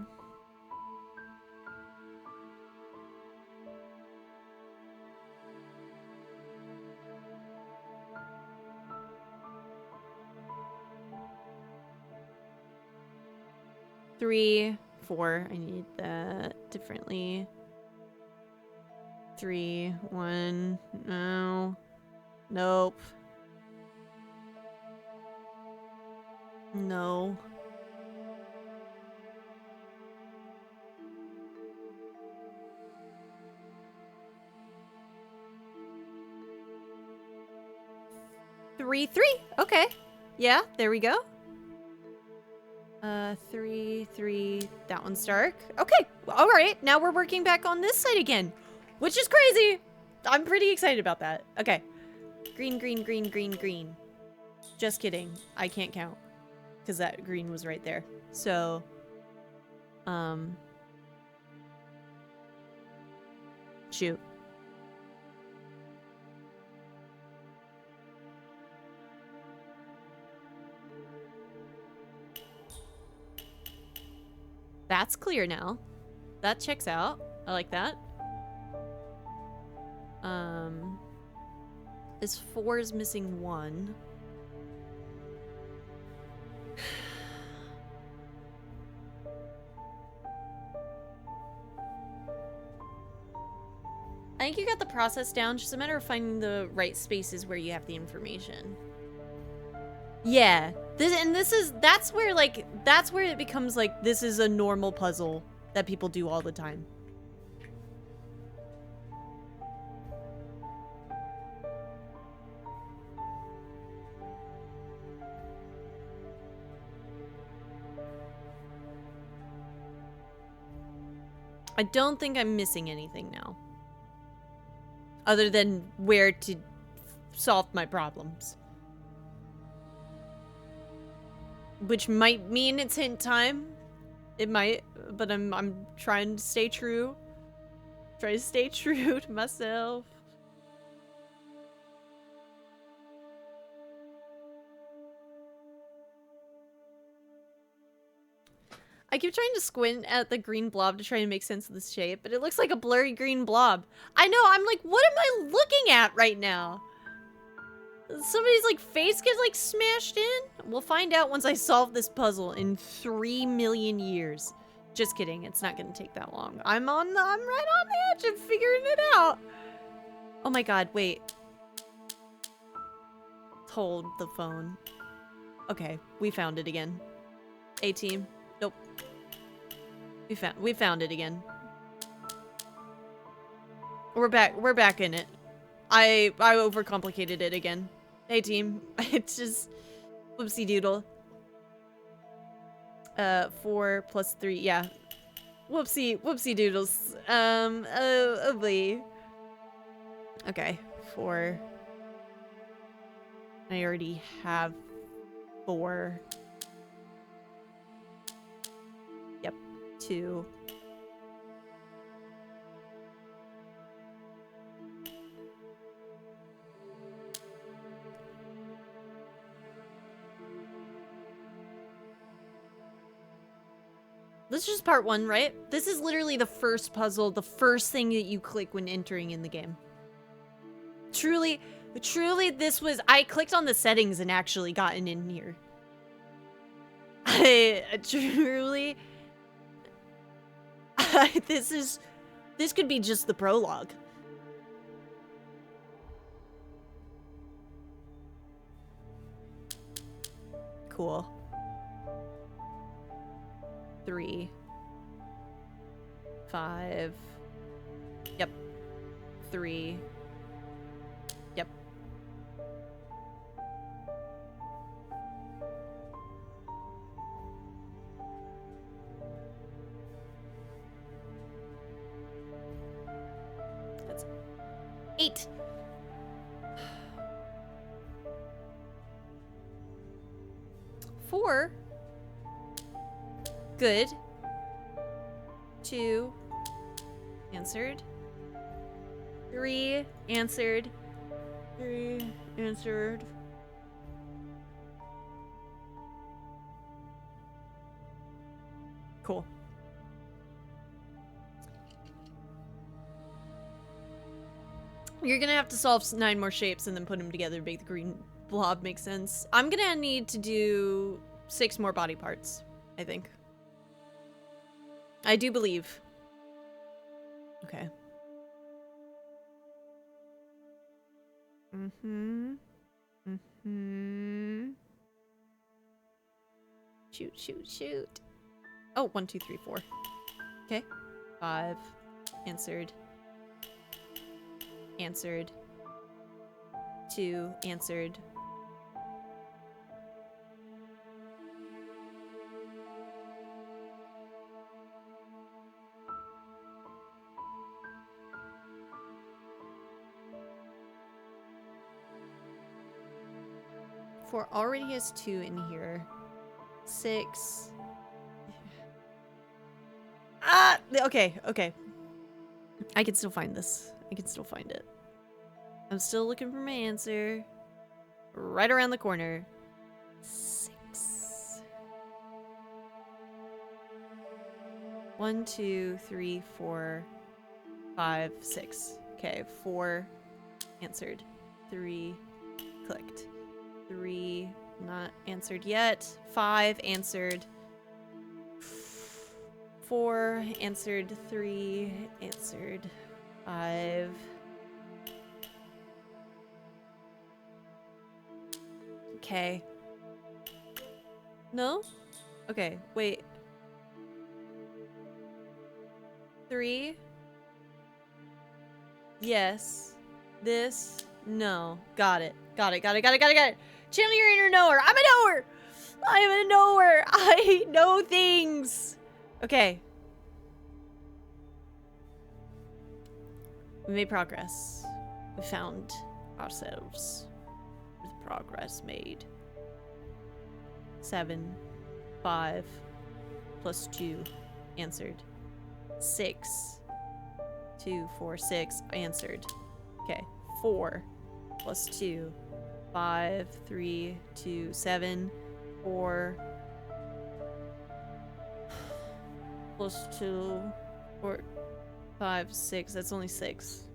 Speaker 1: Three, 4. I need that differently. 3, 1. No. Nope. No. Three. Okay. Yeah, there we go. 3. That one's dark. Okay. All right. Now we're working back on this side again, which is crazy. I'm pretty excited about that. Okay. Green. Just kidding. I can't count because that green was right there. So, shoot. That's clear now. That checks out. I like that. Is 4 is missing 1. I think you got the process down. Just a matter of finding the right spaces where you have the information. Yeah. That's where it becomes like this is a normal puzzle that people do all the time. I don't think I'm missing anything now. Other than where to solve my problems. Which might mean it's hint time. It might, but I'm trying to stay true. Try to stay true to myself. I keep trying to squint at the green blob to try and make sense of this shape, but it looks like a blurry green blob. I know, I'm like, what am I looking at right now? Somebody's like face gets like smashed in? We'll find out once I solve this puzzle in 3 million years. Just kidding, it's not gonna take that long. I'm right on the edge of figuring it out. Oh my god, wait. Hold the phone. Okay, we found it again. A-team. Nope. We found it again. We're back in it. I overcomplicated it again. Hey team. It's just Whoopsie doodle. 4 plus 3, yeah. Whoopsie doodles. Oh boy. Okay, 4. I already have 4. Yep, 2. This is just part 1, right? This is literally the first puzzle, the first thing that you click when entering in the game. Truly, this was... I clicked on the settings and actually gotten in here. Truly... This could be just the prologue. Cool. 3. 5. Yep. 3. Yep. That's 8. Four. Good. 2. Answered. 3. Answered. 3. Answered. Cool. You're gonna have to solve 9 more shapes and then put them together to make the green blob make sense. I'm gonna need to do 6 more body parts, I think. I do believe. Okay. Shoot. Oh, 1, 2, 3, 4. Okay. 5. Answered. Answered. 2. Answered. Four already has 2 in here. 6. Ah! Okay. I can still find this. I can still find it. I'm still looking for my answer. Right around the corner. 6. 1, 2, 3, 4, 5, 6. Okay, 4 answered. 3 clicked. 3 not answered yet. 5 answered. 4 answered. 3 answered. 5. Okay. No? Okay, wait. 3. Yes. This. No. Got it. Channel your inner knower. I'm a knower. I know things. Okay. We made progress. We found ourselves. With progress made. 7. 5. Plus 2. Answered. 6. 2, 4, 6. Answered. Okay. 4. Plus 2. 5, 3, 2, 7. 4. Plus 2. 4. 5, 6. That's only 6.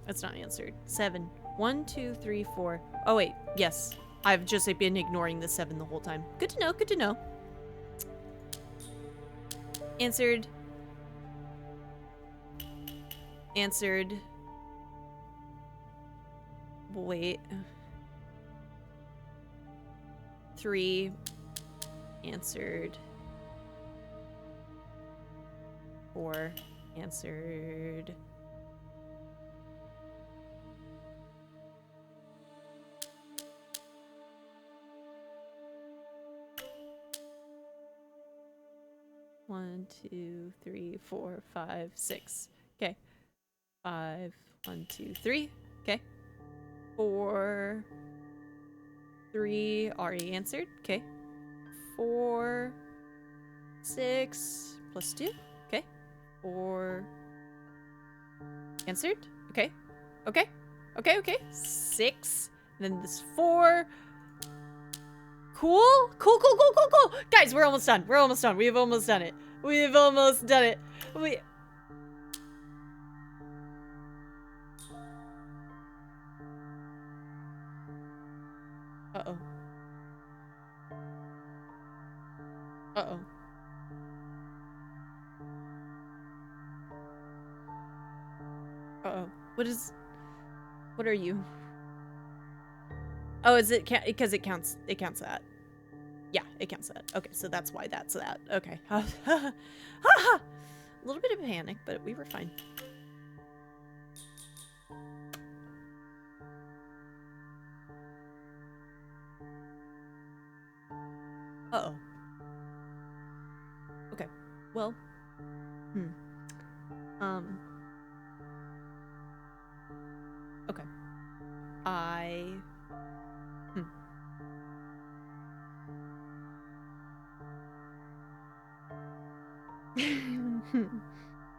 Speaker 1: That's not answered. 7. 1, 2, 3, 4. Oh, wait. Yes. I've just been ignoring the 7 the whole time. Good to know. Good to know. Answered. Answered. Wait. 3. Answered. 4. Answered. 1, 2, 3, 4, 5, 6. Okay. 5, 1, 2, 3. Okay. 4, 3, already answered. Okay. 4, 6, plus 2. Okay. 4, answered. Okay. Okay. Okay, okay. 6. And then this 4. Cool. Cool, cool, cool, cool, cool. Guys, we're almost done. We're almost done. We've almost done it. We've almost done it. Uh-oh. Uh-oh. Uh-oh. What are you? Oh, is it because it counts that. Yeah, it counts that. Okay, so that's why that's that. Okay. A little bit of panic, but we were fine. Uh-oh. Okay. Well. Okay.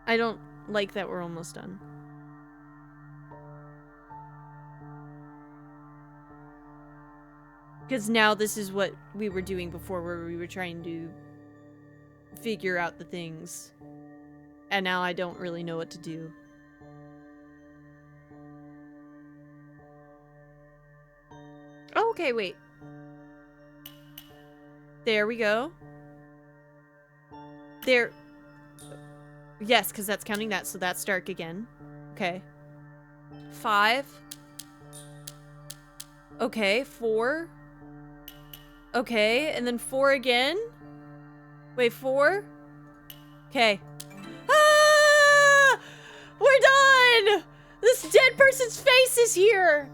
Speaker 1: I don't like that we're almost done. Because now this is what we were doing before, where we were trying to figure out the things. And now I don't really know what to do. Oh, okay, wait. There we go. There. Yes, because that's counting that, so that's dark again. Okay. 5. Okay, 4. Okay, and then 4 again. Wait, 4? Okay. Ah! We're done! This dead person's face is here!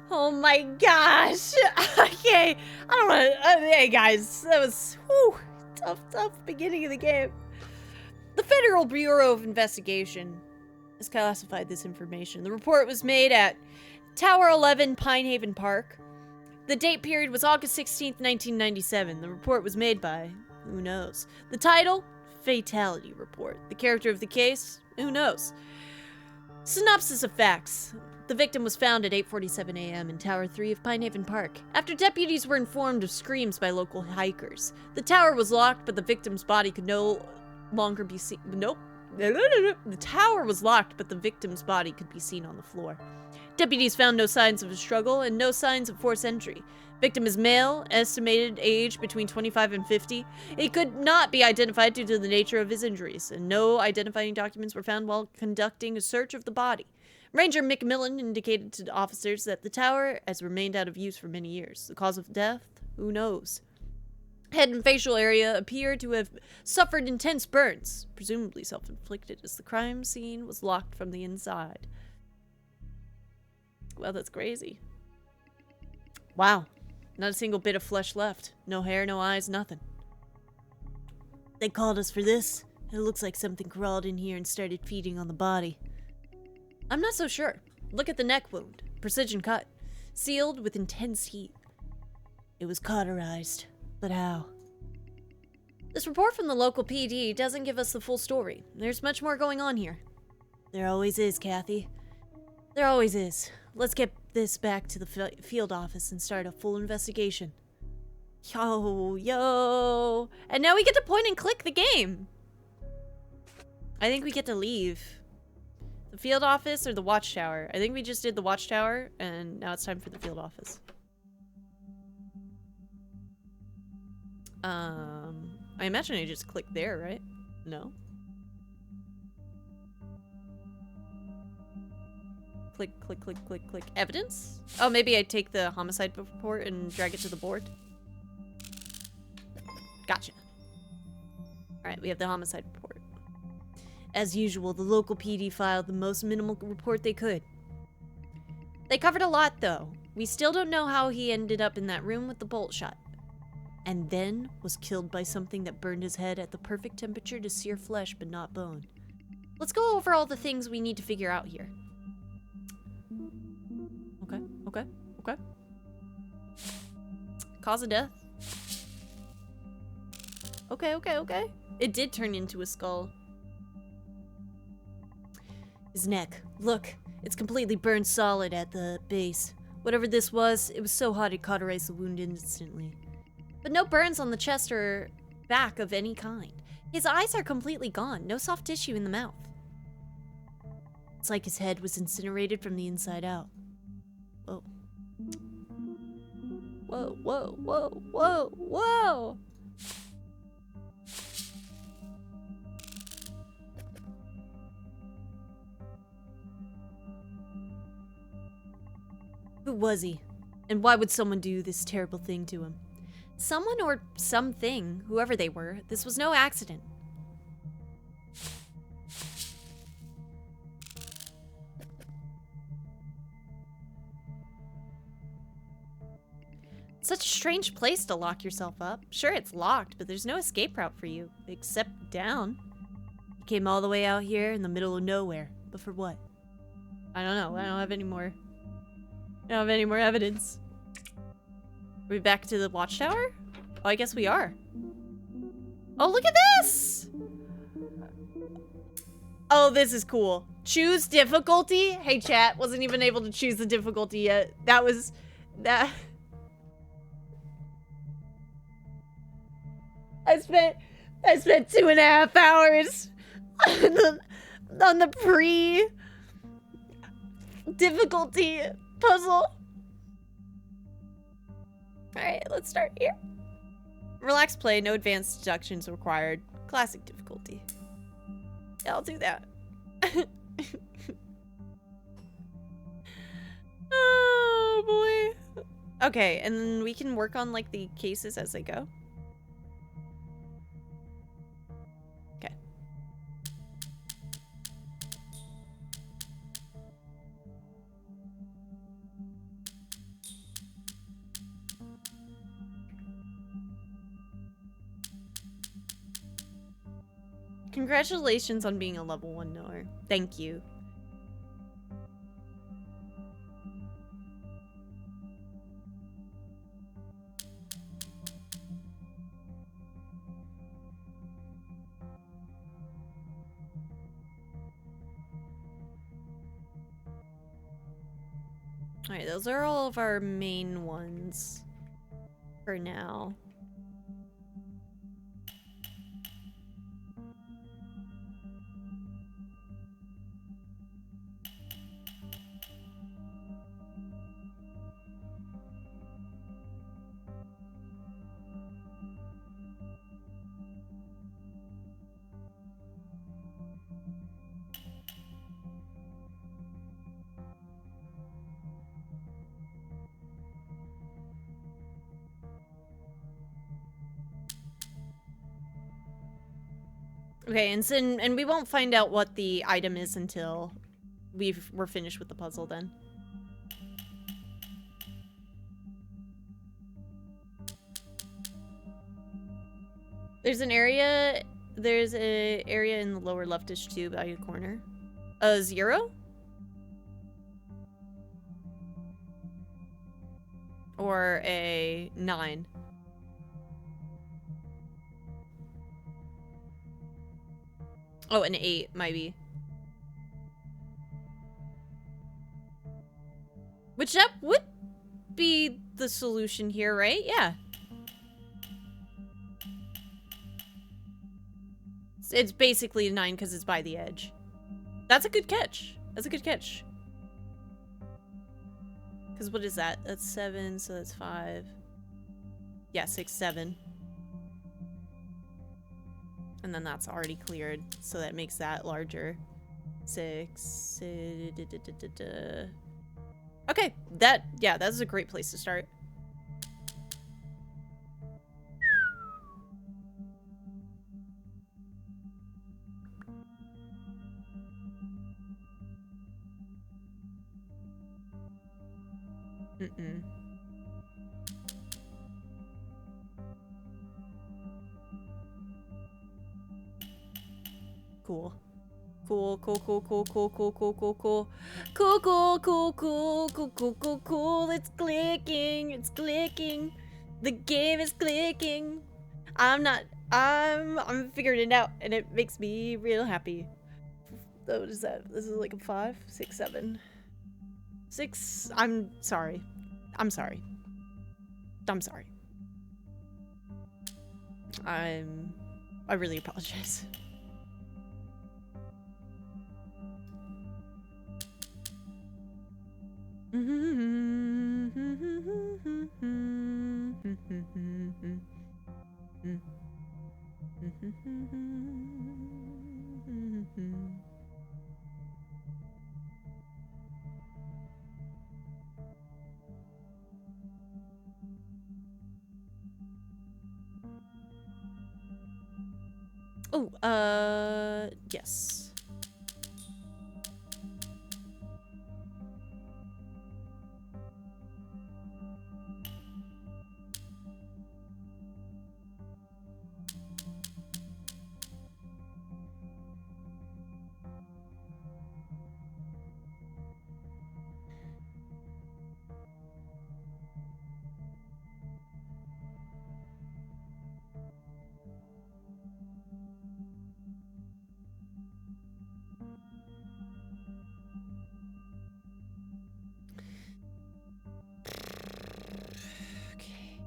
Speaker 1: Oh my gosh! Okay, I don't want to... hey guys, that was... whew, tough beginning of the game. The Federal Bureau of Investigation has classified this information. The report was made at Tower 11, Pinehaven Park. The date period was August 16th, 1997. The report was made by... who knows? The title? Fatality Report. The character of the case? Who knows? Synopsis of facts. The victim was found at 8:47 a.m. in Tower 3 of Pinehaven Park, after deputies were informed of screams by local hikers. The tower was locked, but the victim's body could no longer be seen. Nope. The tower was locked, but the victim's body could be seen on the floor. Deputies found no signs of a struggle and no signs of forced entry. Victim is male, estimated age between 25 and 50. He could not be identified due to the nature of his injuries, and no identifying documents were found while conducting a search of the body. Ranger McMillan indicated to the officers that the tower has remained out of use for many years. The cause of death? Who knows? Head and facial area appear to have suffered intense burns, presumably self-inflicted, as the crime scene was locked from the inside. Well, that's crazy. Wow. Not a single bit of flesh left. No hair, no eyes, nothing. They called us for this. It looks like something crawled in here and started feeding on the body. I'm not so sure. Look at the neck wound. Precision cut. Sealed with intense heat. It was cauterized. But how? This report from the local PD doesn't give us the full story. There's much more going on here. There always is, Kathy. There always is. Let's get this back to the field office and start a full investigation. Yo. And now we get to point and click the game. I think we get to leave. The field office or the watchtower? I think we just did the watchtower, and now it's time for the field office. I imagine I just click there, right? No. Click, click, click, click, click. Evidence? Oh, maybe I take the homicide report and drag it to the board. Gotcha. Alright, we have the homicide report. As usual, the local PD filed the most minimal report they could. They covered a lot, though. We still don't know how he ended up in that room with the bolt shot. and then was killed by something that burned his head at the perfect temperature to sear flesh but not bone. Let's go over all the things we need to figure out here. Okay. Cause of death. Okay. It did turn into a skull. His neck. Look, it's completely burned solid at the base. Whatever this was, it was so hot it cauterized the wound instantly. But no burns on the chest or back of any kind. His eyes are completely gone. No soft tissue in the mouth. It's like his head was incinerated from the inside out. Whoa. Whoa. Who was he? And why would someone do this terrible thing to him? Someone or something, whoever they were, this was no accident. Such a strange place to lock yourself up. Sure, it's locked, but there's no escape route for you, except down. You came all the way out here in the middle of nowhere, but for what? I don't know. I don't have any more evidence. Are we back to the watchtower? Oh, I guess we are. Oh, look at this! Oh, this is cool. Choose difficulty? Hey, chat, wasn't even able to choose the difficulty yet. That. I spent 2.5 hours on the pre-difficulty puzzle. Alright, let's start here. Relax play, no advanced deductions required. Classic difficulty. Yeah, I'll do that. Oh boy. Okay, and then we can work on like the cases as they go. Okay. Congratulations on being a level 1 knower. Thank you. Alright, those are all of our main ones for now. Okay, and we won't find out what the item is until we're finished with the puzzle then. There's an area in the lower leftish tube by the corner. A 0? Or a 9? Oh, an 8, maybe. Which that would be the solution here, right? Yeah. It's basically a 9 because it's by the edge. That's a good catch. That's a good catch. Because what is that? That's 7, so that's 5. Yeah, 6, 7. And then that's already cleared, so that makes that larger. 6. Okay, that's a great place to start. Cool. Cool, cool, cool, cool, cool, cool, cool, cool, cool. Cool, cool, cool, cool, cool, cool, cool, cool. It's clicking. It's clicking. The game is clicking. I'm figuring it out, and it makes me real happy. So what is that? This is like a 5, 6, 7. 6. I'm sorry. I'm sorry. I'm sorry. I really apologize. Oh, yes. Okay.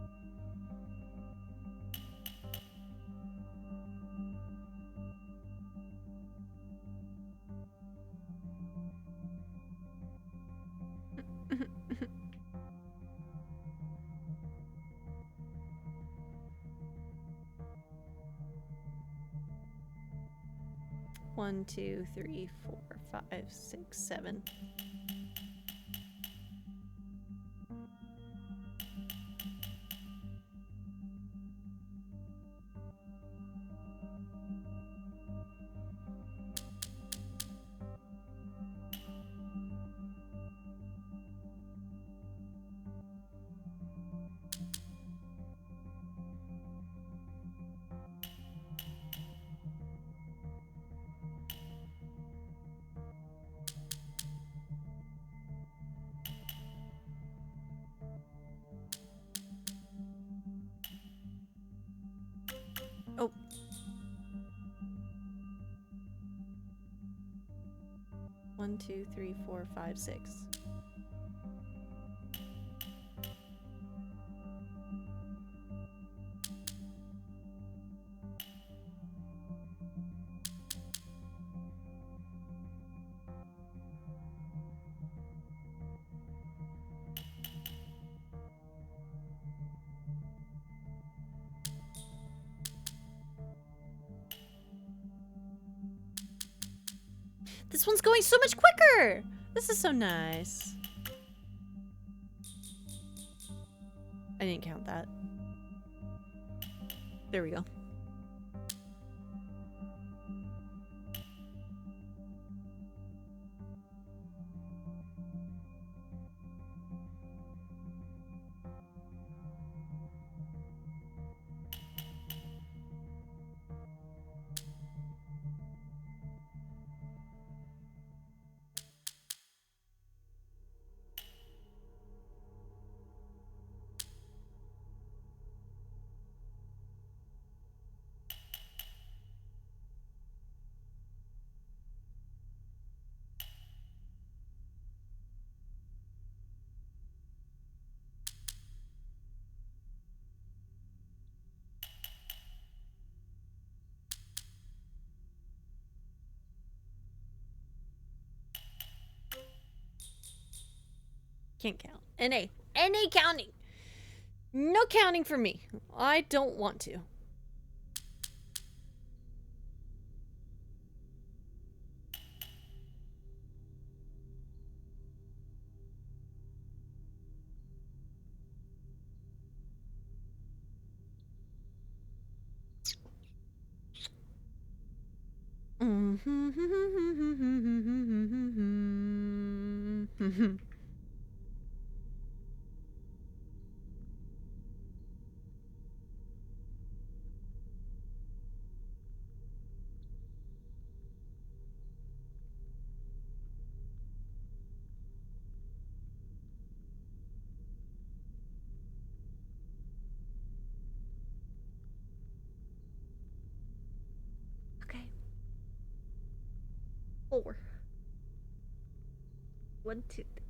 Speaker 1: One, 2, 3, 4, 5, 6, 7. Oh. One, 2, 3, 4, 5, 6. This one's going so much quicker! This is so nice. I didn't count that. There we go. Can't count. NA. NA counting. No counting for me. I don't want to. 4. 1, 2 there.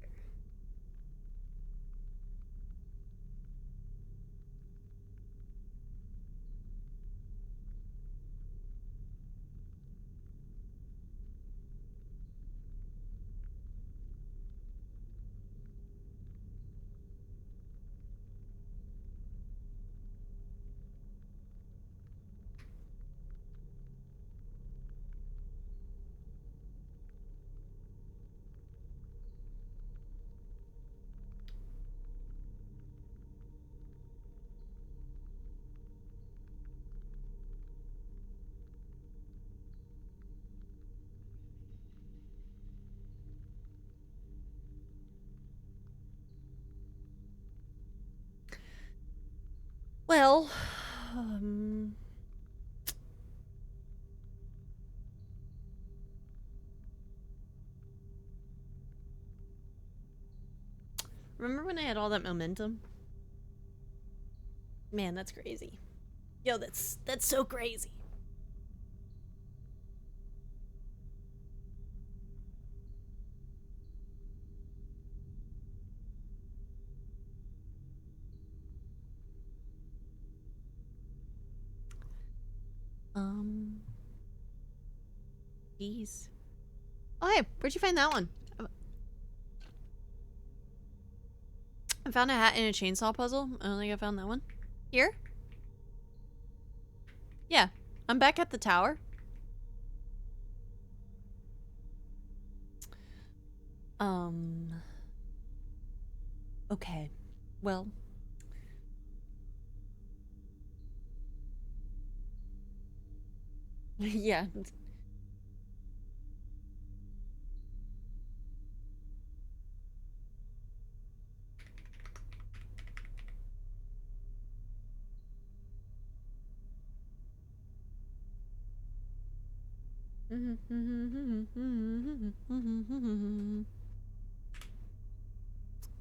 Speaker 1: Well, remember when I had all that momentum? Man, that's crazy. Yo, that's so crazy. Jeez. Oh, hey, where'd you find that one? I found a hat in a chainsaw puzzle. I don't think I found that one. Here? Yeah, I'm back at the tower. Okay. Well. Yeah.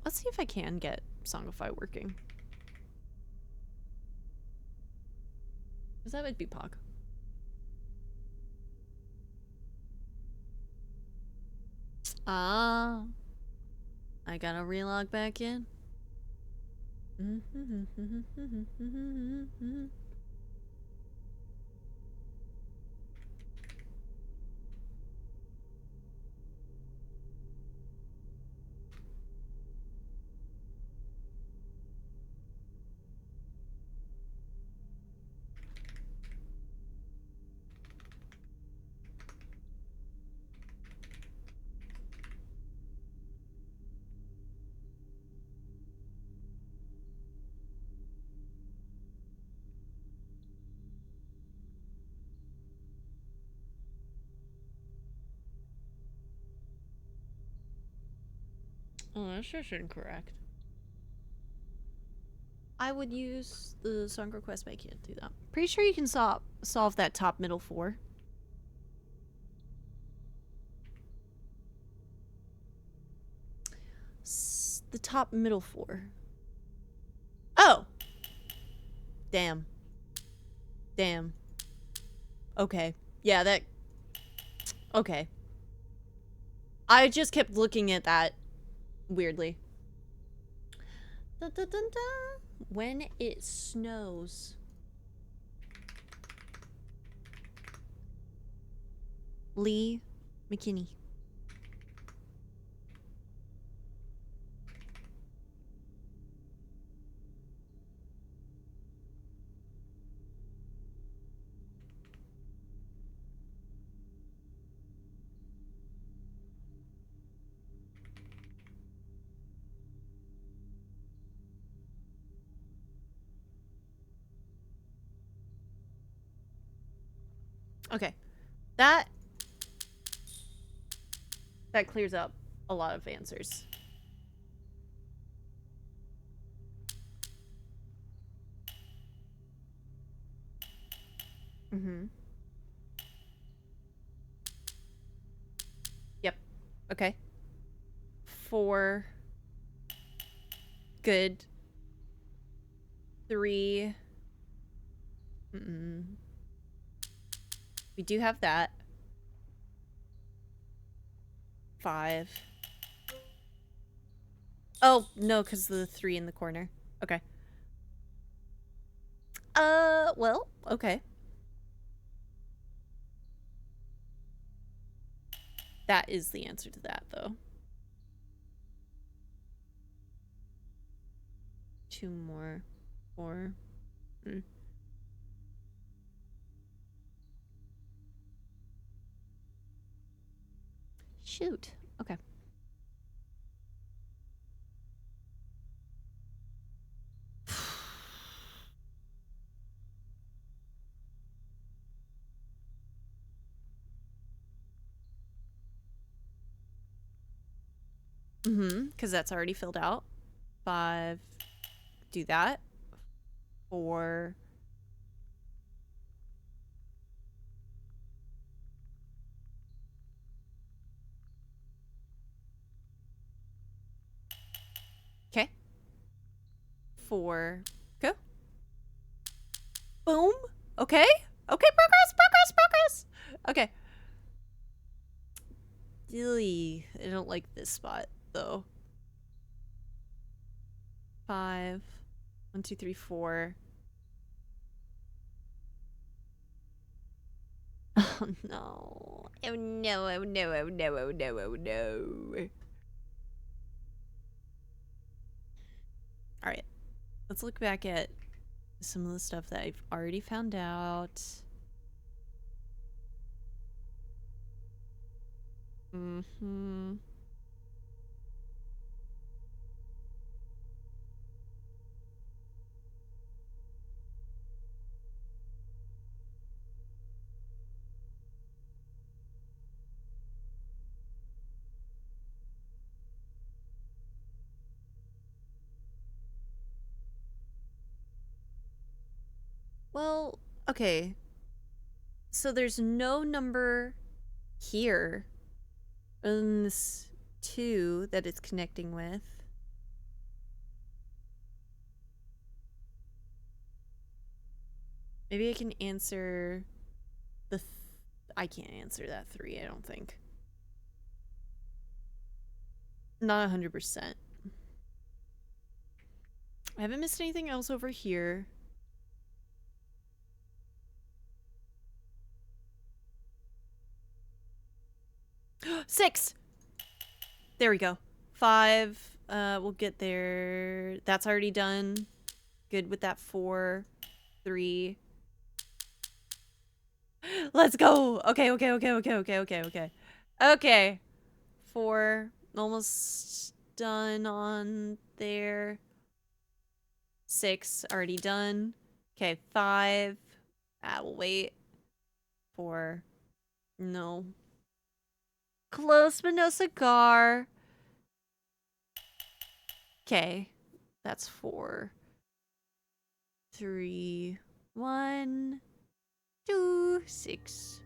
Speaker 1: Let's see if I can get Songify working. Because that would be Pog. Ah. I gotta relog back in. Oh, that's just incorrect. I would use the song request, but I can't do that. Pretty sure you can solve that top middle 4. The top middle 4. Oh! Damn. Damn. Okay. Yeah, that... Okay. I just kept looking at that weirdly. Dun, dun, dun, dun. When it snows. Lee McKinney. Okay. That clears up a lot of answers. Mm-hmm. Yep. Okay. 4. Good. 3. We do have that. 5. Oh, no, because the 3 in the corner. Okay. Well, okay. That is the answer to that, though. 2 more. 4. Shoot. Okay. Because that's already filled out. 5. Do that. 4. Okay. 4. Go. Boom. Okay. Okay, progress. Okay. Really, I don't like this spot, though. 5. 1, 2, 3, 4. Oh no. Oh no, oh no, oh no, oh no, oh no. Alright. Let's look back at some of the stuff that I've already found out. Well, okay. So there's no number here in this 2 that it's connecting with. Maybe I can answer the... I can't answer that 3, I don't think. Not 100%. I haven't missed anything else over here. Six! There we go. 5. We'll get there. That's already done. Good with that 4. 3. Let's go! Okay. Okay. 4. Almost done on there. 6. Already done. Okay, 5. We'll wait. 4. No. Close, but no cigar. Okay. That's 4. 3. 1. 2. 6.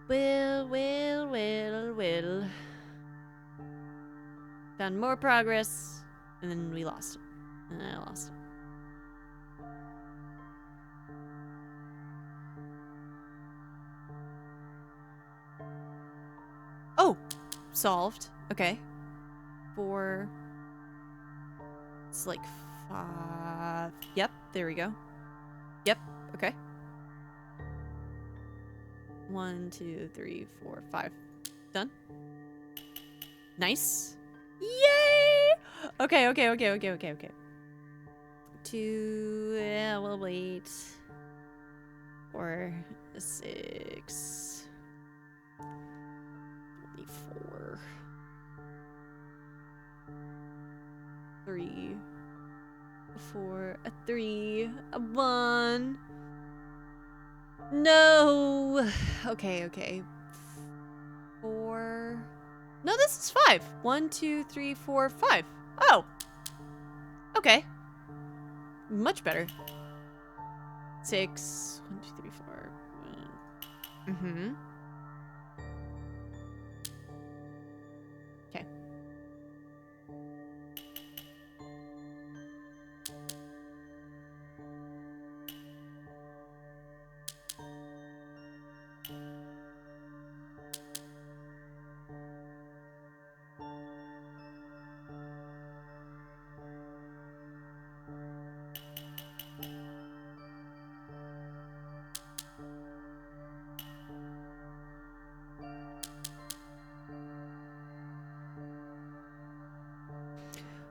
Speaker 1: Well. Found more progress, and then we lost it. And I lost it. Oh! Solved. Okay. 4. It's like 5. Yep, there we go. Yep, okay. 1, 2, 3, 4, 5. Done. Nice. Yay! Okay. 2. Yeah, we'll wait. 4, 6. 24. 3. 4. A 3. A 1. No. Okay. 4. No, this is 5. 1, 2, 3, 4, 5. Oh. Okay. Much better. 6. 1, 2, 3, 4. Mm-hmm. Okay.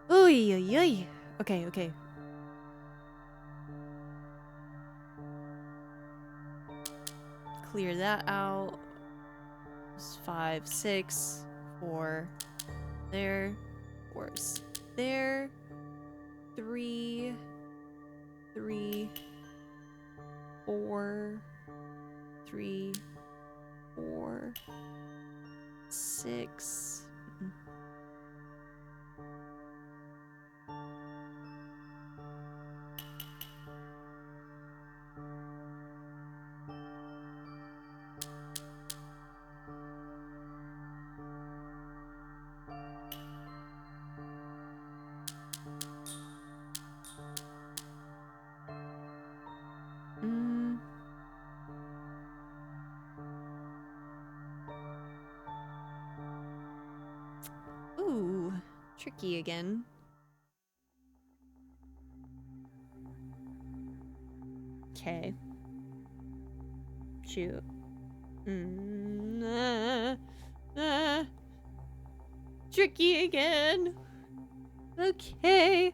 Speaker 1: Oy, oy, oy. Okay, okay. Clear that out. It's 5, 6, 4. There. 4 is there. 3. 3. 4. 3. 4. 6. Ooh, tricky again. Okay. Shoot. Tricky again. Okay.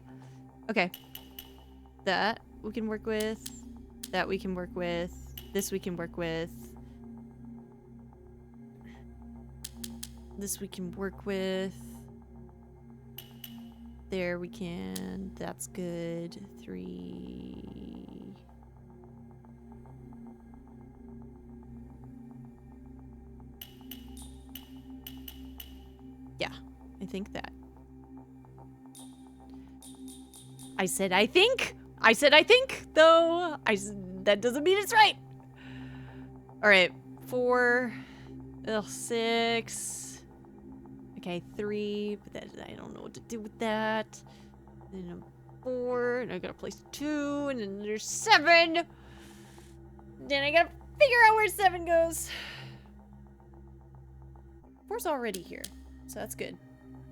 Speaker 1: Okay. That we can work with. That we can work with. This we can work with. This we can work with. There we can. That's good. 3. Yeah, I think that. I said I think. I said I think, though. That doesn't mean it's right. All right, 4. Ugh, 6. Okay, 3. But that, I don't know what to do with that. Then a 4. And I gotta place 2. And then there's 7. Then I gotta figure out where 7 goes. 4's already here, so that's good.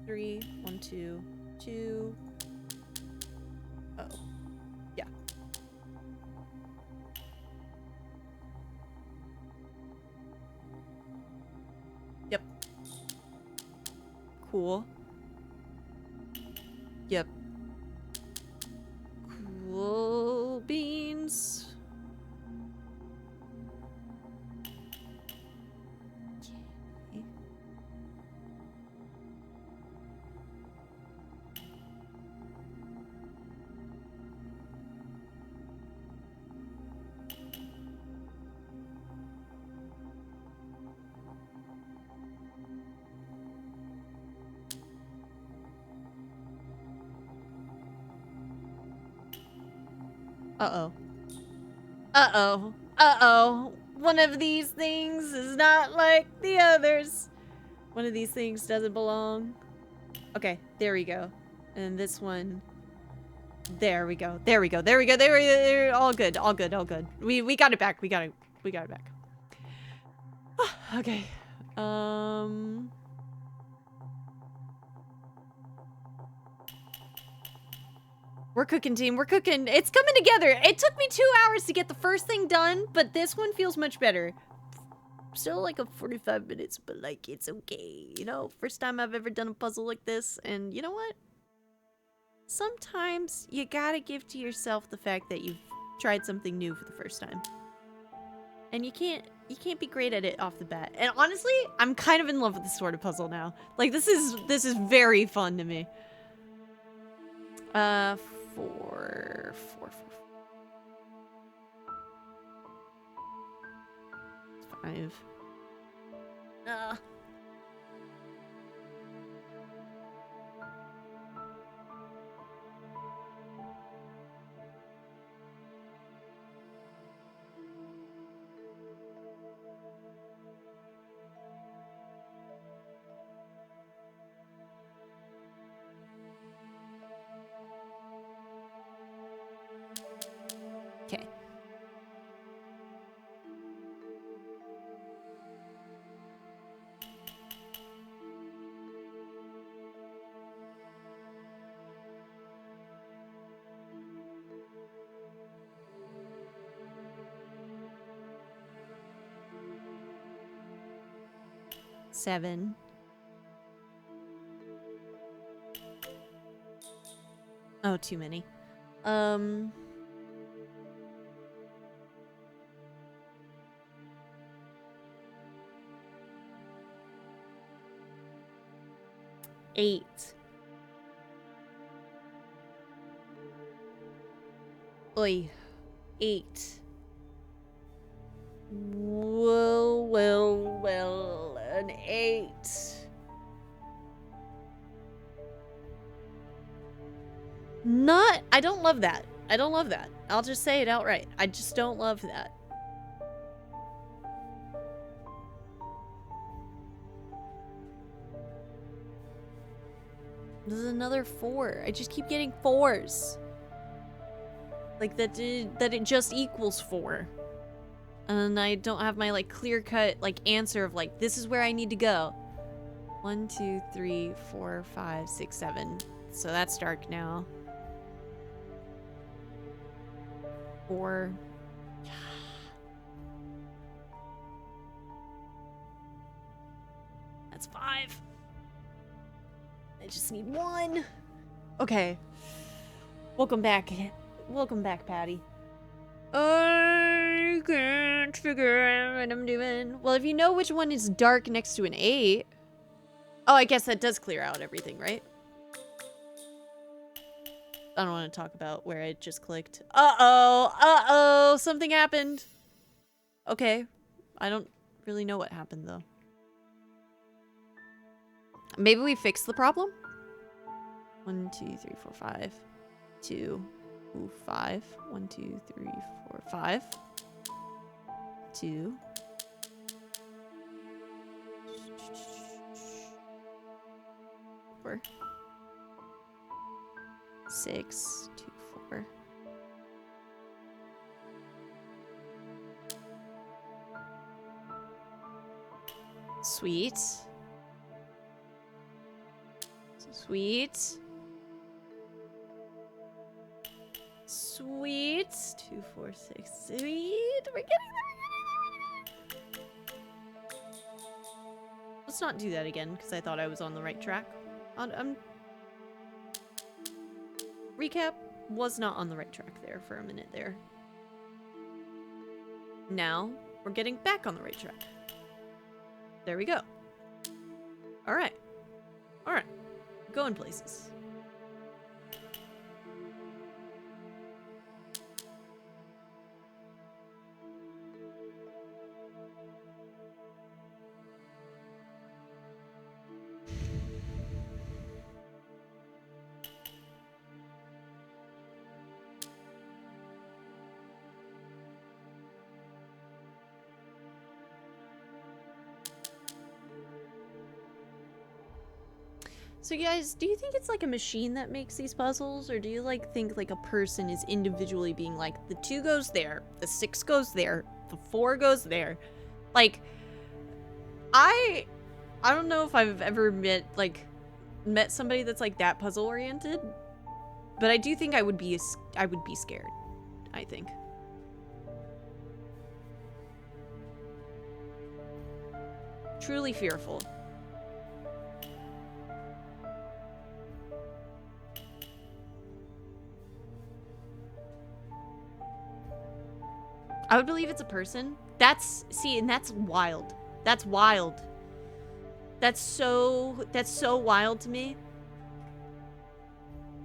Speaker 1: 3, 1, 2, 2. Oh, yeah. Yep. Cool. Yep. Cool beans. Okay. Uh-oh. Uh-oh. Uh-oh. One of these things is not like the others. One of these things doesn't belong. Okay, there we go. And this one. There we go. There we go. There we go. There we go. All good. All good. All good. We got it back. We got it back. Okay. We're cooking, team. We're cooking. It's coming together. It took me 2 hours to get the first thing done, but this one feels much better. Still like a 45 minutes, but like it's okay. You know, first time I've ever done a puzzle like this, and you know what? Sometimes you gotta give to yourself the fact that you've tried something new for the first time. And you can't be great at it off the bat. And honestly, I'm kind of in love with this sort of puzzle now. Like this is very fun to me. 4, 4, 4. 5. 7. Oh, too many. 8. Oi. 8. Well, an 8. I don't love that. I don't love that. I'll just say it outright. I just don't love that. This is another 4. I just keep getting 4s. Like that it just equals 4. And I don't have my like clear-cut like answer of like this is where I need to go. 1, 2, 3, 4, 5, 6, 7. So that's dark now. 4. That's 5. I just need 1. Okay. Welcome back. Welcome back, Patty. I can't figure out what I'm doing. Well, if you know which one is dark next to an 8. Oh, I guess that does clear out everything, right? I don't want to talk about where I just clicked. Uh-oh, something happened. Okay, I don't really know what happened, though. Maybe we fixed the problem? 1, 2, 3, 4, 5. 2, 5. 1, 2, 3, 4, 5. 2. 4. 6, 2, 4. Sweet. Sweet. Sweet. 2, 4, 6. Sweet. We're getting there. Let's not do that again, because I thought I was on the right track. Recap, was not on the right track there for a minute there. Now, we're getting back on the right track. There we go. Alright. Alright. Going places. So guys, do you think it's like a machine that makes these puzzles, or do you like think like a person is individually being like, the 2 goes there, the 6 goes there, the 4 goes there? Like, I don't know if I've ever met somebody that's like that puzzle oriented, but I do think I would be scared, I think. Truly fearful. I would believe it's a person. And that's wild. That's wild. That's so wild to me.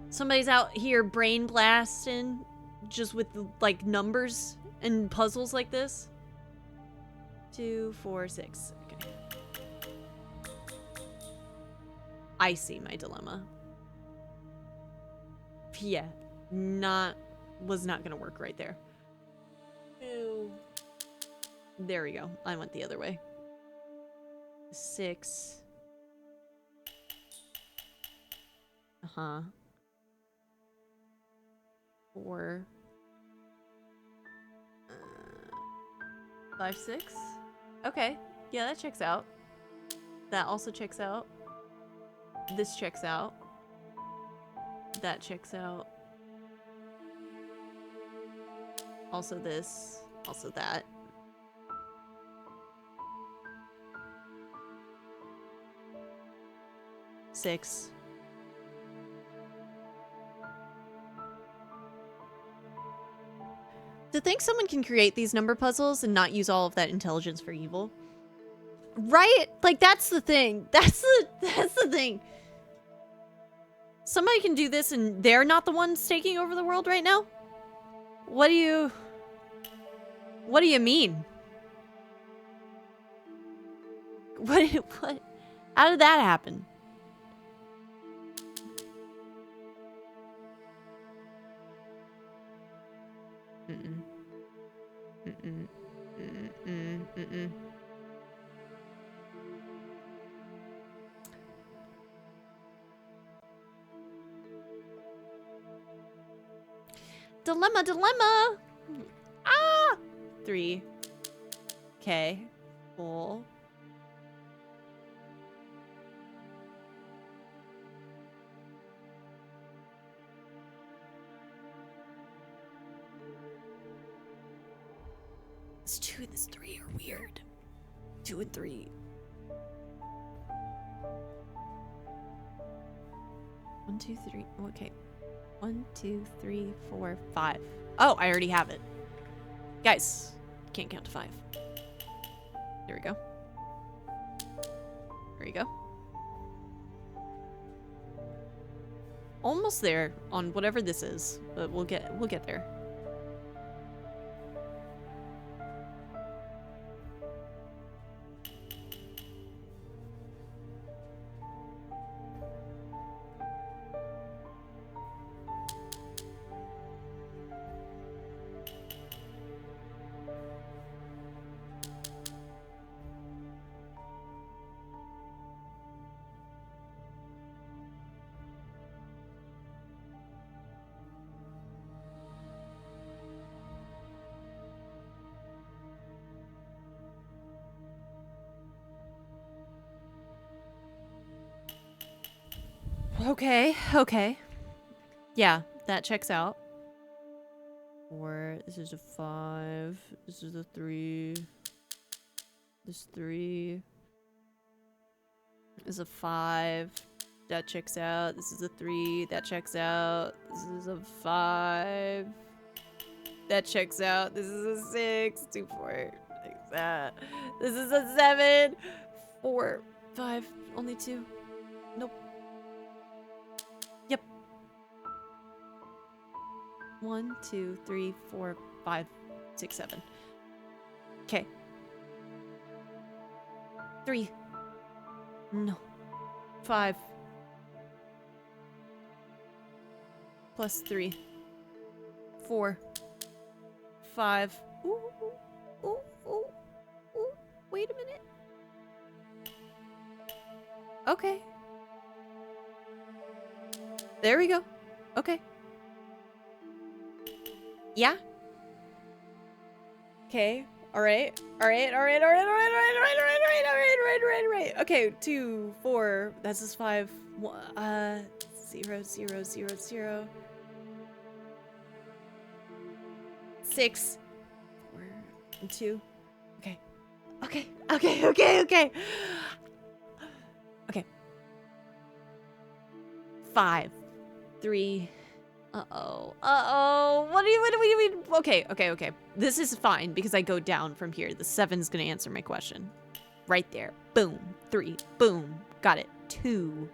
Speaker 1: Somebody's out here brain blasting just with like numbers and puzzles like this. 2, 4, 6. Okay. I see my dilemma. Yeah. Was not gonna work right there. There we go. I went the other way. 6. Uh-huh. 4. 5, 6. Okay. Yeah, that checks out. That also checks out. This checks out. That checks out. Also this. Also that. 6. To think someone can create these number puzzles and not use all of that intelligence for evil. Right? Like, that's the thing. That's the thing. Somebody can do this and they're not the ones taking over the world right now? What do you mean? What? How did that happen? Mm-mm. Mm-mm. Mm-mm. Mm-mm. Dilemma! Ah! 3. Okay. Cool. This 2 and this 3 are weird. 2 and 3. 1, 2, 3. Okay. 1, 2, 3, 4, 5. Oh, I already have it. Guys, can't count to 5. There we go. There you go. Almost there on whatever this is, but we'll get there. Okay. Yeah, that checks out. 4. This is a 5. This is a 3. This 3 is a 5. That checks out. This is a 3. That checks out. This is a 5. That checks out. This is a 6. 2, 4. Like that. This is a 7. 4, 5. Only 2. Nope. Yep. 1, 2, 3, 4, 5, 6, 7. Okay. 3. No. 5. Plus 3. 4. 5. Ooh. Wait a minute. Okay. There we go. Okay. Yeah. Okay. All right. Okay, 2, 4. That's just 5. 0, 0, 0, 0. 6. 4 and 2. Okay. 5. 3. Uh-oh. What do you mean? Okay. This is fine because I go down from here. The 7's gonna answer my question. Right there. Boom. 3. Boom. Got it. 2.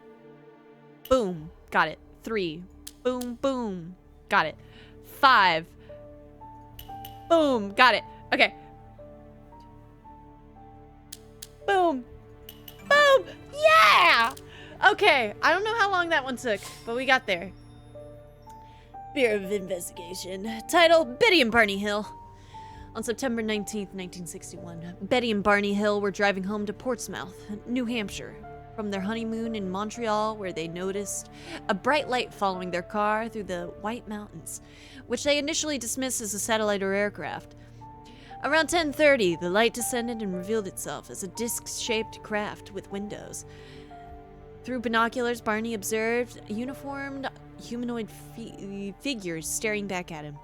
Speaker 1: Boom. Got it. 3. Boom. Got it. 5. Boom. Got it. Okay. Boom. Yeah! Okay. I don't know how long that one took, but we got there. Bureau of Investigation. Title, Betty and Barney Hill. On September 19th, 1961, Betty and Barney Hill were driving home to Portsmouth, New Hampshire, from their honeymoon in Montreal, where they noticed a bright light following their car through the White Mountains, which they initially dismissed as a satellite or aircraft. Around 10:30, the light descended and revealed itself as a disc-shaped craft with windows. Through binoculars, Barney observed uniformed humanoid figures staring back at him,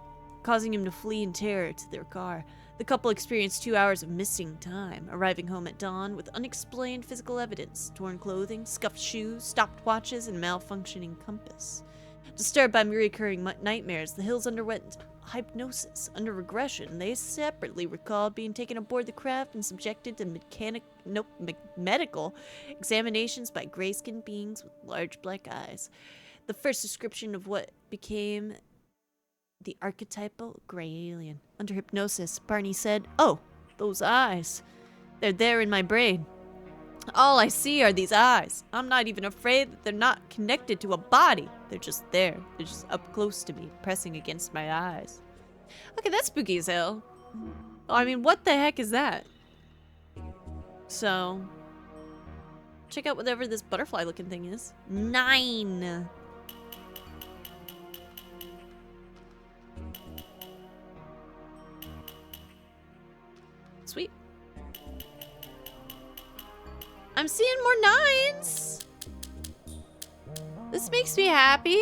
Speaker 1: causing him to flee in terror to their car. The couple experienced 2 hours of missing time, arriving home at dawn with unexplained physical evidence, torn clothing, scuffed shoes, stopped watches, and malfunctioning compass. Disturbed by recurring nightmares, the Hills underwent hypnosis. Under regression, they separately recalled being taken aboard the craft and subjected to medical examinations by gray-skinned beings with large black eyes. The first description of what became the archetypal gray alien. Under hypnosis, Barney said, "Oh, those eyes. They're there in my brain. All I see are these eyes. I'm not even afraid that they're not connected to a body. They're just there. They're just up close to me, pressing against my eyes." Okay, that's spooky as hell. I mean, what the heck is that? So, check out whatever this butterfly looking thing is. 9. Sweet. I'm seeing more 9s. This makes me happy.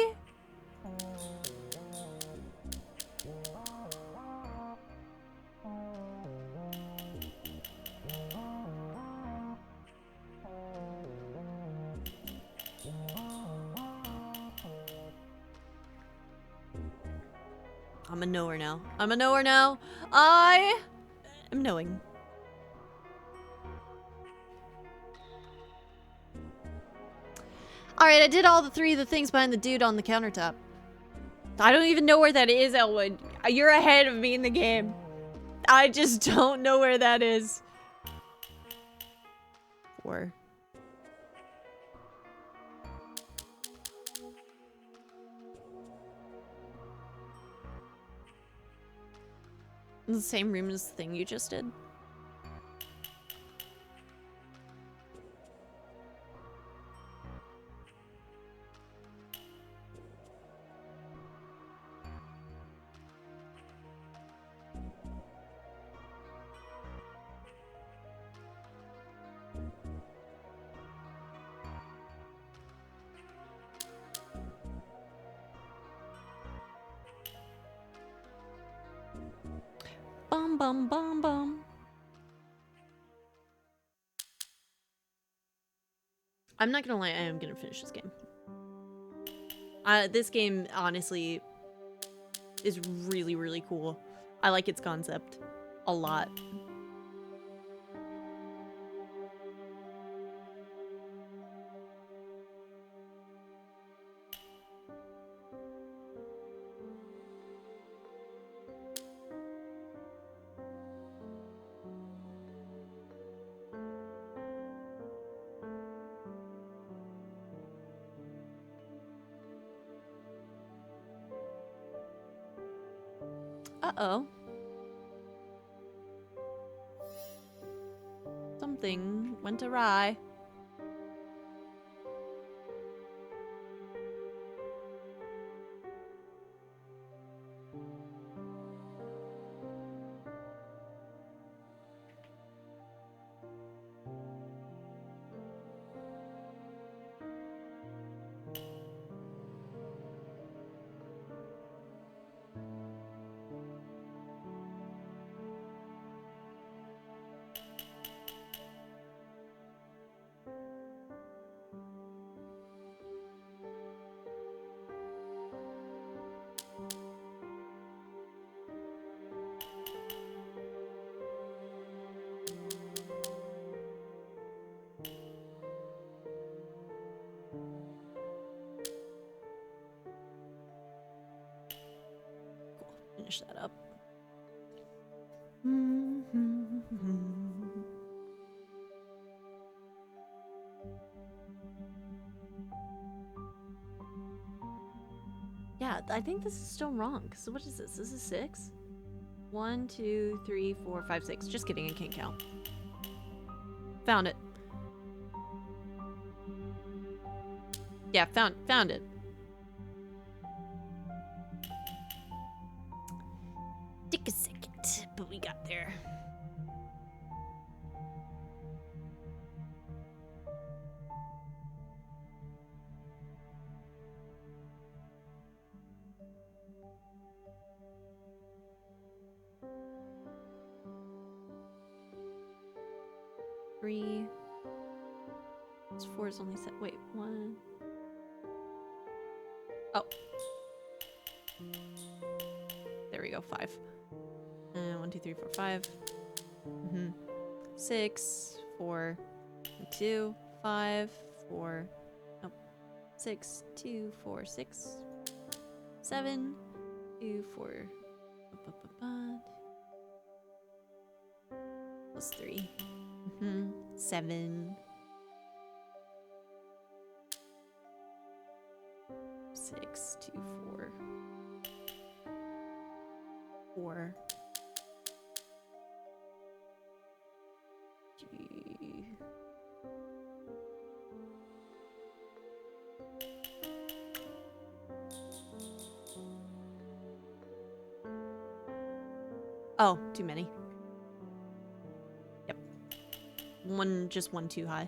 Speaker 1: I'm a knower now. I'm a knower now. I am knowing. Alright, I did all the 3 of the things behind the dude on the countertop. I don't even know where that is, Elwood. You're ahead of me in the game. I just don't know where that is. 4. In the same room as the thing you just did. Bum bum bum bum. I'm not gonna lie, I am gonna finish this game. This game, honestly, is really, really cool. I like its concept a lot. Uh-oh. Something went awry. Finish that up. Yeah, I think this is still wrong. So what is this? This is 6? 1, 2, 3, 4, 5, 6. Just kidding, I can't count. Found it. Yeah, found it. Took a second, but we got there. 4 is only set. Wait, 1. Oh. There we go, 5. 1, 2, 3, 4, 5. 6, 4, 2, 5, 4. Nope. 6, 2, 4, 6. 7, 2, 4. Plus 3. 7. 6, 2, 4. 4. Oh, too many. Yep. Just one too high.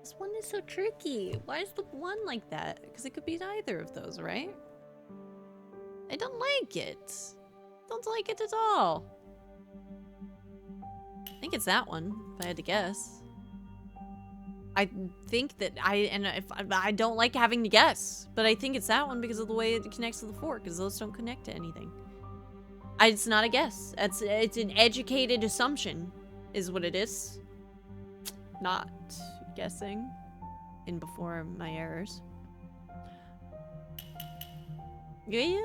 Speaker 1: This one is so tricky. Why is the 1 like that? Because it could be either of those, right? I don't like it. Don't like it at all. I think it's that one, if I had to guess. I think that I don't like having to guess, but I think it's that one because of the way it connects to the 4, because those don't connect to anything. It's not a guess. It's an educated assumption, is what it is. Not guessing in before my errors. Yeah.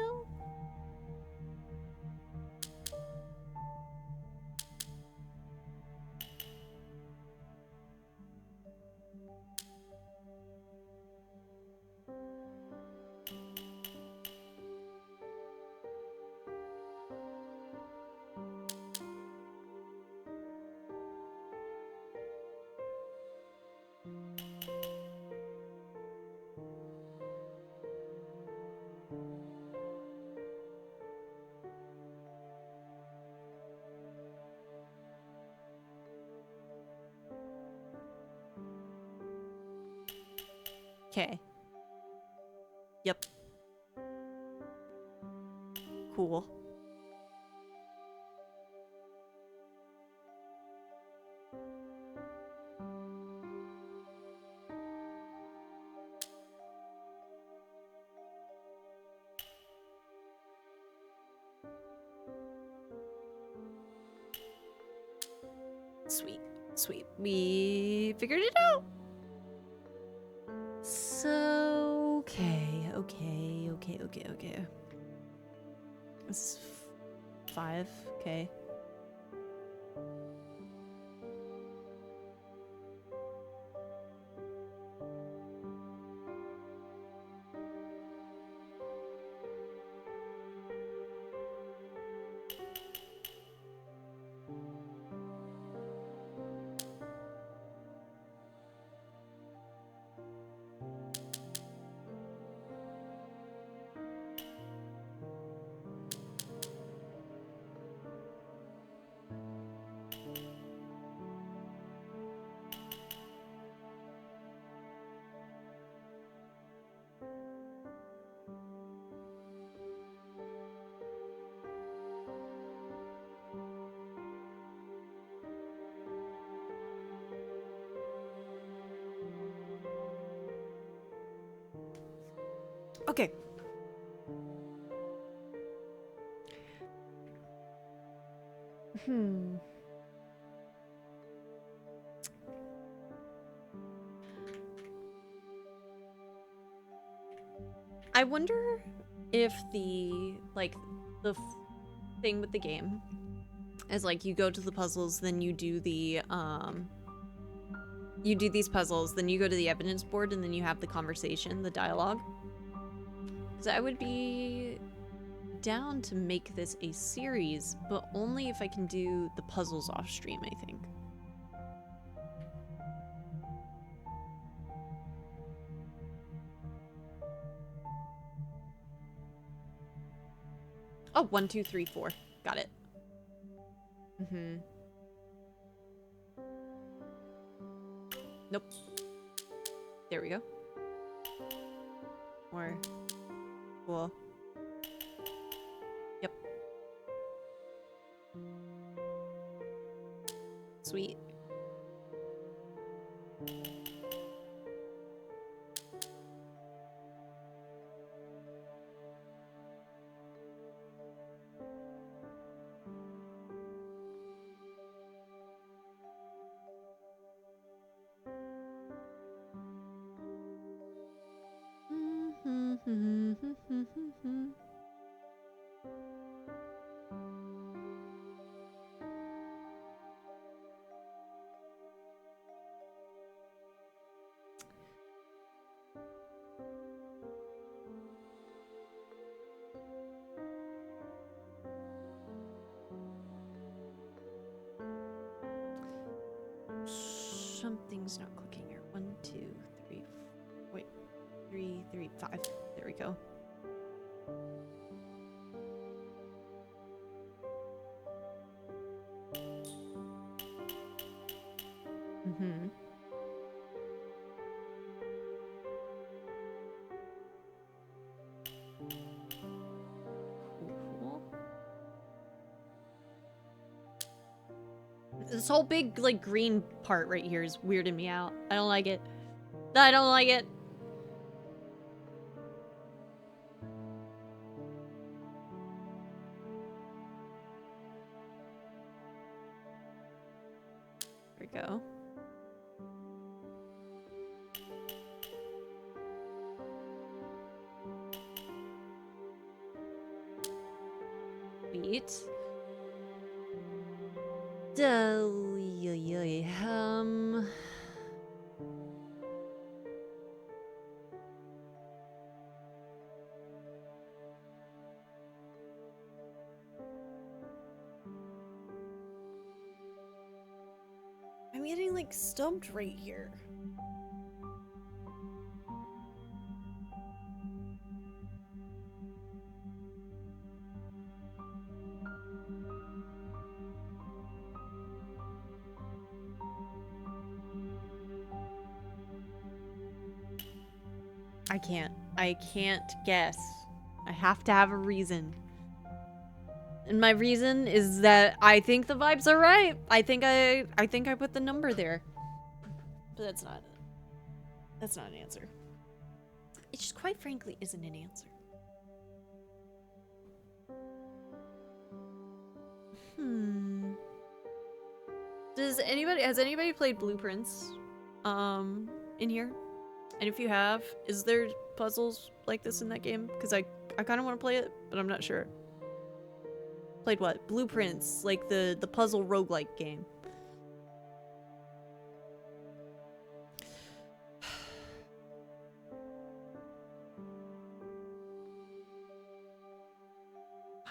Speaker 1: Okay. Yep. Cool. Sweet. Sweet. We figured it out. So, okay. This is 5, okay. Okay. I wonder if the, like, the thing with the game is, like, you go to the puzzles, then you do the, you do these puzzles, then you go to the evidence board, and then you have the conversation, the dialogue. Because I would be down to make this a series, but only if I can do the puzzles off stream, I think. Oh, 1, 2, 3, 4. Got it. Mm-hmm. Nope. There we go. More. Cool. Yep. Sweet. Something's not clicking here. 1, 2, 3. Wait. 3, 3, 5. There we go. Mm-hmm. Cool. This whole big, like, green part right here is weirding me out. I don't like it. I don't like it. There we go. Sweet. I'm getting, like, stumped right here. I can't guess. I have to have a reason. And my reason is that I think the vibes are right. I think I put the number there. But that's not an answer. It just quite frankly isn't an answer. Has anybody played Blueprints in here? And if you have, is there puzzles like this in that game? Because I kind of want to play it, but I'm not sure. Played what? Blueprints, like the puzzle roguelike game.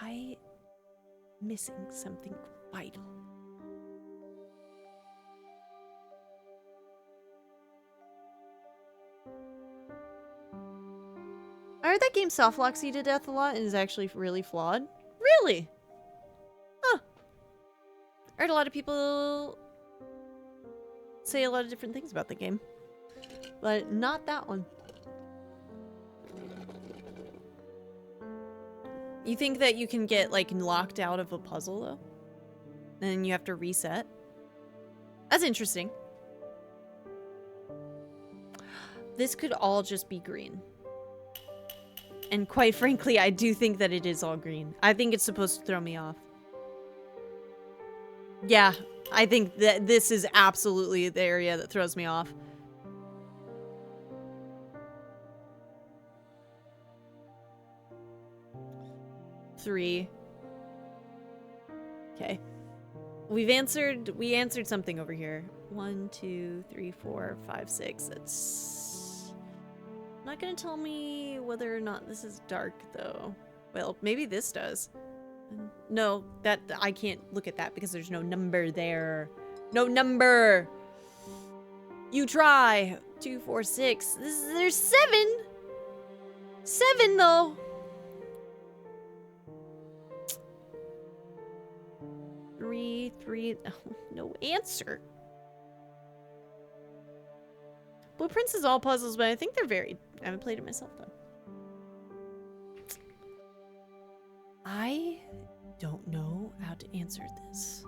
Speaker 1: I'm missing something vital. I heard that game softlocks you to death a lot and is actually really flawed. Really? Huh. I heard a lot of people say a lot of different things about the game. But not that one. You think that you can get, like, locked out of a puzzle, though? And then you have to reset? That's interesting. This could all just be green. And quite frankly, I do think that it is all green. I think it's supposed to throw me off. Yeah, I think that this is absolutely the area that throws me off. 3. Okay. We answered something over here. 1, 2, 3, 4, 5, 6. That's not gonna tell me whether or not this is dark though. Well, maybe this does. No, that I can't look at that because there's no number there. No number. You try. 2, 4, 6. There's 7. 7 though. Three. Oh, no answer. Blueprints is all puzzles, but I think they're varied. I haven't played it myself though. I don't know how to answer this.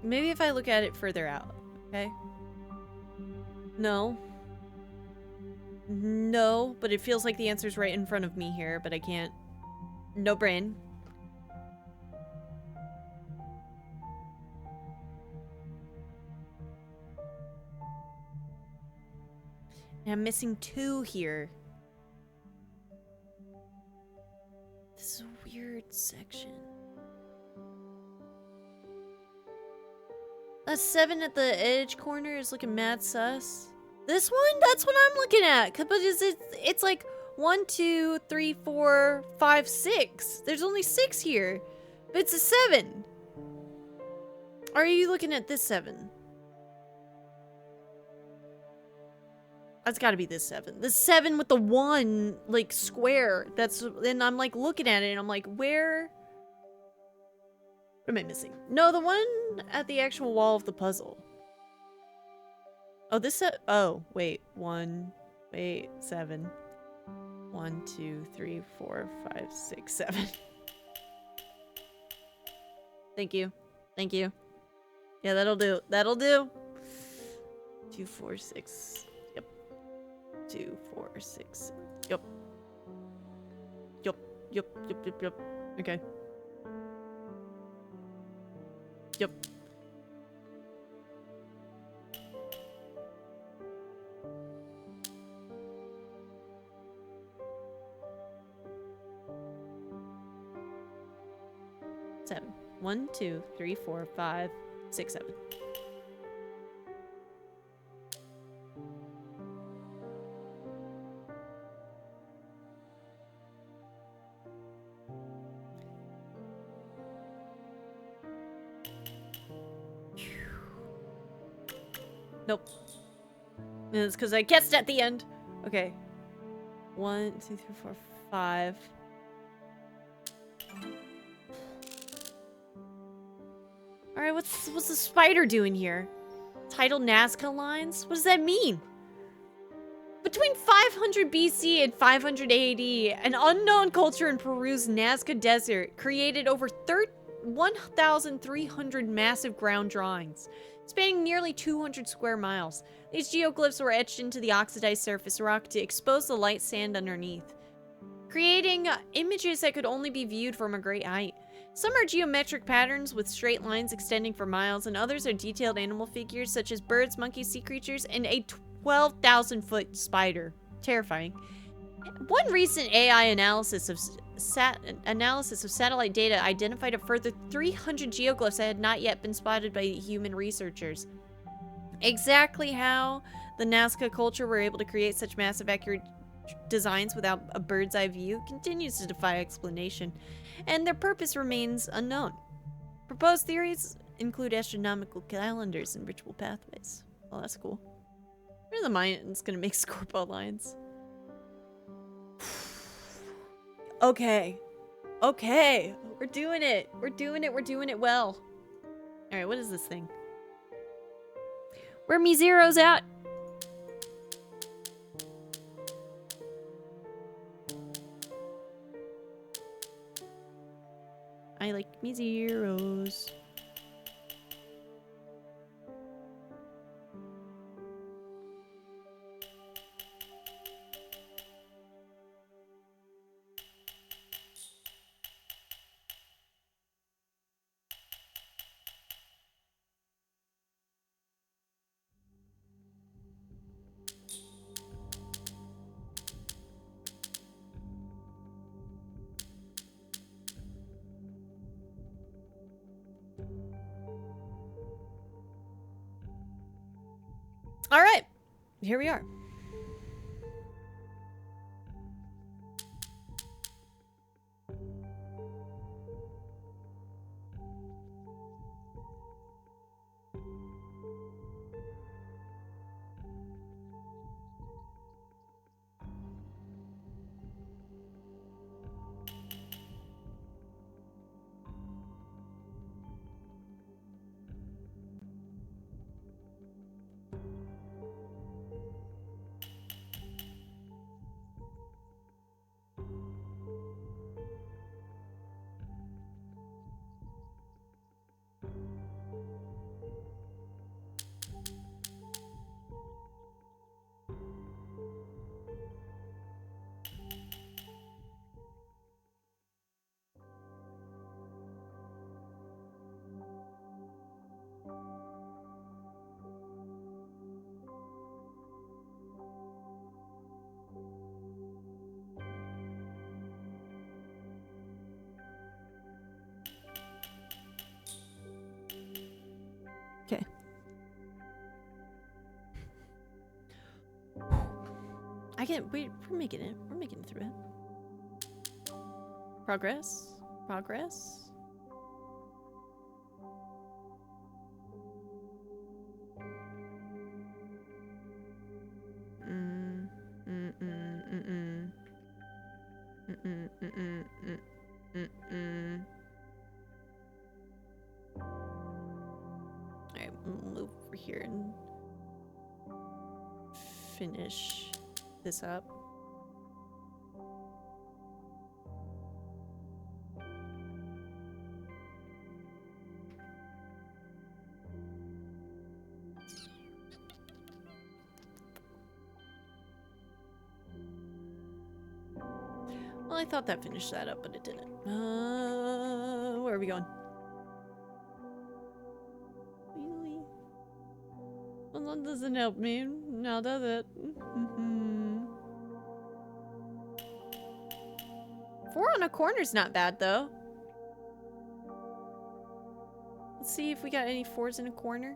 Speaker 1: Maybe if I look at it further out, okay? No. No, but it feels like the answer's right in front of me here, but I can't. No brain. And I'm missing 2 here. This is a weird section. A 7 at the edge corner is looking mad sus. This one? That's what I'm looking at. But it's like 1, 2, 3, 4, 5, 6. There's only 6 here. But it's a 7. Or are you looking at this 7? That's gotta be this 7. The 7 with the 1, like, square. And I'm, like, looking at it, and I'm like, where? What am I missing? No, the one at the actual wall of the puzzle. Oh, this set. Oh, wait. 1. Wait, 7. 1, 2, 3, 4, 5, 6, 7. Thank you. Thank you. Yeah, that'll do. That'll do. 2, 4, 6. 2, 4, 6. Yup. Okay. Yup. Seven. 1, 2, 3, 4, 5, 6, 7. Nope. It's because I guessed at the end. Okay. 1, 2, 3, 4, 5. Alright, what's the spider doing here? Tidal Nazca lines? What does that mean? Between 500 BC and 500 AD, an unknown culture in Peru's Nazca Desert created over 1,300 massive ground drawings, spanning nearly 200 square miles. These geoglyphs were etched into the oxidized surface rock to expose the light sand underneath, creating images that could only be viewed from a great height. Some are geometric patterns with straight lines extending for miles, and others are detailed animal figures such as birds, monkeys, sea creatures, and a 12,000-foot spider. Terrifying. One recent AI analysis of satellite data identified a further 300 geoglyphs that had not yet been spotted by human researchers. Exactly how the Nazca culture were able to create such massive, accurate designs without a bird's eye view continues to defy explanation, and their purpose remains unknown. Proposed theories include astronomical calendars and ritual pathways. Well, that's cool. Where are the Mayans gonna make scorpion lines? Okay. Okay. We're doing it. We're doing it. We're doing it well. Alright, what is this thing? Where are me zeros at? I like me zeros. All right, here we are. Okay. We're making it. We're making it through it. Progress. Progress. Alright, we'll move over here and finish this up. Well, I thought that finished that up, but it didn't. Where are we going? Really? Well, that doesn't help me. Now does it? 4 on a corner's not bad, though. Let's see if we got any 4s in a corner.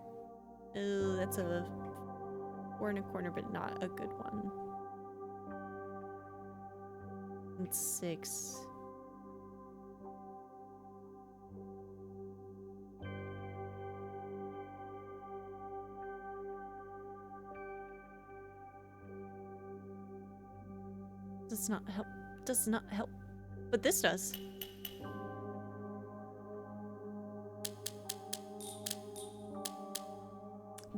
Speaker 1: Oh, that's a 4 in a corner, but not a good one. It's 6. Does not help. Does not help. But this does.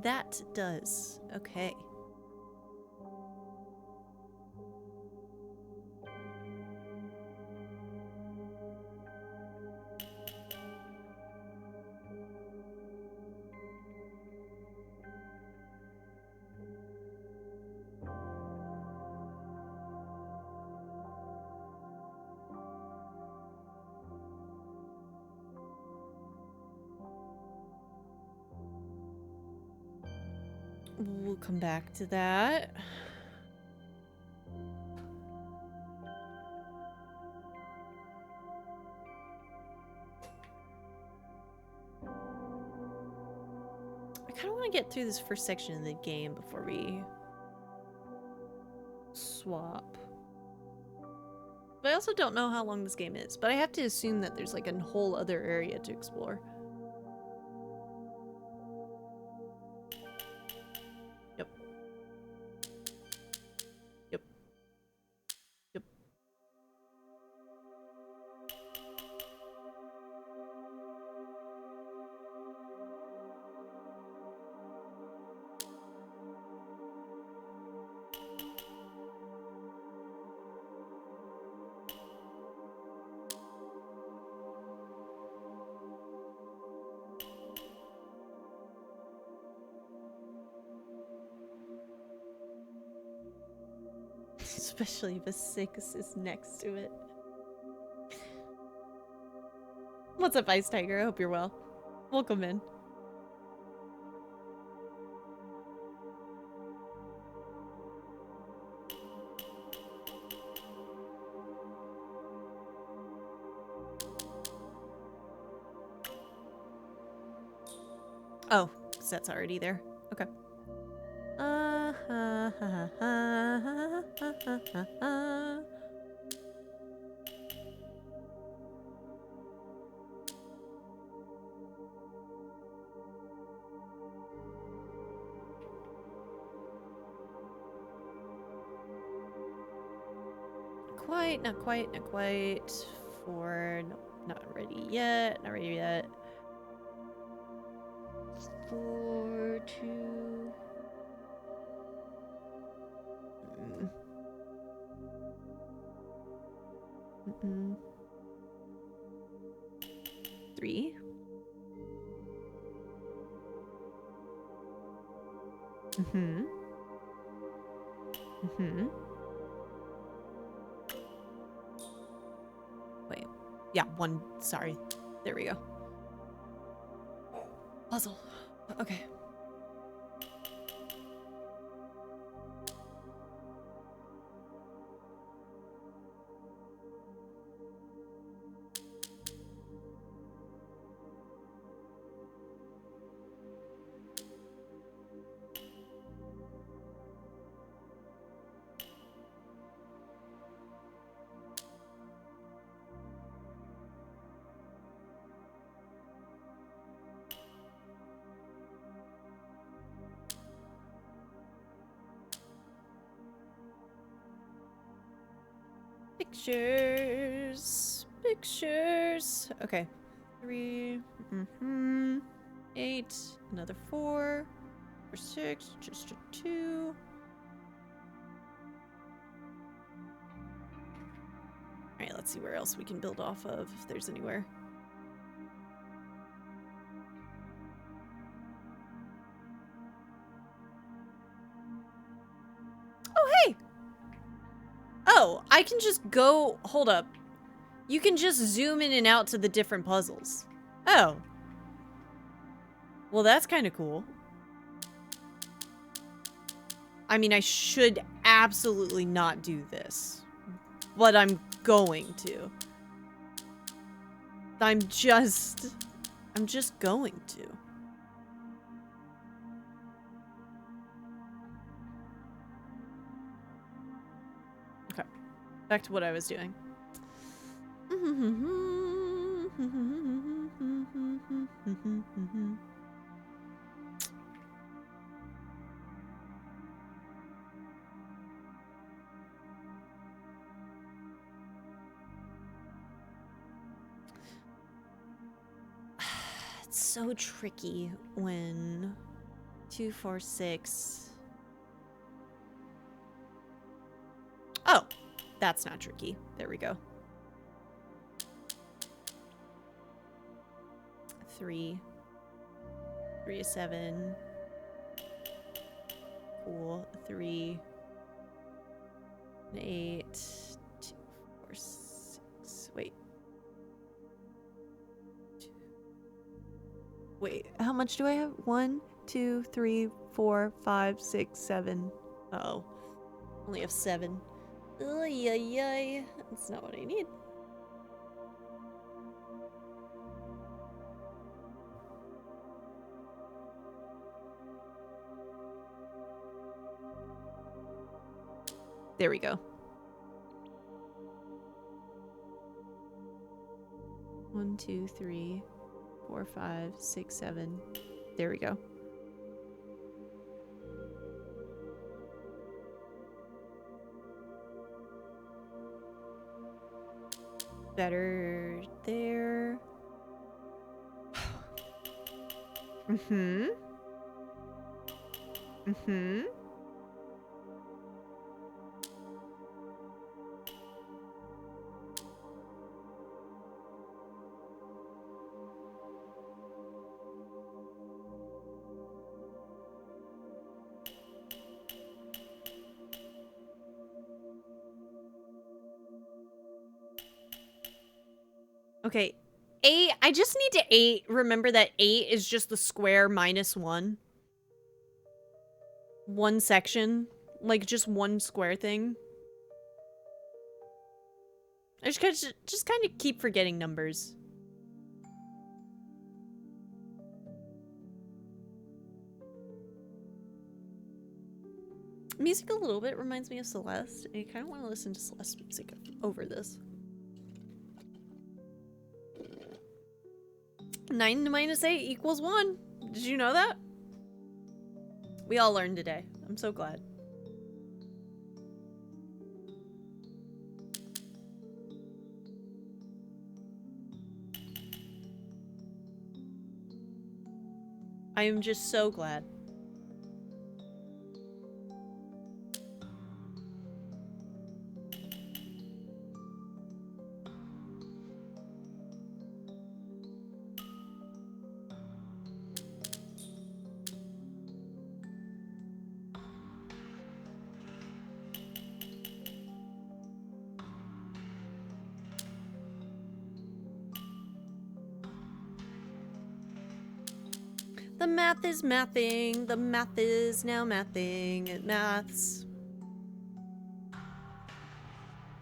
Speaker 1: That does. Okay. We'll come back to that. I kind of want to get through this first section of the game before we swap. But I also don't know how long this game is, but I have to assume that there's like a whole other area to explore. Yep. Yep. Yep. Especially if a 6 is next to it. What's up, Ice Tiger? I hope you're well. Welcome in. Oh, 'cause that's already there. Okay. Quite, not quite, not quite. 4, nope, not ready yet, not ready yet. 4, 2. Mm-mm. 3. Mm-hmm. Mm-hmm. Wait. Yeah, 1. Sorry. There we go. Puzzle. Okay. Pictures. Pictures. Okay. 3. Mm-hmm. 8. Another 4. 4, 6. Just a 2. Alright, let's see where else we can build off of, if there's anywhere. Oh, hey! Oh, I can just go... Hold up. You can just zoom in and out to the different puzzles. Oh. Well, that's kind of cool. I mean, I should absolutely not do this. But I'm going to. I'm just going to. Okay. Back to what I was doing. It's so tricky when 2, 4, 6. Oh, that's not tricky. There we go. 3. 3 is 7. Cool. 3. 8. 2, 4, 6. Wait. Wait, how much do I have? 1, 2, 3, 4, 5, 6, 7. Uh-oh. Only have 7. Ay, ay, ay. That's not what I need. There we go. 1, 2, 3, 4, 5, 6, 7. There we go. Better there. Mm-hmm. Mm-hmm. Okay, 8. I just need to 8. Remember that 8 is just the square minus 1. One section. Like, just one square thing. I just kind of keep forgetting numbers. Music a little bit reminds me of Celeste, and I kind of want to listen to Celeste music over this. 9 minus 8 equals 1. Did you know that? We all learned today. I'm so glad. I am just so glad. The math is mathing. The math is now mathing. It maths.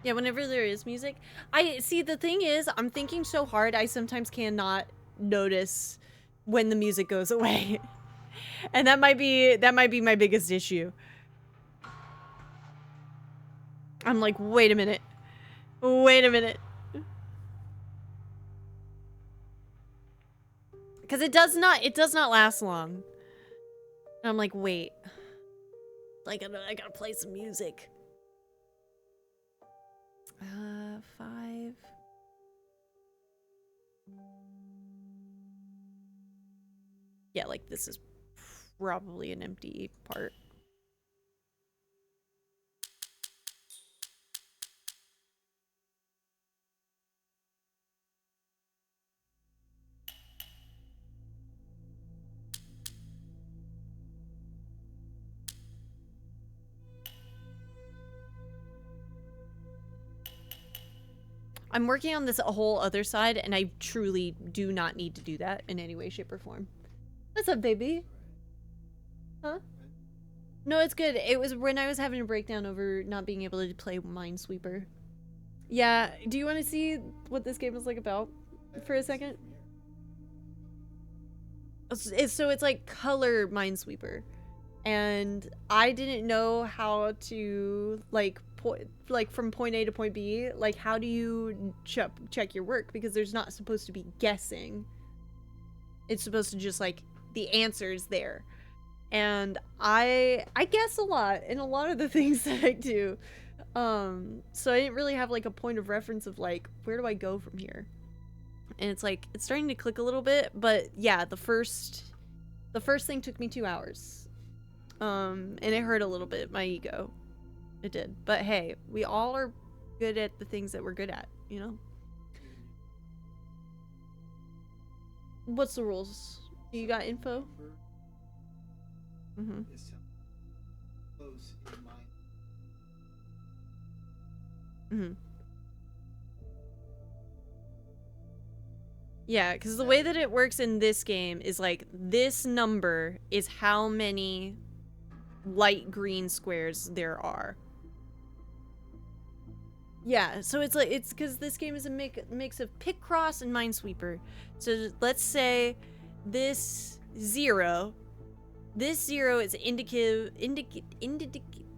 Speaker 1: Yeah, whenever there is music. I see, the thing is, I'm thinking so hard, I sometimes cannot notice when the music goes away. And that might be my biggest issue. I'm like, wait a minute. Wait a minute. Because it does not last long. And I'm like, wait. I gotta play some music. 5. Yeah, like this is probably an empty part. I'm working on this whole other side, and I truly do not need to do that in any way, shape, or form. What's up, baby? Huh? No, it's good. It was when I was having a breakdown over not being able to play Minesweeper. Yeah, do you want to see what this game is like about for a second? So it's like color Minesweeper. And I didn't know how to, like from point A to point B, like how do you check your work, because there's not supposed to be guessing. It's supposed to just like the answers there. And I guess a lot in a lot of the things that I do. So I didn't really have like a point of reference of like, where do I go from here? And it's like, it's starting to click a little bit, but yeah, the first thing took me 2 hours. And it hurt a little bit, my ego. It did. But hey, we all are good at the things that we're good at, you know? What's the rules? You got info? Mm-hmm. Mm-hmm. Yeah, because the way that it works in this game is like, this number is how many light green squares there are. Yeah, so it's like, it's because this game is a mix of Picross and Minesweeper. So let's say this 0 is indicative,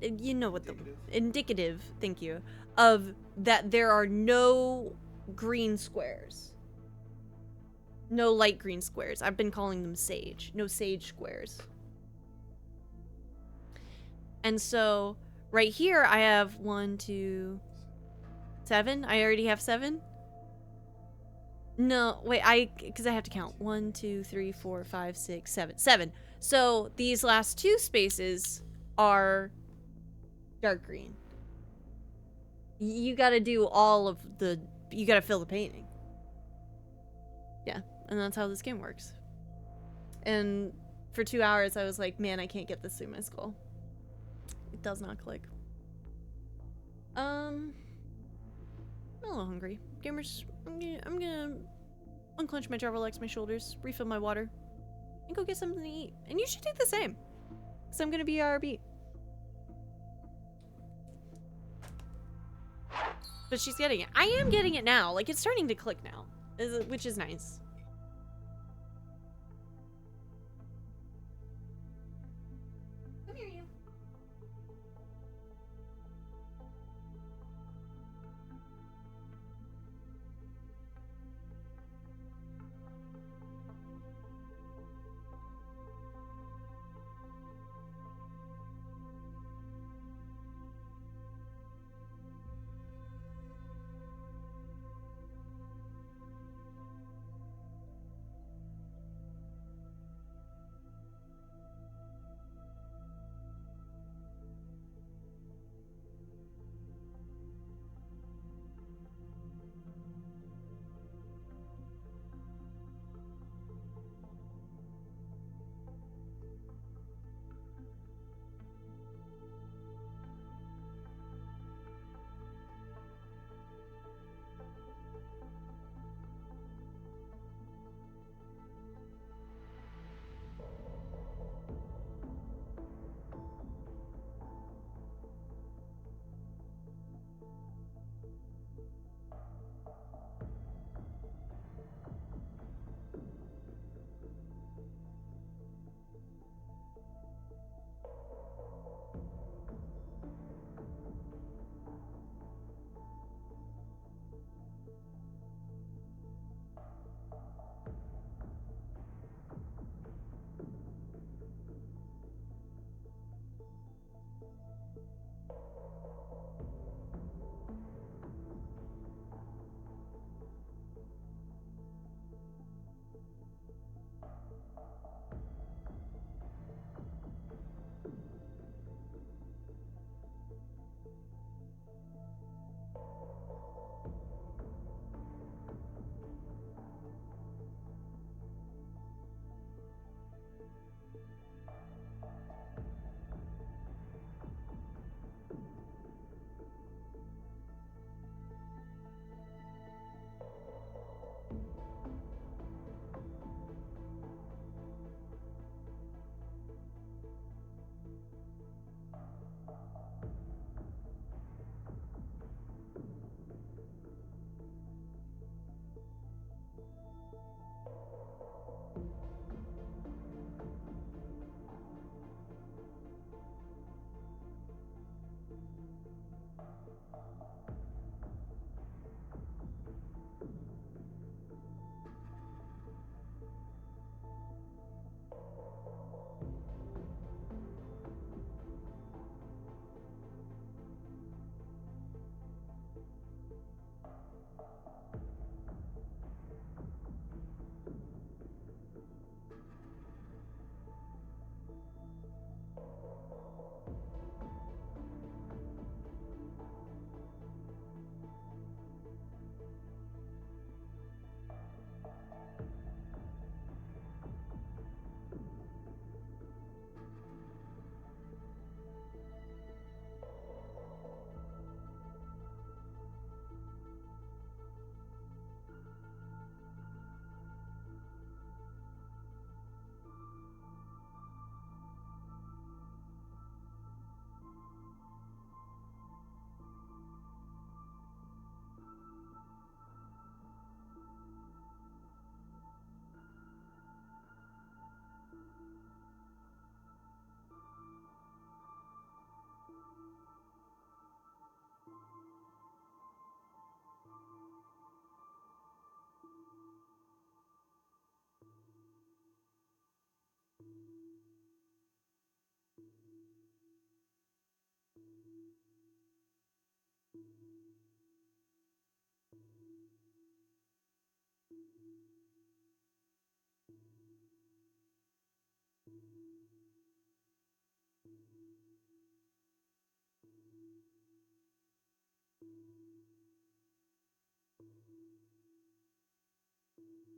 Speaker 1: you know what the indicative, thank you, of that there are no green squares. No light green squares. I've been calling them sage. No sage squares. And so right here I have 1, 2, 7. I already have 7. No, wait, because I have to count 1, 2, 3, 4, 5, 6, 7. 7. So these last 2 spaces are dark green. You gotta do all of the, you gotta fill the painting. Yeah, and that's how this game works. And for 2 hours I was like, man, I can't get this through my skull. It does not click. I'm a little hungry. Gamers, I'm gonna unclench my travel legs, my shoulders, refill my water, and go get something to eat. And you should do the same, because I'm gonna be RB. But she's getting it. I am getting it now. Like, it's starting to click now, which is nice. Come here, you.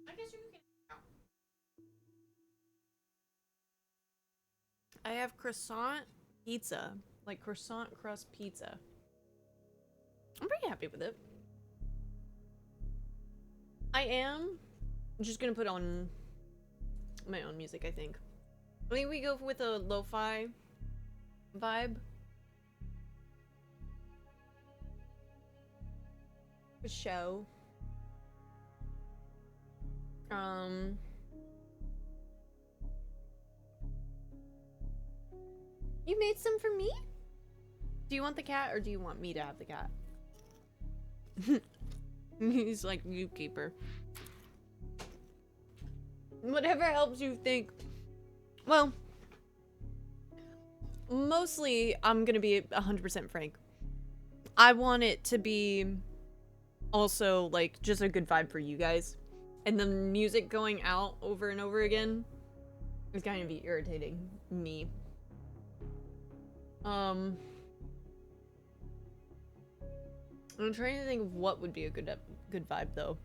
Speaker 1: I guess you can. I have croissant pizza, like croissant crust pizza. I'm pretty happy with it. I am just gonna put on my own music, I think. I think we go with a lo-fi vibe. A show. You made some for me? Do you want the cat or do you want me to have the cat? He's like, you keep her. Whatever helps you think. Well, mostly I'm gonna be 100% frank. I want it to be also like just a good vibe for you guys. And the music going out over and over again is kind of irritating me. I'm trying to think of what would be a good vibe though.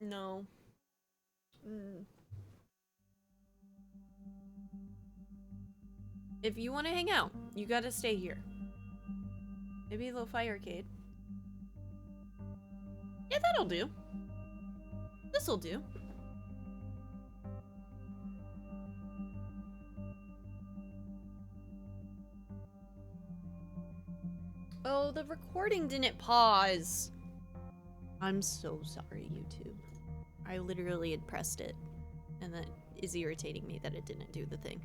Speaker 1: No. If you want to hang out, you gotta stay here. Maybe a little fire arcade. Yeah, that'll do. This'll do. Oh, the recording didn't pause. I'm so sorry, YouTube. I literally had pressed it, and that is irritating me that it didn't do the thing.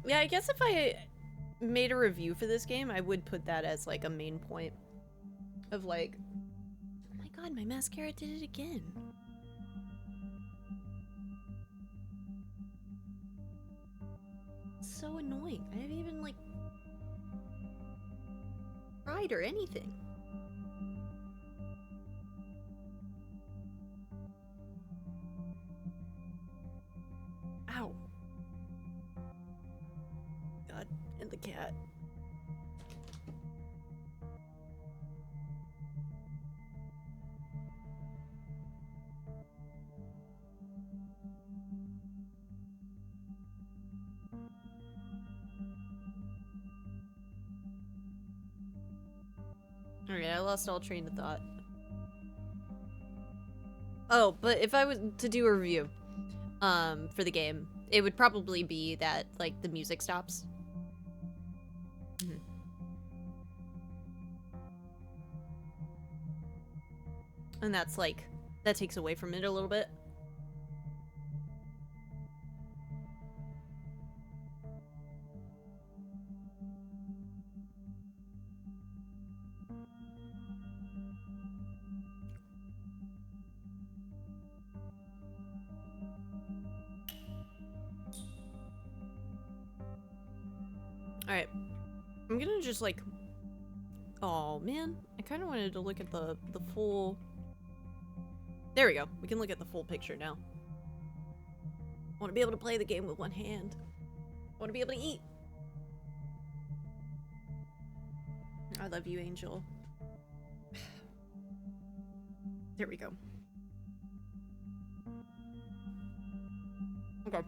Speaker 1: Yeah, I guess if I made a review for this game, I would put that as like a main point of like, oh my god, my mascara did it again. It's so annoying. I haven't even like tried or anything. Ow. God, and the cat. Alright, I lost all train of thought. Oh, but if I was to do a review, for the game, it would probably be that, like, the music stops. And that's, like, that takes away from it a little bit. Alright. I'm gonna just, like... Oh, man. I kind of wanted to look at the full... There we go. We can look at the full picture now. I want to be able to play the game with one hand. I want to be able to eat. I love you, Angel. There we go. Okay.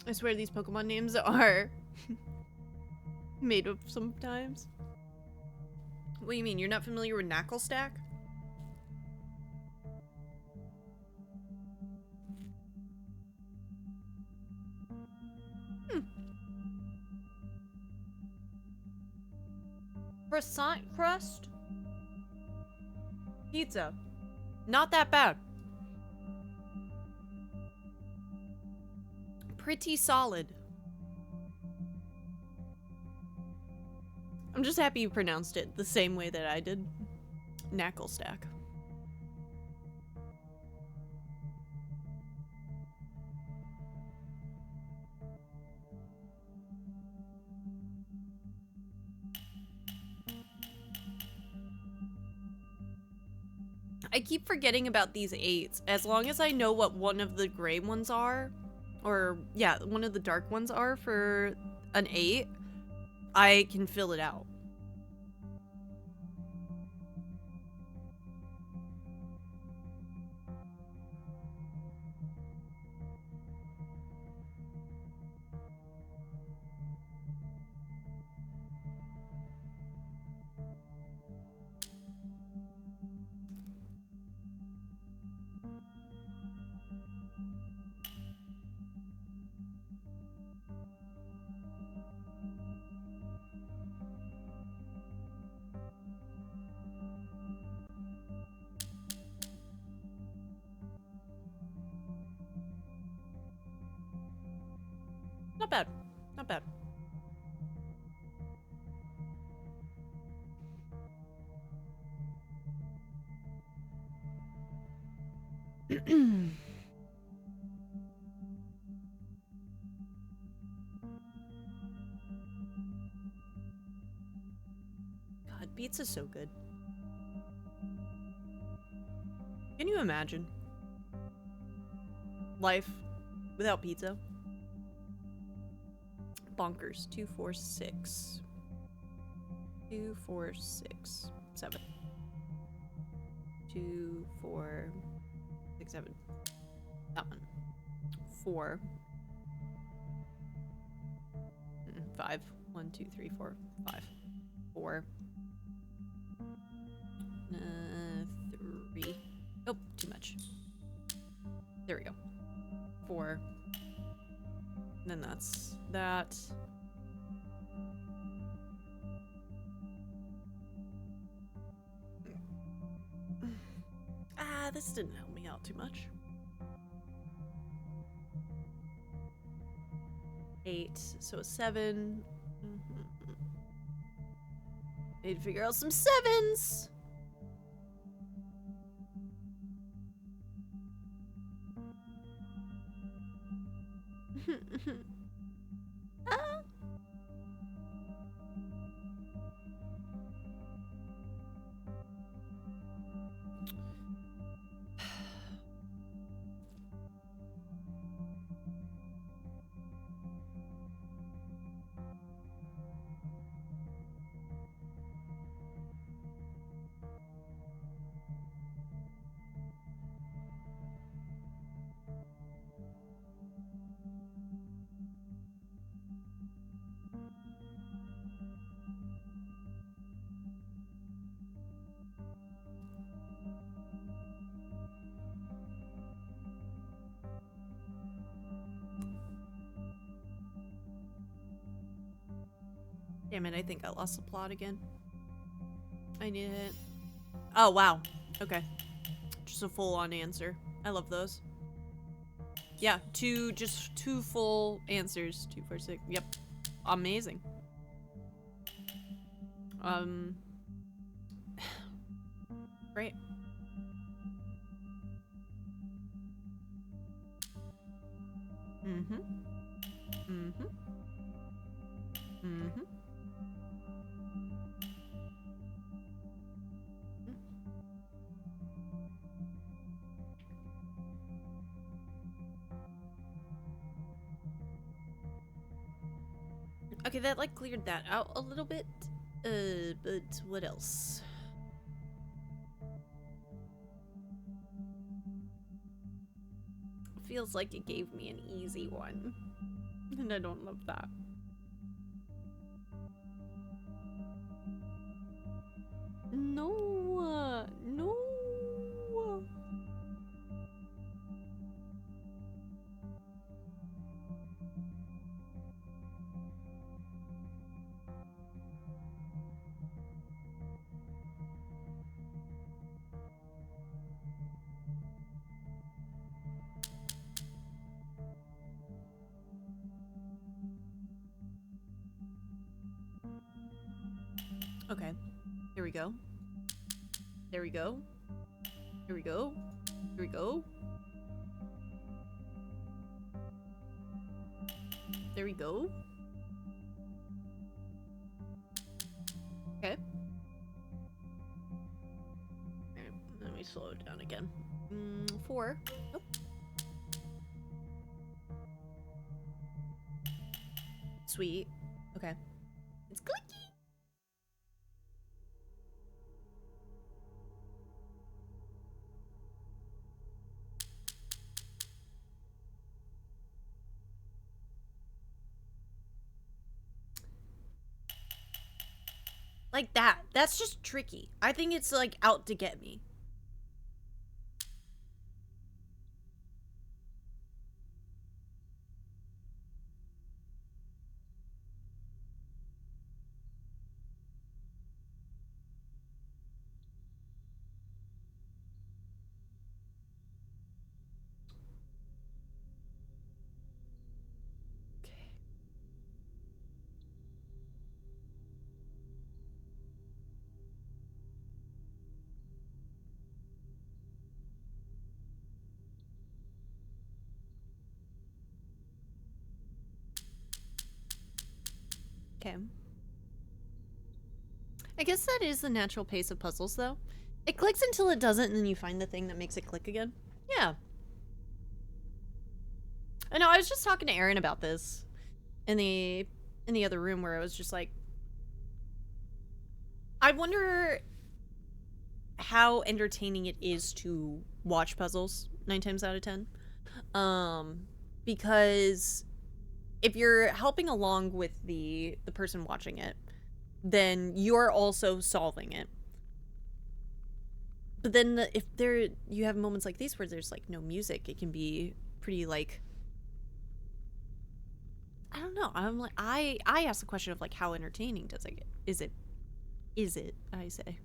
Speaker 1: I swear these Pokemon names are made up sometimes. What do you mean? You're not familiar with Knacklestack? Croissant crust? Pizza. Not that bad. Pretty solid. I'm just happy you pronounced it the same way that I did. Knacklestack. I keep forgetting about these 8s. As long as I know what one of the gray ones are, or yeah, one of the dark ones are for an 8, I can fill it out. Not bad. Not bad. God, pizza's so good. Can you imagine life without pizza? Bonkers. 2, 4, 6. 2, 4, 6, 7. 2, 4, 6, 7. That one. 4. 5. 1, 2, 3, 4, 5. 4. 3. Oh, too much. There we go. 4. Then that's that. Ah, this didn't help me out too much. 8, so 7. Need to figure out some 7s. Ah. Damn it, I think I lost the plot again. I need it. Oh, wow. Okay. Just a full-on answer. I love those. Yeah, just two full answers. 2, 4, 6. Yep. Amazing. Great. Mm-hmm. Mm-hmm. Mm-hmm. Okay, that like cleared that out a little bit. But what else? Feels like it gave me an easy one. And I don't love that. No, no. Okay, here we go. There we go. Here we go. Here we go. There we go. Okay. Alright, let me slow it down again. 4. Nope. Sweet. Okay. It's clicky. Like that. That's just tricky. I think it's like out to get me. Okay. I guess that is the natural pace of puzzles, though. It clicks until it doesn't, and then you find the thing that makes it click again. Yeah. I know, I was just talking to Aaron about this in the other room where I was just like, I wonder how entertaining it is to watch puzzles 9 times out of 10. Because if you're helping along with the person watching it, then you're also solving it. But then if you have moments like these where there's like no music, it can be pretty like, I don't know. I'm like, I ask the question of like, how entertaining does it get? Is it, I say.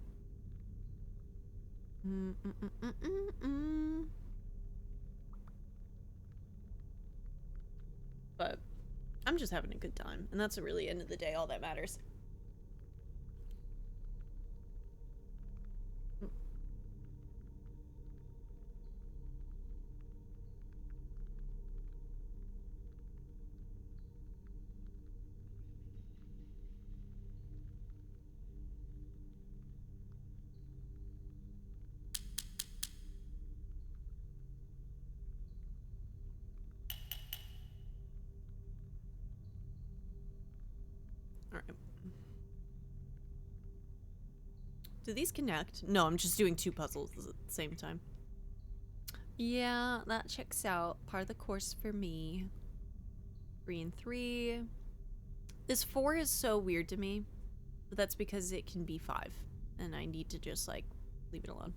Speaker 1: But I'm just having a good time, and that's really end of the day all that matters. All right. Do these connect? No, I'm just doing 2 puzzles at the same time. Yeah, that checks out. Part of the course for me. 3 and 3. This 4 is so weird to me, but that's because it can be 5, and I need to just like leave it alone.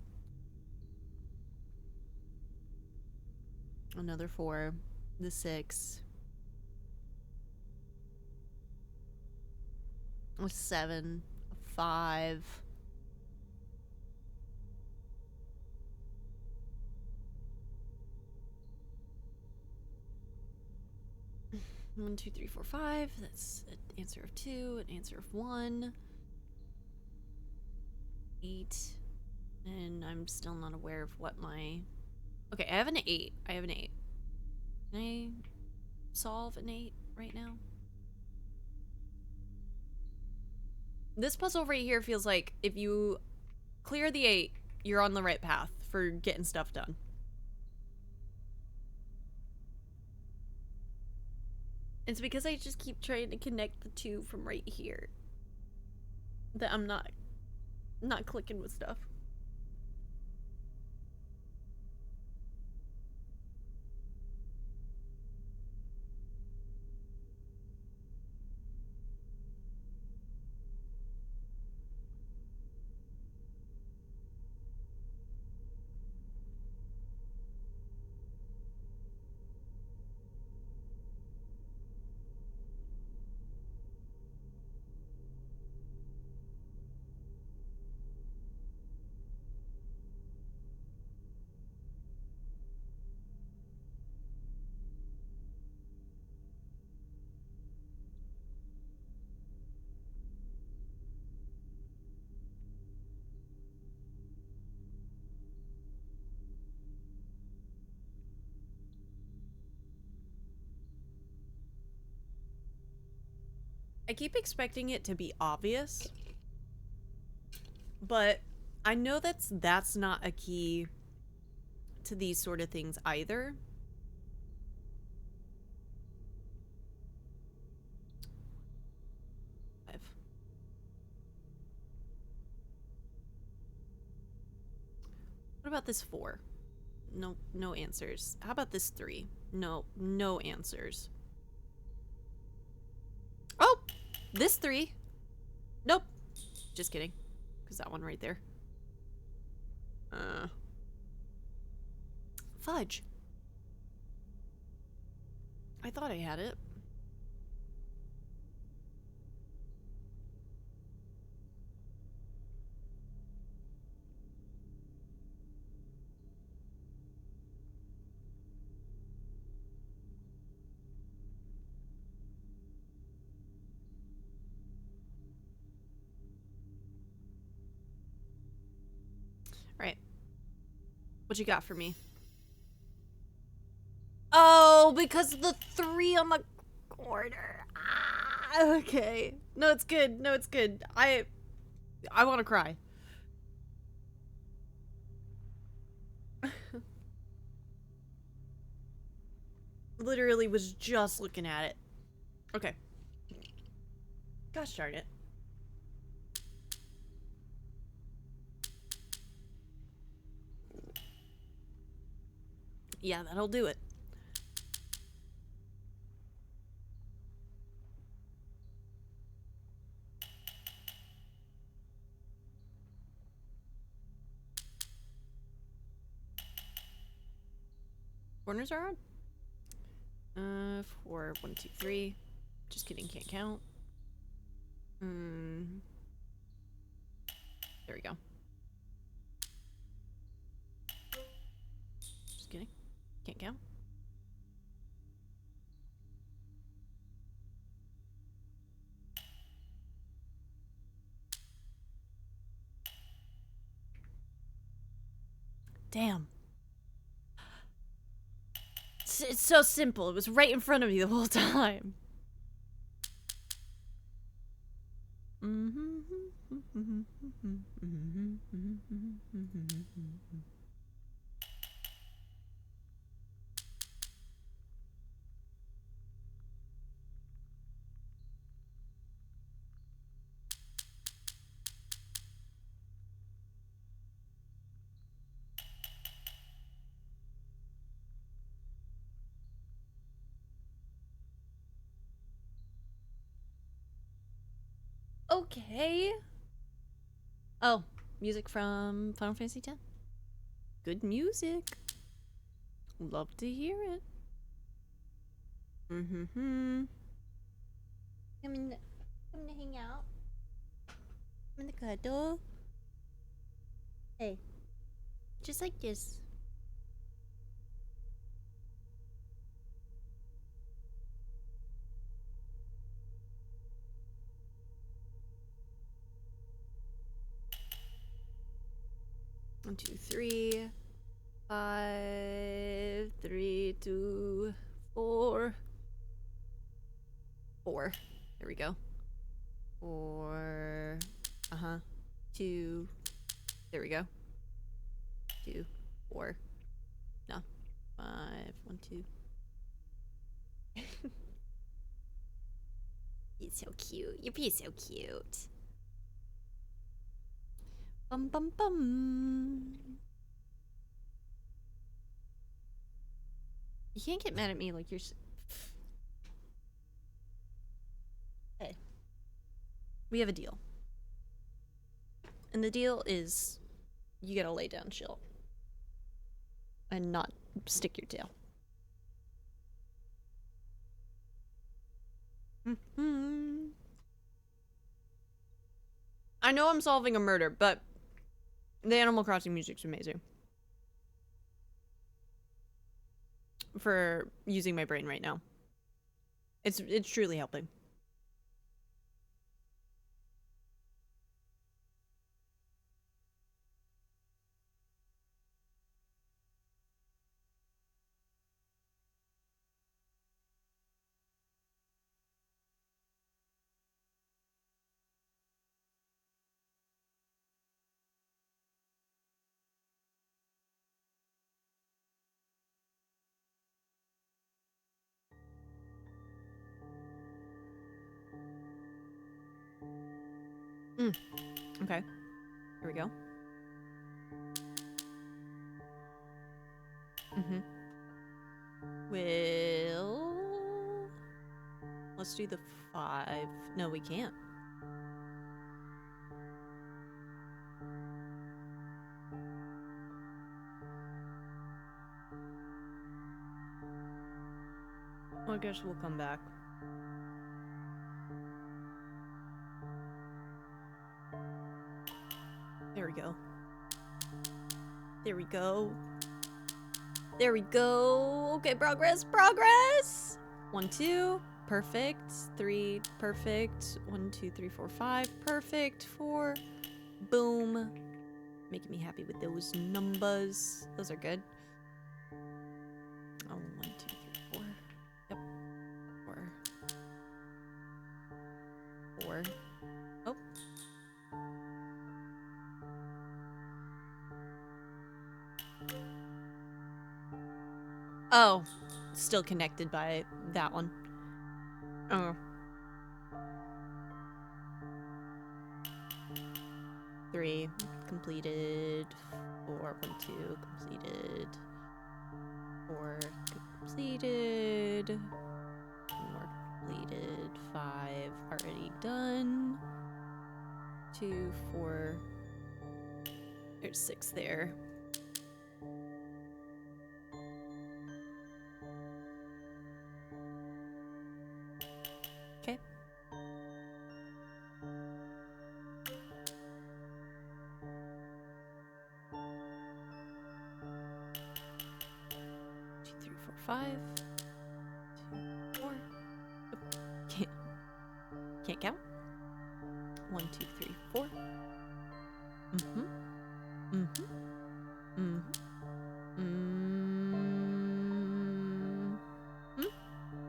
Speaker 1: Another 4. The 6. A 7. A 5. One, 2, 3, 4, 5. That's an answer of 2, an answer of 1. 8. And I'm still not aware of what my... Okay, I have an 8. I have an 8. Can I solve an 8 right now? This puzzle right here feels like if you clear the 8, you're on the right path for getting stuff done. It's because I just keep trying to connect the two from right here that I'm not clicking with stuff. I keep expecting it to be obvious, but I know that's not a key to these sort of things either. What about this 4? No, no answers. How about this 3? No, no answers. Oh, this 3. Nope. Just kidding. Because that one right there. Fudge. I thought I had it. Alright. What you got for me? Oh, because of the 3 on the corner. Ah, okay. No, it's good. No, it's good. I want to cry. Literally was just looking at it. Okay. Gosh darn it. Yeah, that'll do it. Corners are on? 4, 1, 2, 3. Just kidding, can't count. There we go. Just kidding. Can't count. Damn. It's so simple. It was right in front of me the whole time. Okay. Oh, music from Final Fantasy X. Good music. Love to hear it. Come to hang out. Come to cuddle. Hey. Just like this. One, 2, 3. 5, 3, 2, 4. 4. There we go. 4. 2. There we go. 2, 4. No. 5, 1, 2. He's so cute. You'd be so cute. Bum bum bum. You can't get mad at me like you're. Hey, we have a deal, and the deal is, you gotta lay down, chill, and not stick your tail. I know I'm solving a murder, but the Animal Crossing music's amazing. For using my brain right now. It's truly helping. Okay. Here we go. Well, let's do the 5. No, we can't. Well, I guess we'll come back. There we go. There we go. There we go. Okay, progress, progress. 1, 2, perfect. 3, perfect. 1, 2, 3, 4, 5, perfect. 4, boom. Making me happy with those numbers. Those are good. Oh, 1, 2, 3, 4. Yep. 4. 4. Oh. Oh, still connected by that one. Oh. 3 completed. 4, 1, 2 completed. 4 completed. 1 more completed. 5 already done. 2, 4. There's 6 there. Okay. Two, 3, 4, 5. 2, 4. Oh, can't count. 1, 2, 3, 4.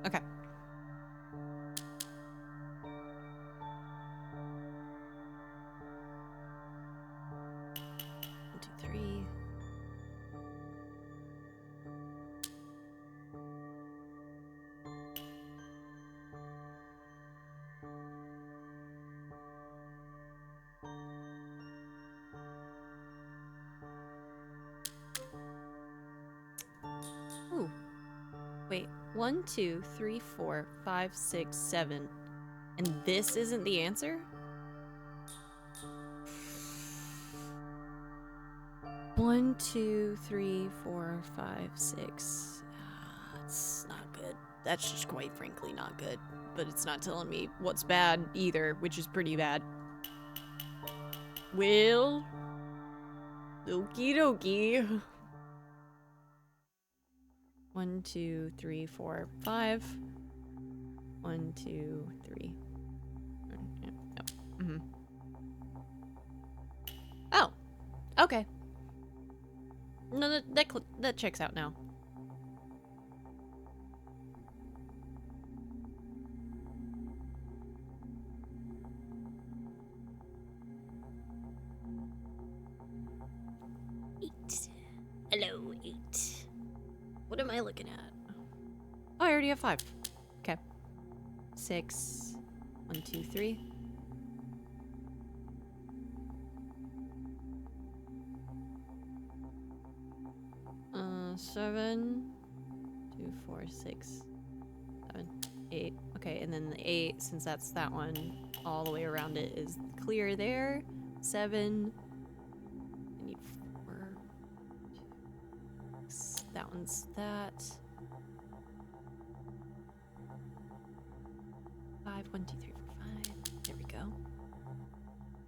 Speaker 1: Okay. 1, 2, 3. Ooh. Wait. 1, 2, 3, 4, 5, 6, 7. And this isn't the answer? 1, 2, 3, 4, 5, 6. It's not good. That's just quite frankly not good. But it's not telling me what's bad either, which is pretty bad. Well, okie dokie. 1, 2, 3, 4, 5. 1, 2, 3. No. Oh, okay. No, that checks out now. Hello, 8. What am I looking at? Oh, I already have 5. Okay. 6. 1, 2, 3. Seven, 2, 4, 6, 7, 8. Okay, and then the 8, since that's that one, all the way around it is clear there. 7. I need 4. 2, 6. That one's that. 5, 1, 2, 3, 4, 5. There we go.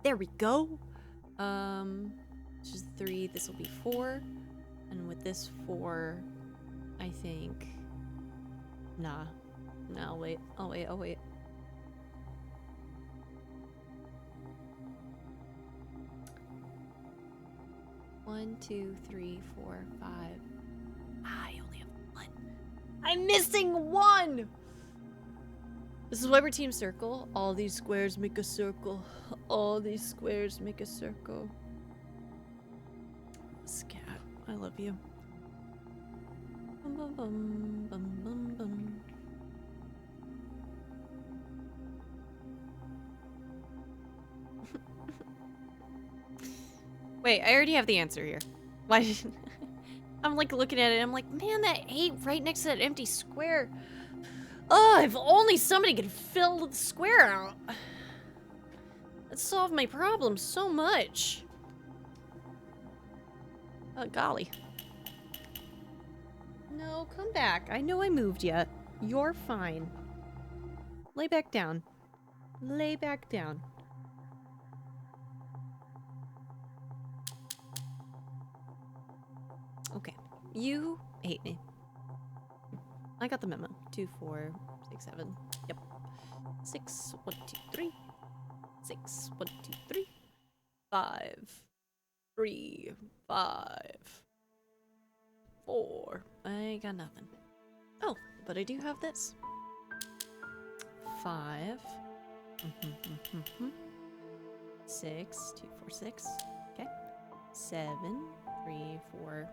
Speaker 1: There we go. This is 3. This will be 4. And with this 4, I think. Nah. No, wait. Oh, wait. Oh, wait. One, 2, 3, 4, 5. I only have 1. I'm missing 1! This is why we're Team Circle. All these squares make a circle. All these squares make a circle. Scat, I love you. Bum, bum, bum, bum, bum, bum. Wait, I already have the answer here. Why did I'm like looking at it, I'm like, man, that 8 right next to that empty square. Oh, if only somebody could fill the square out. That'd solve my problem so much. Oh, golly. No, come back. I know I moved yet. You're fine. Lay back down. Lay back down. Okay. You hate me. I got the memo. 2, 4, 6, 7. Yep. 6, 1, 2, 3. 6, 1, 2, 3. 5. 3, 5. 4. I got nothing. Oh, but I do have this. 5. 6, 2, 4, 6. Okay. 7, 3, 4.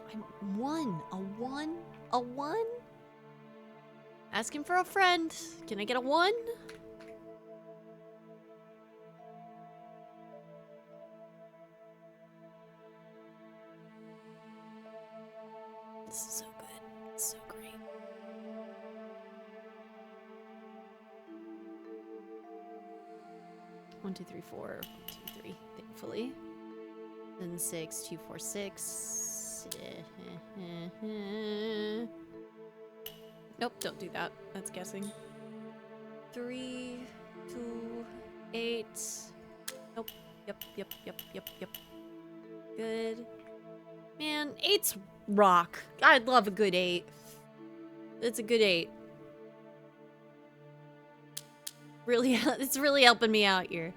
Speaker 1: I'm 1. A 1? A 1? Asking for a friend. Can I get a 1? This is so good. It's so great. One, 2, 3, 4. 1, 2, 3. Thankfully. Then 6, 2, 4, 6. Nope, don't do that. That's guessing. 3, 2, 8. Nope. Yep. Good. Man, 8's rock. I'd love a good 8. It's a good 8. Really, it's really helping me out here.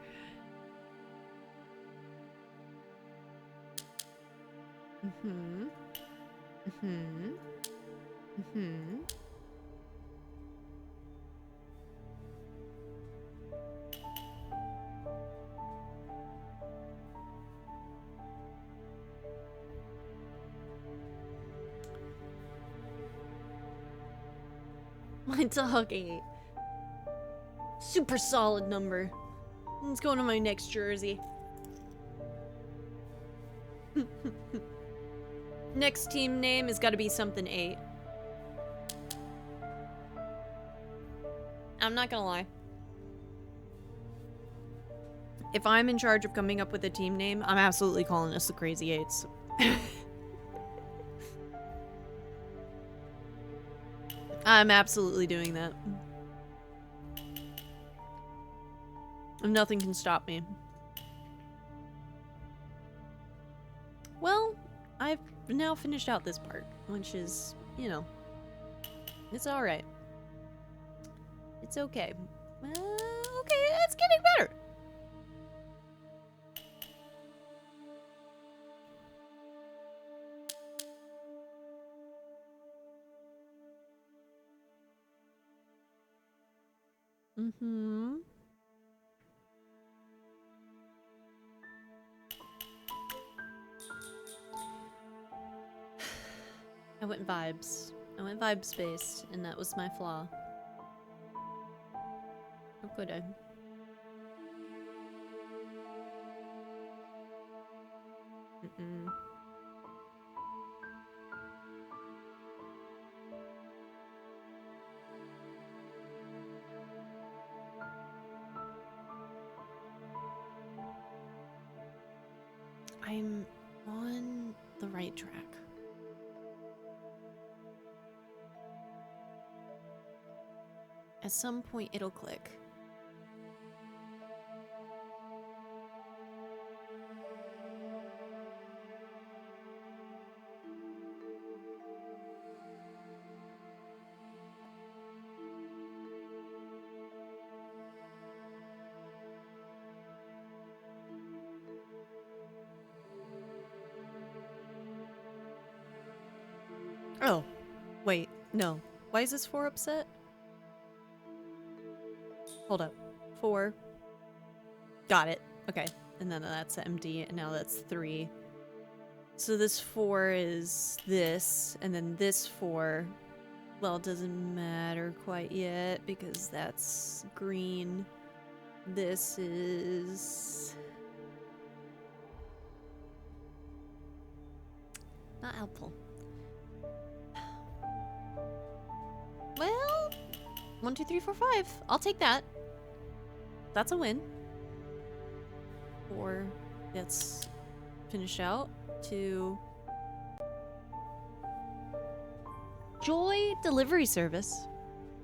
Speaker 1: My dog 8. Super solid number. Let's go to my next jersey. Next team name has got to be something 8. I'm not gonna lie. If I'm in charge of coming up with a team name, I'm absolutely calling us the Crazy Eights. I'm absolutely doing that. And nothing can stop me. Well, I've now finished out this part, which is, you know, it's alright. It's okay. Okay, it's getting better. Mm-hmm. I went vibes. I went vibes based, and that was my flaw. How could I? Mm-mm. I'm on the right track. At some point, it'll click. Oh, wait, no. Why is this 4 upset? Hold up. 4. Got it. Okay. And then that's empty, and now that's 3. So this 4 is this, and then this 4, well, it doesn't matter quite yet because that's green. This is not helpful. Well, 1, 2, 3, 4, 5. I'll take that. That's a win. 4. Let's finish out. 2. Joy delivery service.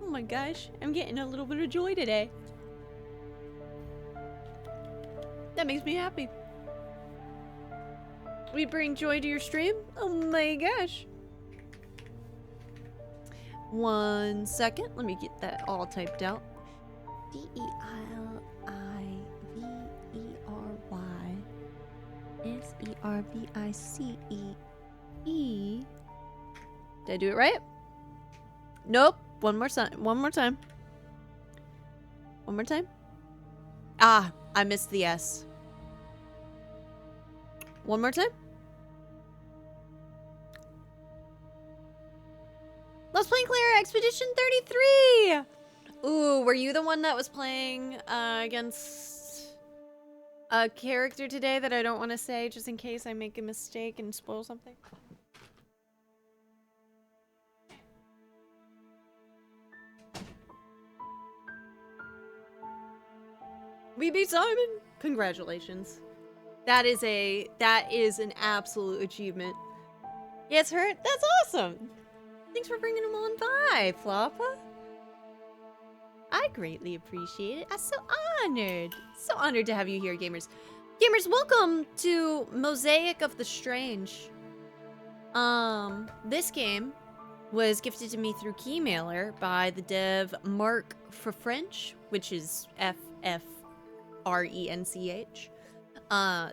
Speaker 1: Oh my gosh, I'm getting a little bit of joy today. That makes me happy. We bring joy to your stream? Oh my gosh. 1 second. Let me get that all typed out. DEILIVERVICE. Did I do it right? Nope. One more time. One more time. One more time. Ah, I missed the S. One more time. Let's play Clear Expedition 33! Ooh, were you the one that was playing against a character today that I don't want to say just in case I make a mistake and spoil something? We beat Simon! Congratulations. That is an absolute achievement. Yeah, it's hurt? That's awesome! Thanks for bringing him on by, Floppa. I greatly appreciate it. I'm so honored. So honored to have you here, gamers. Gamers, welcome to Mosaic of the Strange. This game was gifted to me through Keymailer by the dev Mark for French, which is FFRENCH.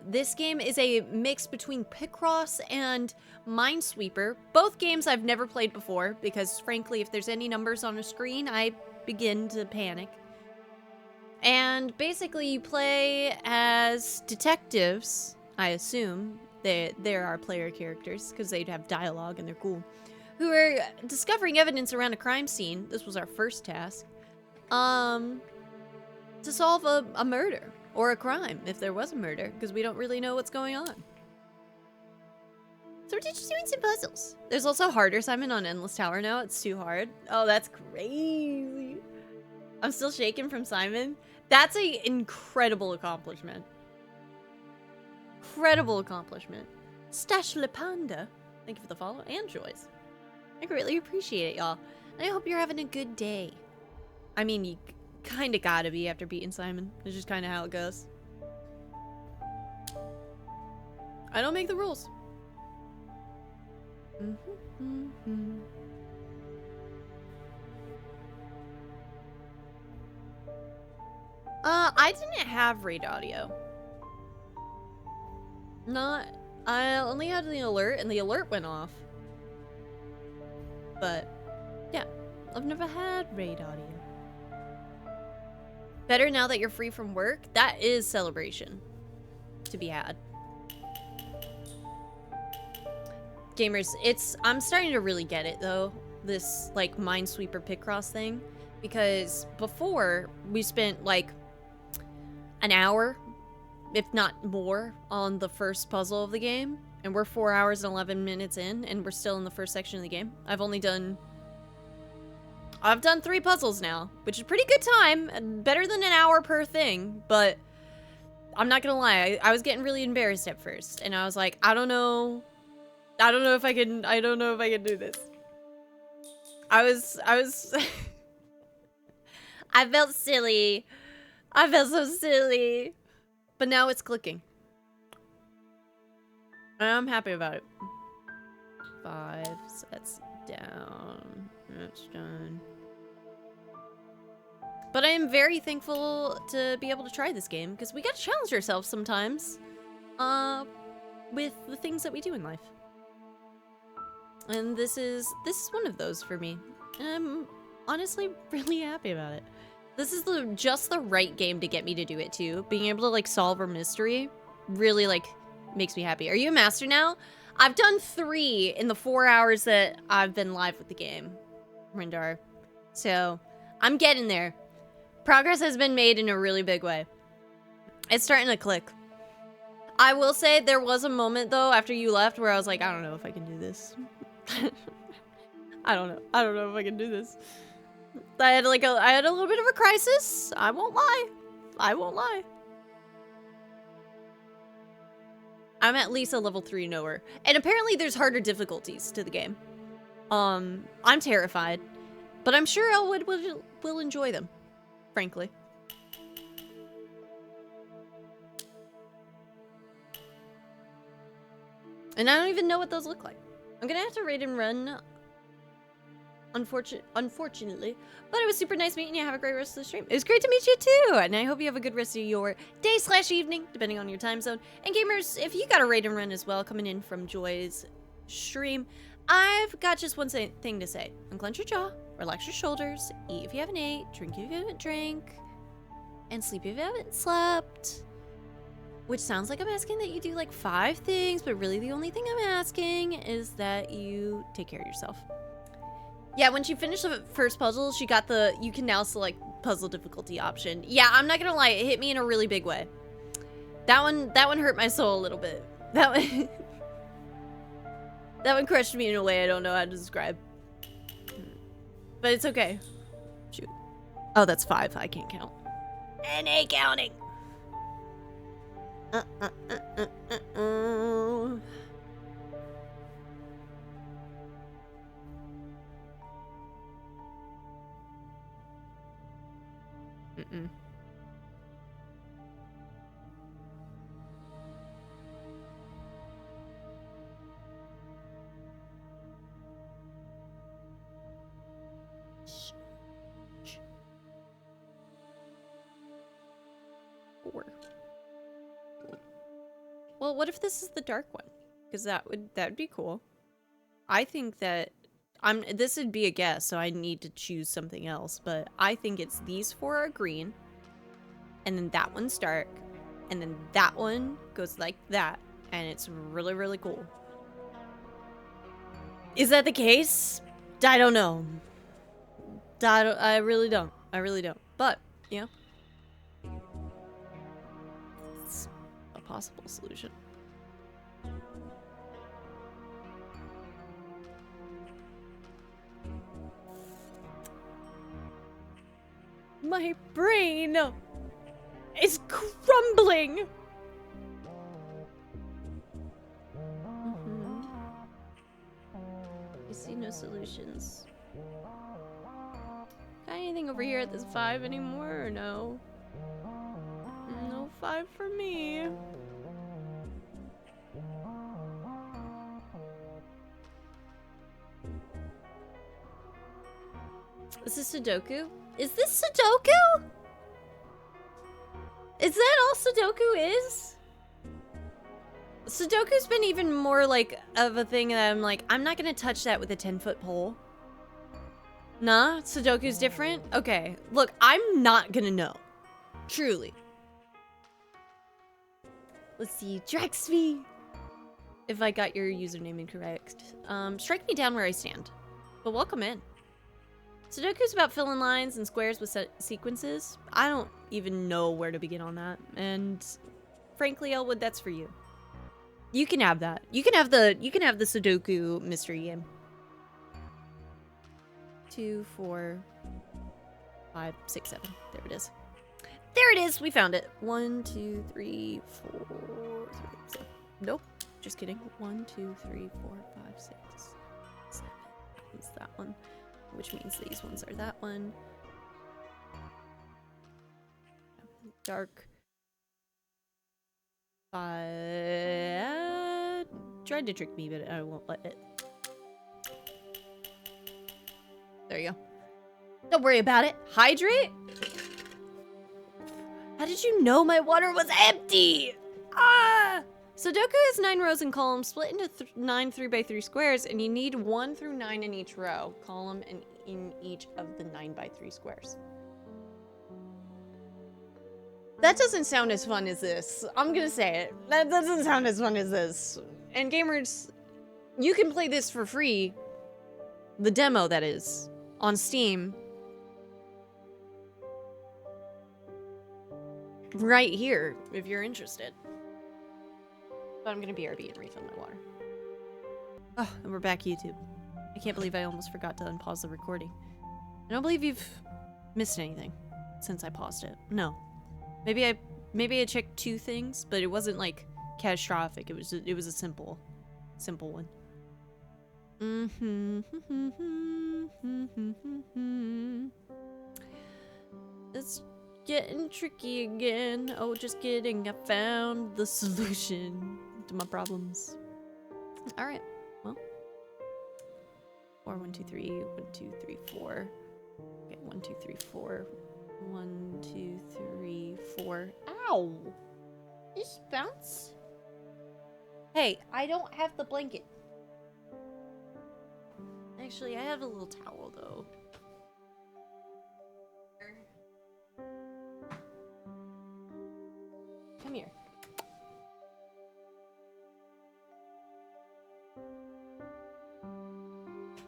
Speaker 1: This game is a mix between Picross and Minesweeper. Both games I've never played before because, frankly, if there's any numbers on a screen, I begin to panic. And basically, you play as detectives, I assume. There are player characters because they'd have dialogue and they're cool, who are discovering evidence around a crime scene. This was our first task. To solve a murder. Or a crime, if there was a murder, because we don't really know what's going on. So we're just doing some puzzles. There's also harder Simon on Endless Tower now. It's too hard. Oh, that's crazy. I'm still shaking from Simon. That's an incredible accomplishment. Incredible accomplishment. Stash Le Panda. Thank you for the follow and joys. I greatly appreciate it, y'all. And I hope you're having a good day. I mean, you kind of gotta be after beating Simon. It's just kind of how it goes. I don't make the rules. I didn't have raid audio. I only had the alert, and the alert went off. But, yeah, I've never had raid audio. Better now that you're free from work. That is celebration to be had. Gamers, I'm starting to really get it though. This like Minesweeper Picross thing. Because before we spent like an hour, if not more, on the first puzzle of the game. And we're 4 hours and 11 minutes in, and we're still in the first section of the game. I've done 3 puzzles now, which is pretty good time. Better than an hour per thing, but I'm not gonna lie. I was getting really embarrassed at first, and I was like, I don't know if I can do this. I felt silly. I felt so silly. But now it's clicking. And I'm happy about it. 5, so that's down. That's done. But I am very thankful to be able to try this game, because we gotta challenge ourselves sometimes. With the things that we do in life. And this is one of those for me. And I'm honestly really happy about it. This is just the right game to get me to do it too. Being able to like solve a mystery really like makes me happy. Are you a master now? I've done 3 in the 4 hours that I've been live with the game, Rindar. So I'm getting there. Progress has been made in a really big way. It's starting to click. I will say there was a moment though after you left where I was like, I don't know if I can do this. I don't know if I can do this. I had a little bit of a crisis. I won't lie. I'm at least a level 3 knower. And apparently there's harder difficulties to the game. I'm terrified. But I'm sure Elwood will enjoy them. Frankly. And I don't even know what those look like. I'm gonna have to raid and run. Unfortunately. But it was super nice meeting you. Have a great rest of the stream. It was great to meet you too. And I hope you have a good rest of your day/evening, depending on your time zone. And gamers, if you got a raid and run as well, coming in from Joy's stream, I've got just one thing to say. Unclench your jaw, relax your shoulders, eat if you haven't ate, drink if you haven't drank, and sleep if you haven't slept. Which sounds like I'm asking that you do like 5 things, but really the only thing I'm asking is that you take care of yourself. Yeah, when she finished the first puzzle, she got the, you can now select puzzle difficulty option. Yeah, I'm not gonna lie, it hit me in a really big way. That one hurt my soul a little bit. That one crushed me in a way I don't know how to describe. But it's okay. Shoot. Oh, that's 5, I can't count. NA counting! Mm-mm. Shh. 4. Well, what if this is the dark one? Because that would be cool. I think that this would be a guess, so I need to choose something else, but I think it's these 4 are green, and then that one's dark, and then that one goes like that, and it's really, really cool. Is that the case? I don't know. I really don't. But, you know, it's a possible solution. My brain is crumbling. I see no solutions. Got anything over here at this 5 anymore or no? No 5 for me. This is Sudoku? Is this Sudoku? Is that all Sudoku is? Sudoku's been even more like of a thing that I'm like, I'm not gonna touch that with a 10-foot pole. Nah, Sudoku's different? Okay, look, I'm not gonna know. Truly. Let's see. Drexby. If I got your username incorrect. Strike me down where I stand. But welcome in. Sudoku's about filling lines and squares with sequences. I don't even know where to begin on that. And frankly, Elwood, that's for you. You can have that. You can have the Sudoku mystery game. 2, 4, 5, 6, 7. There it is. There it is. We found it. 1, 2, 3, 4, 3, 7. Nope. Just kidding. 1, 2, 3, 4, 5, 6, 7. It's that one. Which means these ones are that one. Dark. Tried to trick me, but I won't let it. There you go. Don't worry about it. Hydrate? How did you know my water was empty? Ah! Sudoku has 9 rows and columns split into 9 3x3 squares, and you need 1 through 9 in each row, column, and in each of the 9x3 squares. That doesn't sound as fun as this. I'm gonna say it. That doesn't sound as fun as this. And gamers, you can play this for free. The demo, that is, on Steam. Right here, if you're interested. But I'm gonna BRB and refill my water. Oh, and we're back YouTube. I can't believe I almost forgot to unpause the recording. I don't believe you've missed anything since I paused it. No. Maybe I checked 2 things, but it wasn't like catastrophic. It was a simple one. It's getting tricky again. Oh, just kidding. I found the solution to my problems. All right. Well. 4, 1, 2, 3, 1, 2, 3, 4. Okay, 1, 2, 3, 4. 1, 2, 3, 4. Ow! Just bounce. Hey, I don't have the blanket. Actually, I have a little towel though. Come here.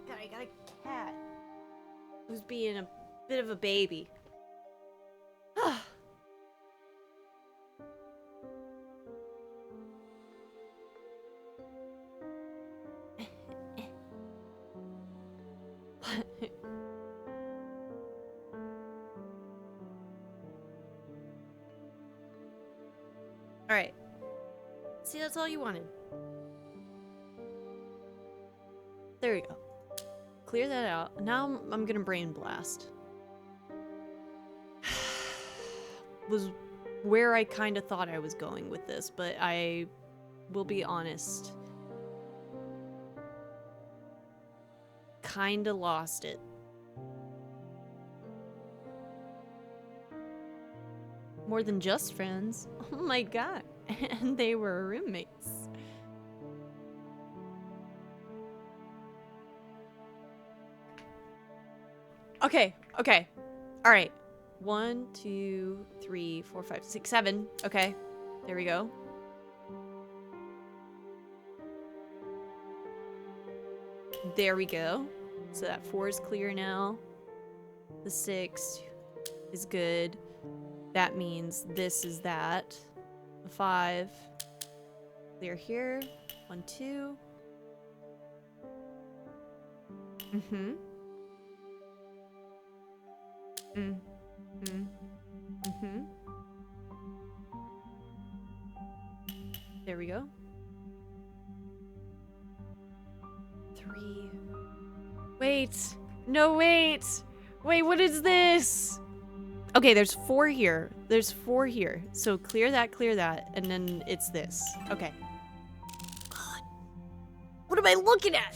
Speaker 1: God, I got a cat who's being a bit of a baby. Alright. See, that's all you wanted. There you go. Clear that out. Now I'm gonna brain blast. Was where I kind of thought I was going with this, but I will be honest. Kinda lost it. More than just friends. Oh my god. And they were roommates. Okay. Alright. 1, 2, 3, 4, 5, 6, 7. Okay. There we go. There we go. So that 4 is clear now. The 6 is good. That means this is that. The 5. Clear here. 1, 2. There we go. 3. Wait. No, wait. Wait, what is this? Okay, there's 4 here. There's 4 here. So clear that, and then it's this. Okay. God. What am I looking at?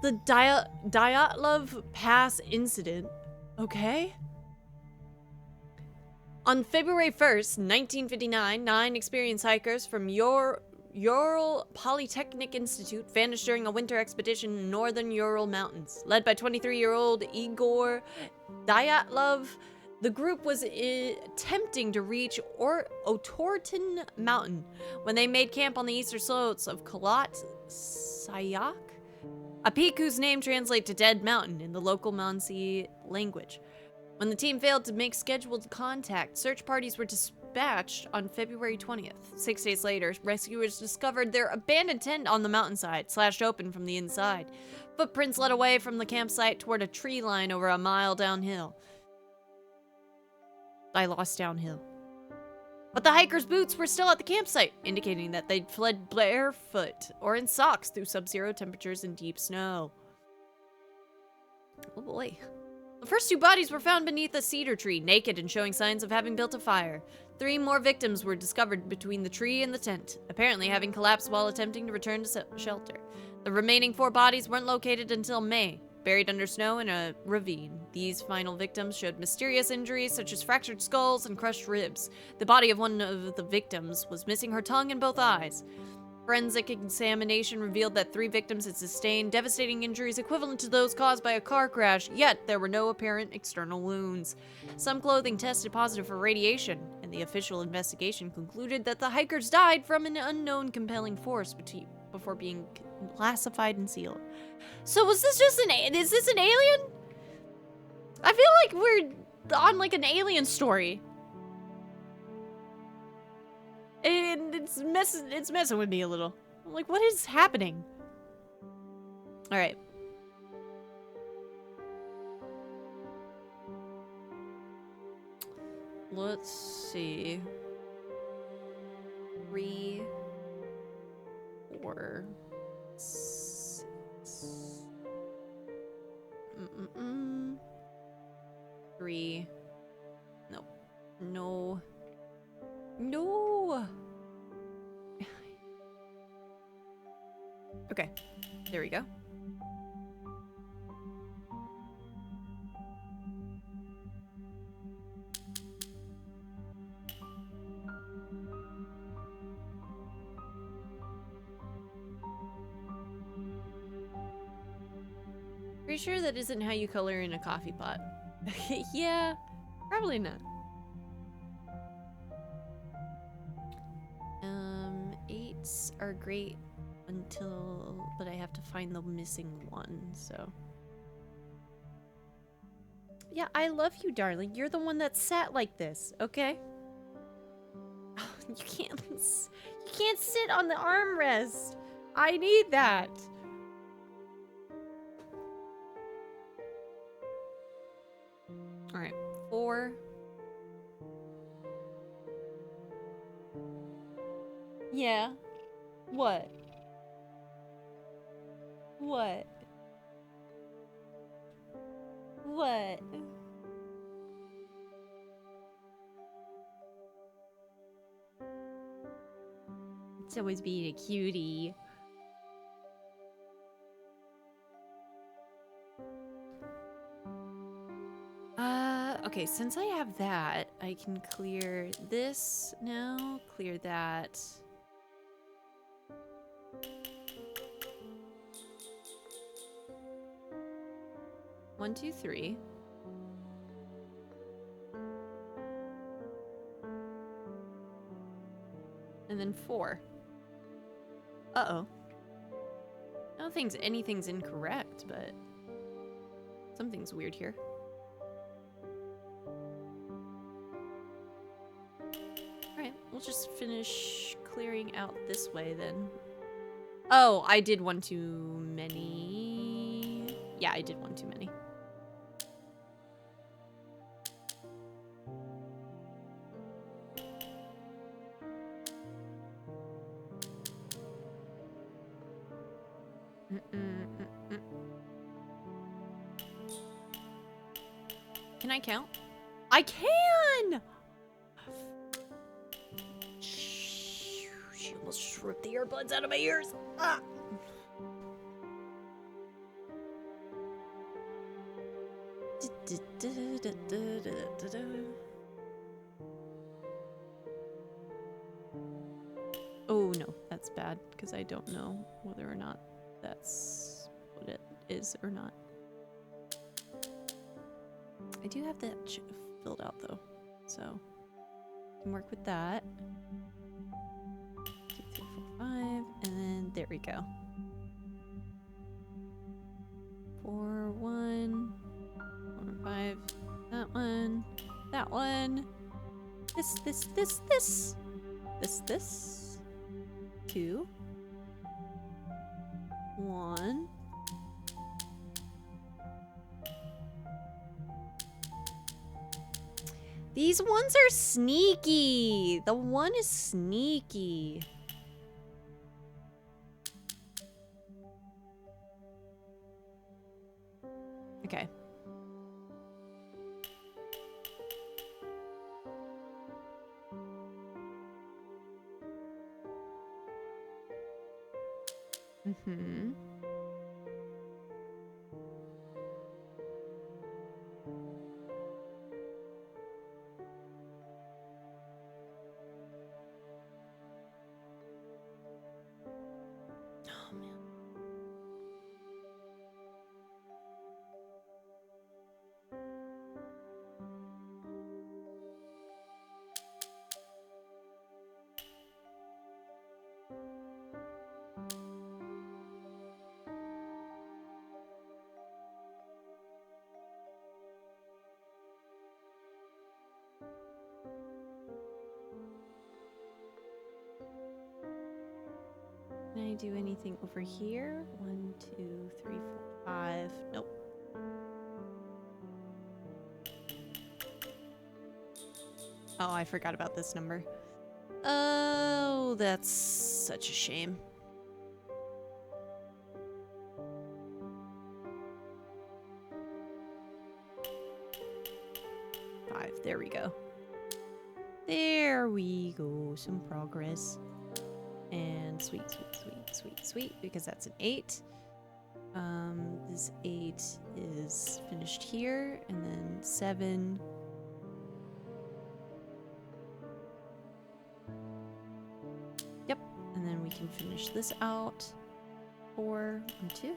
Speaker 1: The Dyatlov Pass incident. Okay. On February 1st, 1959, 9 experienced hikers from Ural Polytechnic Institute vanished during a winter expedition in northern Ural Mountains. Led by 23-year-old Igor Dyatlov, The group was attempting to reach Otorton Mountain when they made camp on the eastern slopes of Kalat Sayak, a peak whose name translates to Dead Mountain in the local Mansi language. When the team failed to make scheduled contact, search parties were dispatched on February 20th. 6 days later, rescuers discovered their abandoned tent on the mountainside, slashed open from the inside. Footprints led away from the campsite toward a tree line over a mile downhill. I lost downhill. But the hikers' boots were still at the campsite, indicating that they'd fled barefoot or in socks through sub-zero temperatures and deep snow. Oh boy. The first 2 bodies were found beneath a cedar tree, naked and showing signs of having built a fire. 3 more victims were discovered between the tree and the tent, apparently having collapsed while attempting to return to shelter. The remaining 4 bodies weren't located until May, buried under snow in a ravine. These final victims showed mysterious injuries such as fractured skulls and crushed ribs. The body of one of the victims was missing her tongue and both eyes. Forensic examination revealed that 3 victims had sustained devastating injuries equivalent to those caused by a car crash, yet there were no apparent external wounds. Some clothing tested positive for radiation, and the official investigation concluded that the hikers died from an unknown compelling force before being classified and sealed. So is this an alien? I feel like we're on like an alien story. And it's messing with me a little. I'm like, what is happening? All right. Let's see. 3, 4, 6. 3. No. No. No. Okay. There we go. Pretty sure that isn't how you color in a coffee pot. Yeah, probably not. 8s are great but I have to find the missing one, so. Yeah, I love you, darling. You're the one that sat like this, okay? You can't sit on the armrest. I need that. All right, 4. Yeah. What? What? What? It's always being a cutie. Okay, since I have that, I can clear this now, clear that. One, 2, 3. And then 4. Uh-oh. I don't think anything's incorrect, but something's weird here. Alright, we'll just finish clearing out this way then. Oh, I did one too many. Yeah, I did one too many. Can I count? I can! She almost just ripped the earbuds out of my ears. Ah. Oh no, that's bad because I don't know whether or not that's what it is or not. I do have that filled out though, so can work with that. 2, 3, 4, 5, and then there we go. 4, 1, 4, 5. That one. That one. This. 2, 1. These ones are sneaky. The one is sneaky. Okay. Mm-hmm. Oh, man. Can I do anything over here? 1, 2, 3, 4, 5. Nope. Oh, I forgot about this number. Oh, that's such a shame. 5. There we go. There we go. Some progress. And sweet, because that's an 8. This 8 is finished here, and then 7. Yep, and then we can finish this out. 4, 1, 2,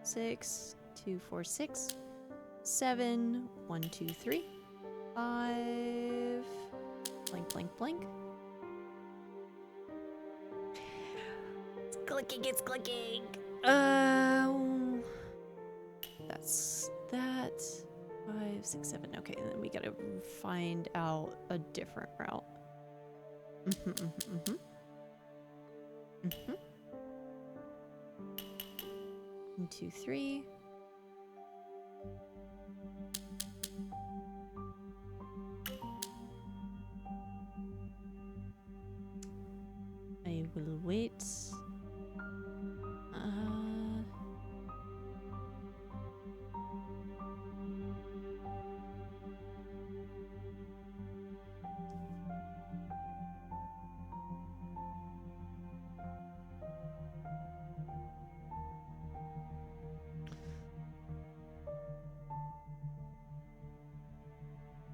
Speaker 1: 6, 2, 4, 6, 7, 1, 2, 3, 5, blank. It's clicking. That's that. 5, 6, 7. Okay, and then we gotta find out a different route. 1, 2, 3. I will wait.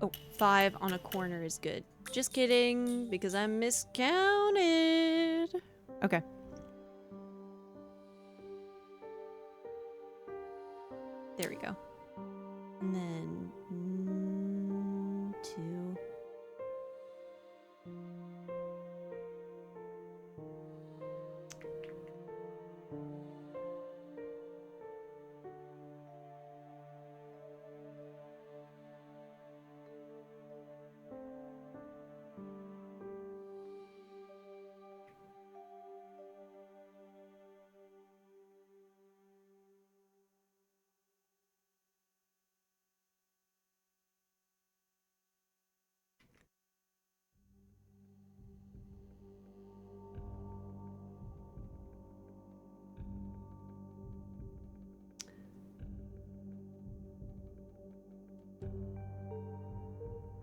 Speaker 1: Oh, 5 on a corner is good. Just kidding, because I miscounted. Okay. There we go. And then 2.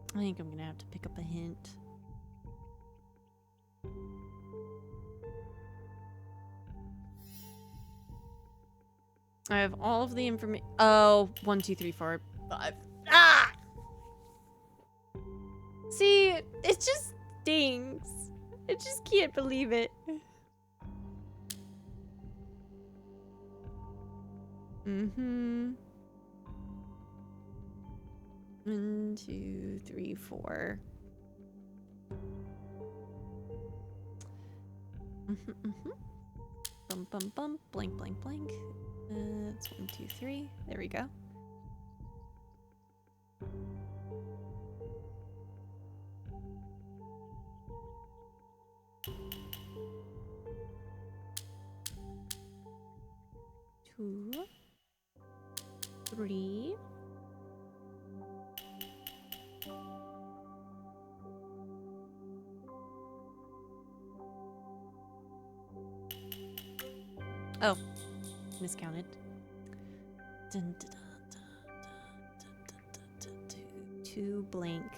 Speaker 1: I think I'm gonna have to pick up a hint. I have all of the information. Oh, 1, 2, 3, 4, 5. Ah! See, it just stings. I just can't believe it. 1, 2, 3, 4. Bum, bum, bum. Blank, blank, blank. That's 1, 2, 3. There we go. Two, 3. Oh, miscounted. Dun, dun, dun, dun, 2 blank.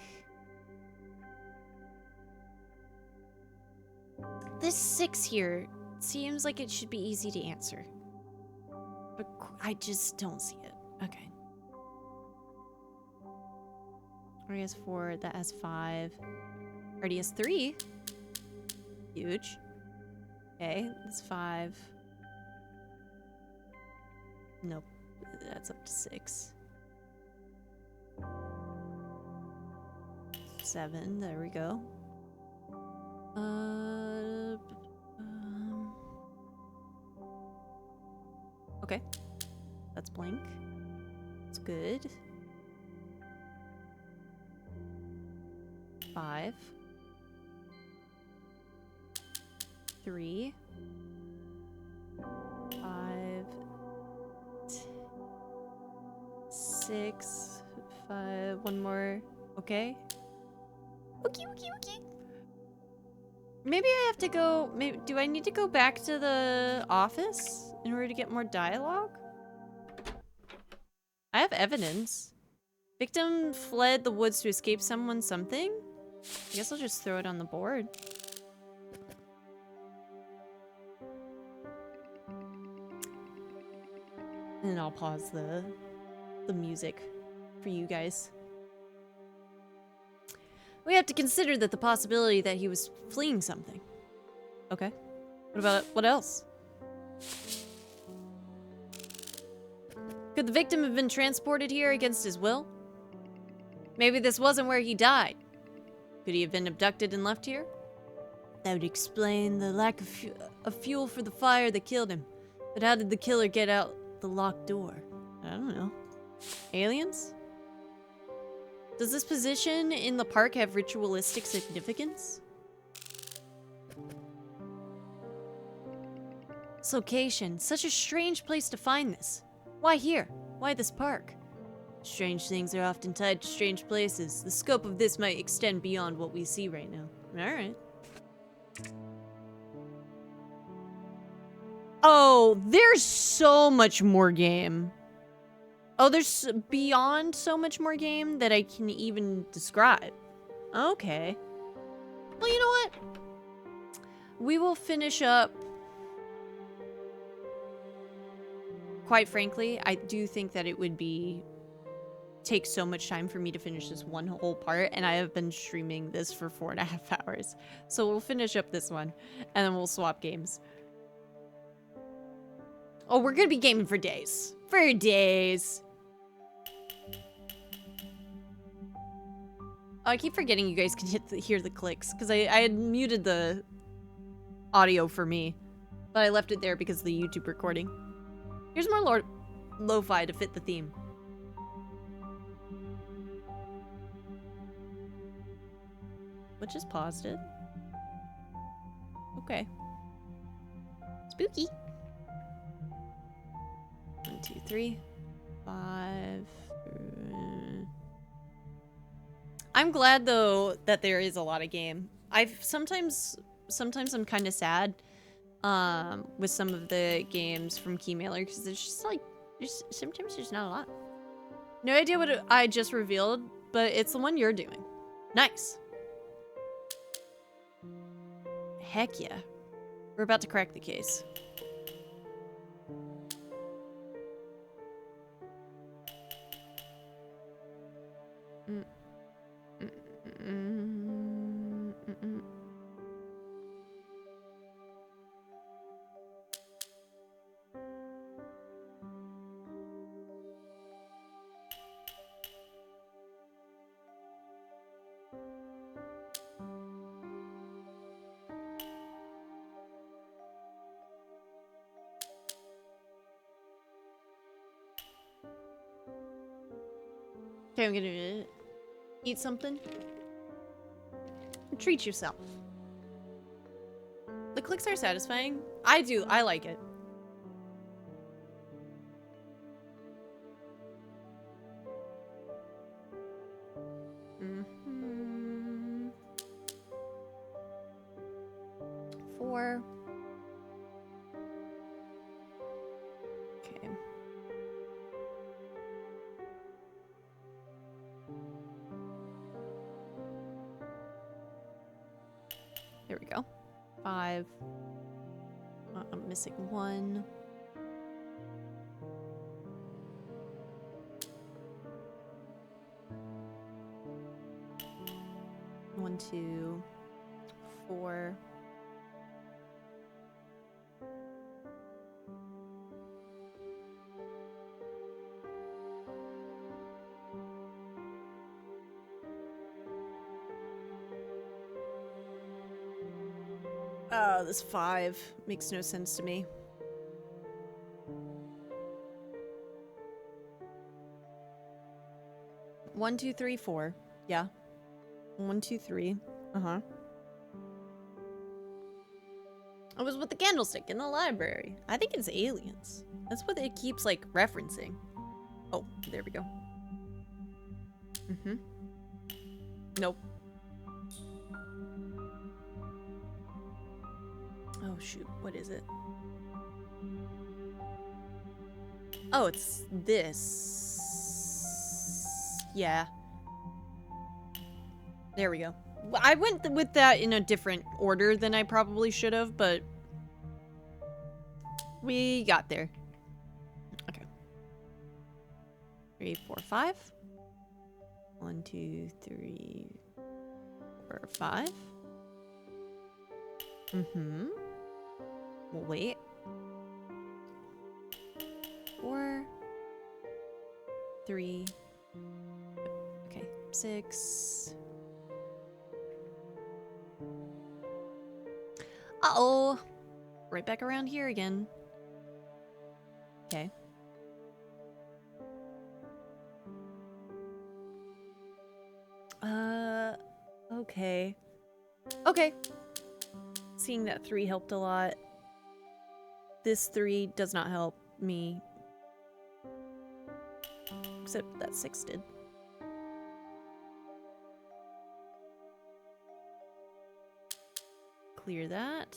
Speaker 1: This 6 here seems like it should be easy to answer. But I just don't see it. Okay. Already has 4, that has 5. Already has 3. Huge. Okay, that's 5. Nope. That's up to 6. 7, there we go. Okay. That's blank. It's good. 5. 3. 5. 6. 5. One more. Okay. Okay. Maybe I have to go. Maybe do I need to go back to the office in order to get more dialogue? I have evidence. Victim fled the woods to escape something? I guess I'll just throw it on the board. And then I'll pause the music for you guys. We have to consider that the possibility that he was fleeing something. Okay. What else? Could the victim have been transported here against his will? Maybe this wasn't where he died. Could he have been abducted and left here? That would explain the lack of fuel for the fire that killed him. But how did the killer get out the locked door? I don't know. Aliens? Does this position in the park have ritualistic significance? This location, such a strange place to find this. Why here? Why this park? Strange things are often tied to strange places. The scope of this might extend beyond what we see right now. Alright. Oh, there's so much more game. Oh, there's beyond so much more game that I can even describe. Okay. Well, you know what? We will finish up. Quite frankly, I do think that it would take so much time for me to finish this one whole part, and I have been streaming this for 4.5 hours. So we'll finish up this one, and then we'll swap games. Oh, we're gonna be gaming for days. For days. Oh, I keep forgetting you guys can hear the clicks, because I had muted the audio for me, but I left it there because of the YouTube recording. Here's more lo-fi to fit the theme. What just paused it? Okay. Spooky. 1, 2, 3, 5. I'm glad though that there is a lot of game. Sometimes I'm kind of sad with some of the games from Keymailer because it's just like sometimes there's not a lot. No idea what I just revealed, but it's the one you're doing. Nice. Heck yeah. We're about to crack the case. Okay, I'm gonna eat something. Treat yourself. The clicks are satisfying. I do. I like it. Mm-hmm. 4. Okay. There we go. 5. I'm missing 1. 1, 2, 4. This 5 makes no sense to me. One, 2, 3, 4. Yeah. 1, 2, 3. Uh-huh. I was with the candlestick in the library. I think it's aliens. That's what it keeps, like, referencing. Oh, there we go. Mm-hmm. Nope. Oh, shoot. What is it? Oh, it's this. Yeah. There we go. I went with that in a different order than I probably should have, but we got there. Okay. 3, 4, 5. 1, 2, 3, 4, 5. Mm-hmm. We'll wait. 4, 3. Okay. 6. Uh-oh. Right back around here again. Okay. Okay. Okay. Seeing that 3 helped a lot. This 3 does not help me. Except that 6 did. Clear that.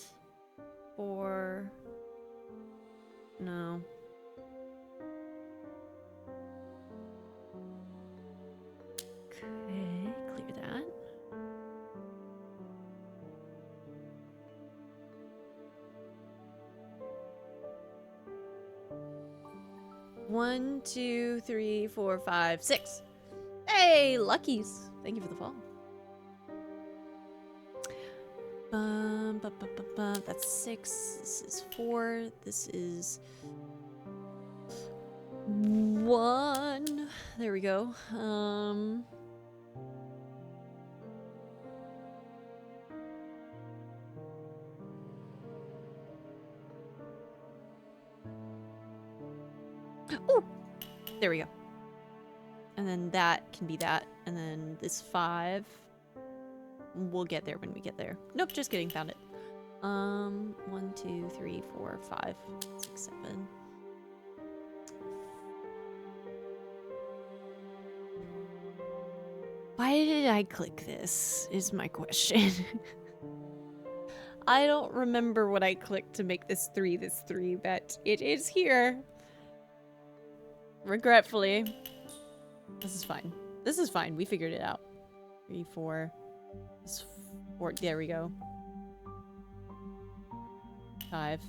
Speaker 1: 4. No. Okay, clear that. One, 2, 3, 4, 5, 6. Hey, luckies. Thank you for the follow. That's 6. This is 4. This is 1. There we go. Ooh! There we go. And then that can be that. And then this 5. We'll get there when we get there. Nope, just kidding. Found it. 1, 2, 3, 4, 5, 6, 7. Why did I click this? Is my question. I don't remember what I clicked to make this 3, but it is here. Regretfully. This is fine. This is fine. We figured it out. 3, 4. This 4. There we go. 5.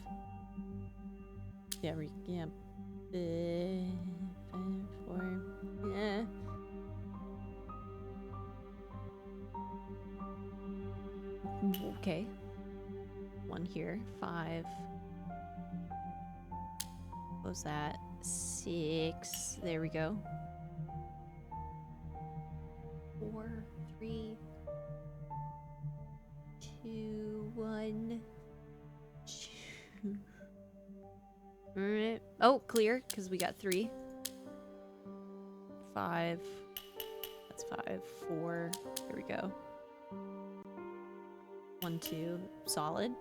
Speaker 1: There we go. Yeah. 5, 4. Yeah. Okay. 1 here. 5. What was that? 6. There we go. 4, 3, 2, 1. 2. Alright. Oh, clear, because we got 3. 5. It's 5, 4. There we go. 1, 2. Solid.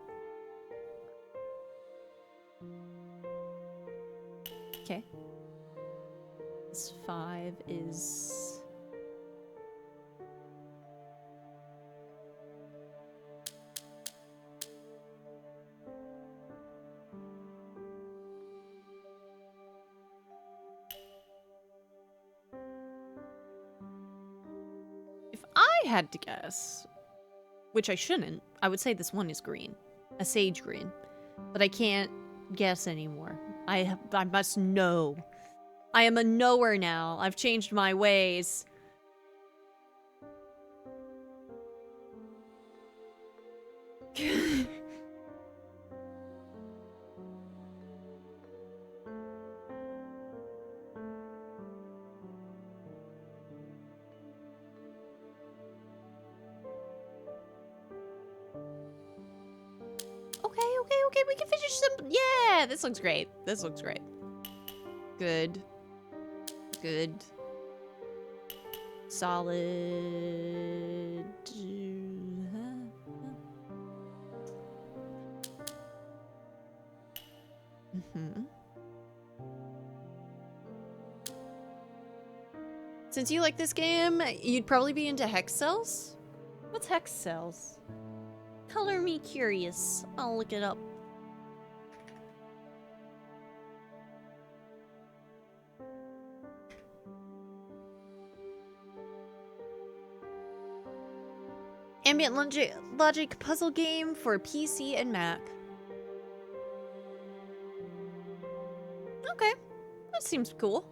Speaker 1: Okay. This 5 is... If I had to guess, which I shouldn't, I would say this one is green. A sage green. But I can't guess anymore. I must know. I am a knower now. I've changed my ways. Okay, we can finish some. Yeah, this looks great. This looks great. Good. Good. Solid. Since you like this game, you'd probably be into hex cells? What's hex cells? Color me curious. I'll look it up. Ambient logic puzzle game for PC and Mac. Okay, that seems cool.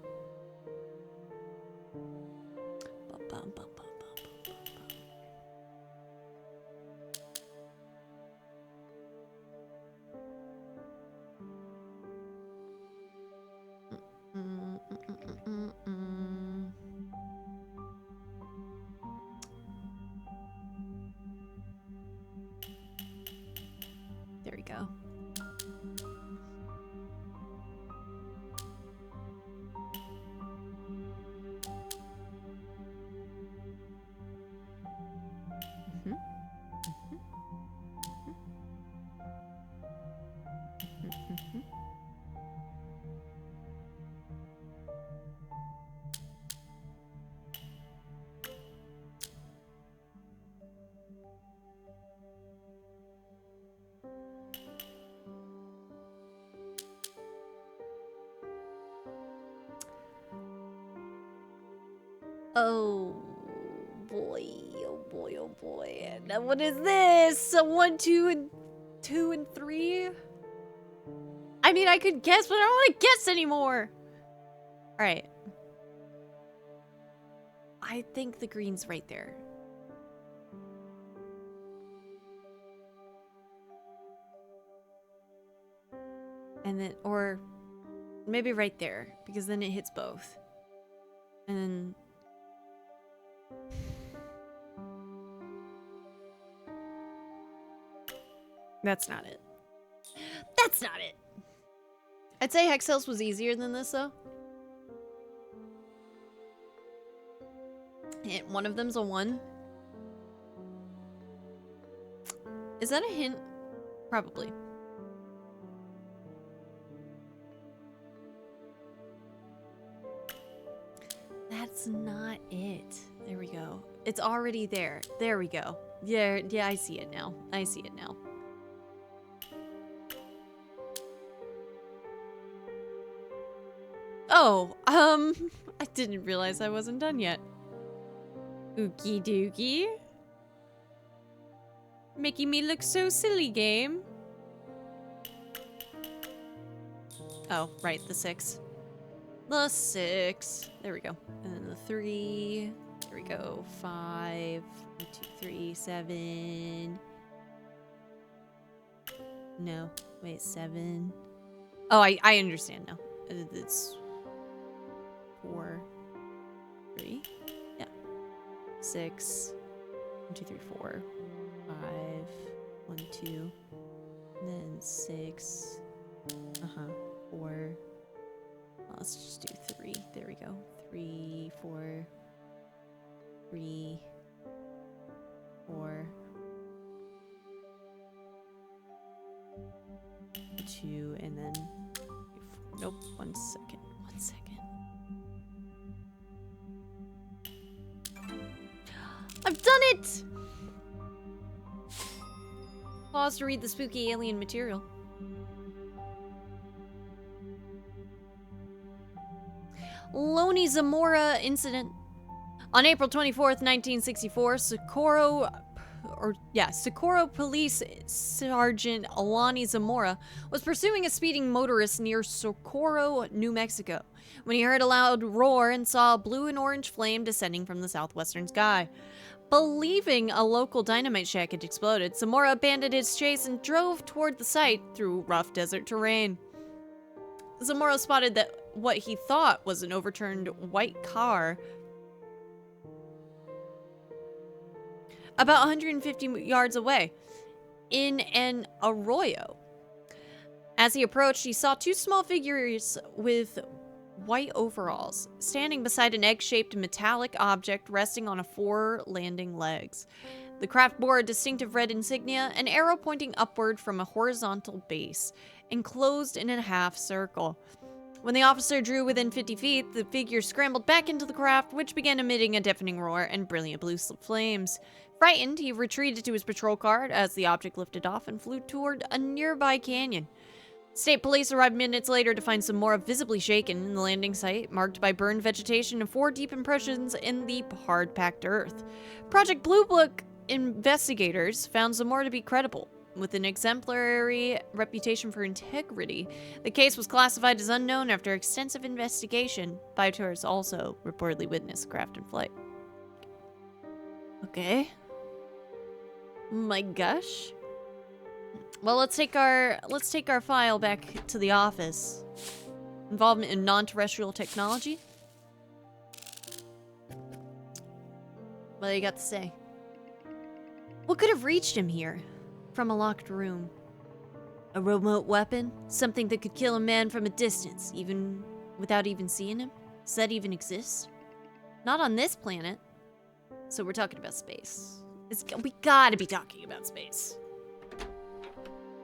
Speaker 1: There we go. Oh boy, oh boy, oh boy. Now what is this? A 1, 2, and 3? I mean, I could guess, but I don't want to guess anymore. All right. I think the green's right there. And then, or maybe right there, because then it hits both. And then... That's not it. That's not it! I'd say hex cells was easier than this, though. And one of them's a 1. Is that a hint? Probably. That's not it. There we go. It's already there. There we go. Yeah, I see it now. I see it now. Oh, I didn't realize I wasn't done yet. Ookie dookie. Making me look so silly, game. Oh, right, the 6. The 6. There we go. And then the 3. There we go. 5. 1, 2, 3, 7. No. Wait, 7. Oh, I understand now. It's 4. 3. Yeah. 6. 1, 2, 3, 4. 5. 1, 2. And then 6. 4. Let's just do 3. There we go. 3, 4. 3, 4, 2, and then... Nope, 1 second. 1 second. I've done it! Pause to read the spooky alien material. Loni Zamora incident. On April 24th, 1964, Socorro Police Sergeant Alani Zamora was pursuing a speeding motorist near Socorro, New Mexico, when he heard a loud roar and saw a blue and orange flame descending from the southwestern sky. Believing a local dynamite shack had exploded, Zamora abandoned his chase and drove toward the site through rough desert terrain. Zamora spotted that what he thought was an overturned white car about 150 yards away, in an arroyo. As he approached, he saw 2 small figures with white overalls, standing beside an egg-shaped metallic object resting on 4 landing legs. The craft bore a distinctive red insignia, an arrow pointing upward from a horizontal base, enclosed in a half circle. When the officer drew within 50 feet, the figure scrambled back into the craft, which began emitting a deafening roar and brilliant blue flames. Frightened, he retreated to his patrol car as the object lifted off and flew toward a nearby canyon. State police arrived minutes later to find Zamora visibly shaken in the landing site, marked by burned vegetation and 4 deep impressions in the hard-packed earth. Project Blue Book investigators found Zamora to be credible. With an exemplary reputation for integrity, the case was classified as unknown after extensive investigation. 5 tourists also reportedly witnessed the craft in flight. Okay. My gosh. Well, let's take our file back to the office. Involvement in non-terrestrial technology. What do you got to say? What could have reached him here? From a locked room. A remote weapon? Something that could kill a man from a distance, even without even seeing him? Does that even exist? Not on this planet. So we're talking about space. We gotta be talking about space.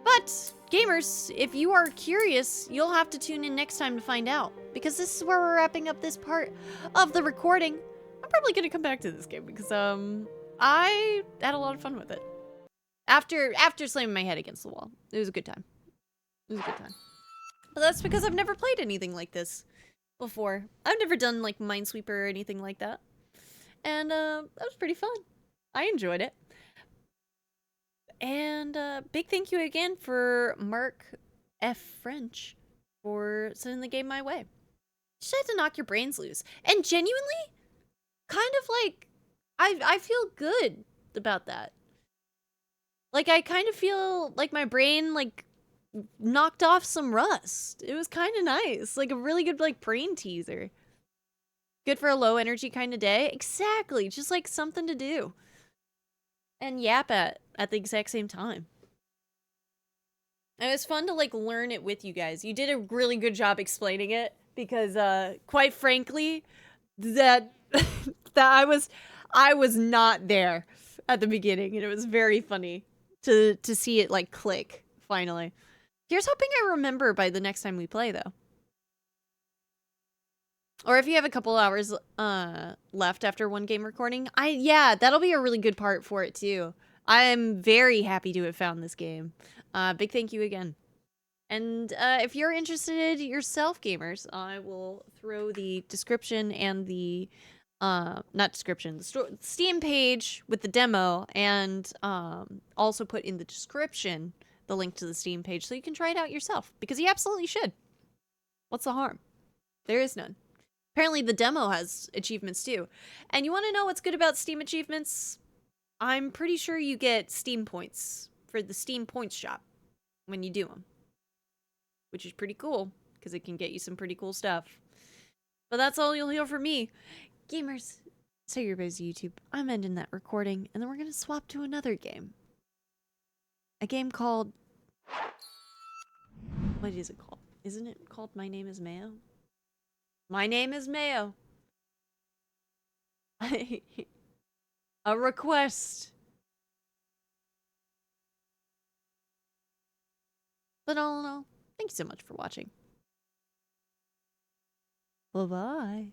Speaker 1: But, gamers, if you are curious, you'll have to tune in next time to find out. Because this is where we're wrapping up this part of the recording. I'm probably gonna come back to this game because, I had a lot of fun with it. After slamming my head against the wall. It was a good time. It was a good time. But that's because I've never played anything like this before. I've never done, like, Minesweeper or anything like that. And, that was pretty fun. I enjoyed it. And, big thank you again for Mark F. French for sending the game my way. Just had to knock your brains loose. And genuinely, kind of like, I feel good about that. Like, I kind of feel like my brain, like, knocked off some rust. It was kind of nice. Like, a really good, like, brain teaser. Good for a low energy kind of day. Exactly. Just, like, something to do. And yap at the exact same time. And it was fun to, like, learn it with you guys. You did a really good job explaining it. Because, quite frankly, that I was not there at the beginning. And it was very funny to see it, like, click, finally. Here's hoping I remember by the next time we play, though. Or if you have a couple hours left after one game recording, yeah, that'll be a really good part for it, too. I'm very happy to have found this game. Big thank you again. And if you're interested yourself, gamers, I will throw the description and the... not description, the Steam page with the demo, and also put in the description the link to the Steam page so you can try it out yourself, because you absolutely should. What's the harm? There is none. Apparently the demo has achievements too. And you want to know what's good about Steam achievements? I'm pretty sure you get Steam points for the Steam Points shop when you do them. Which is pretty cool, because it can get you some pretty cool stuff. But that's all you'll hear from me. Gamers, say your goodbyes to YouTube. I'm ending that recording, and then we're going to swap to another game. A game called... What is it called? Isn't it called My Name is Mayo? My Name is Mayo. A request. But all in all, thank you so much for watching. Bye-bye.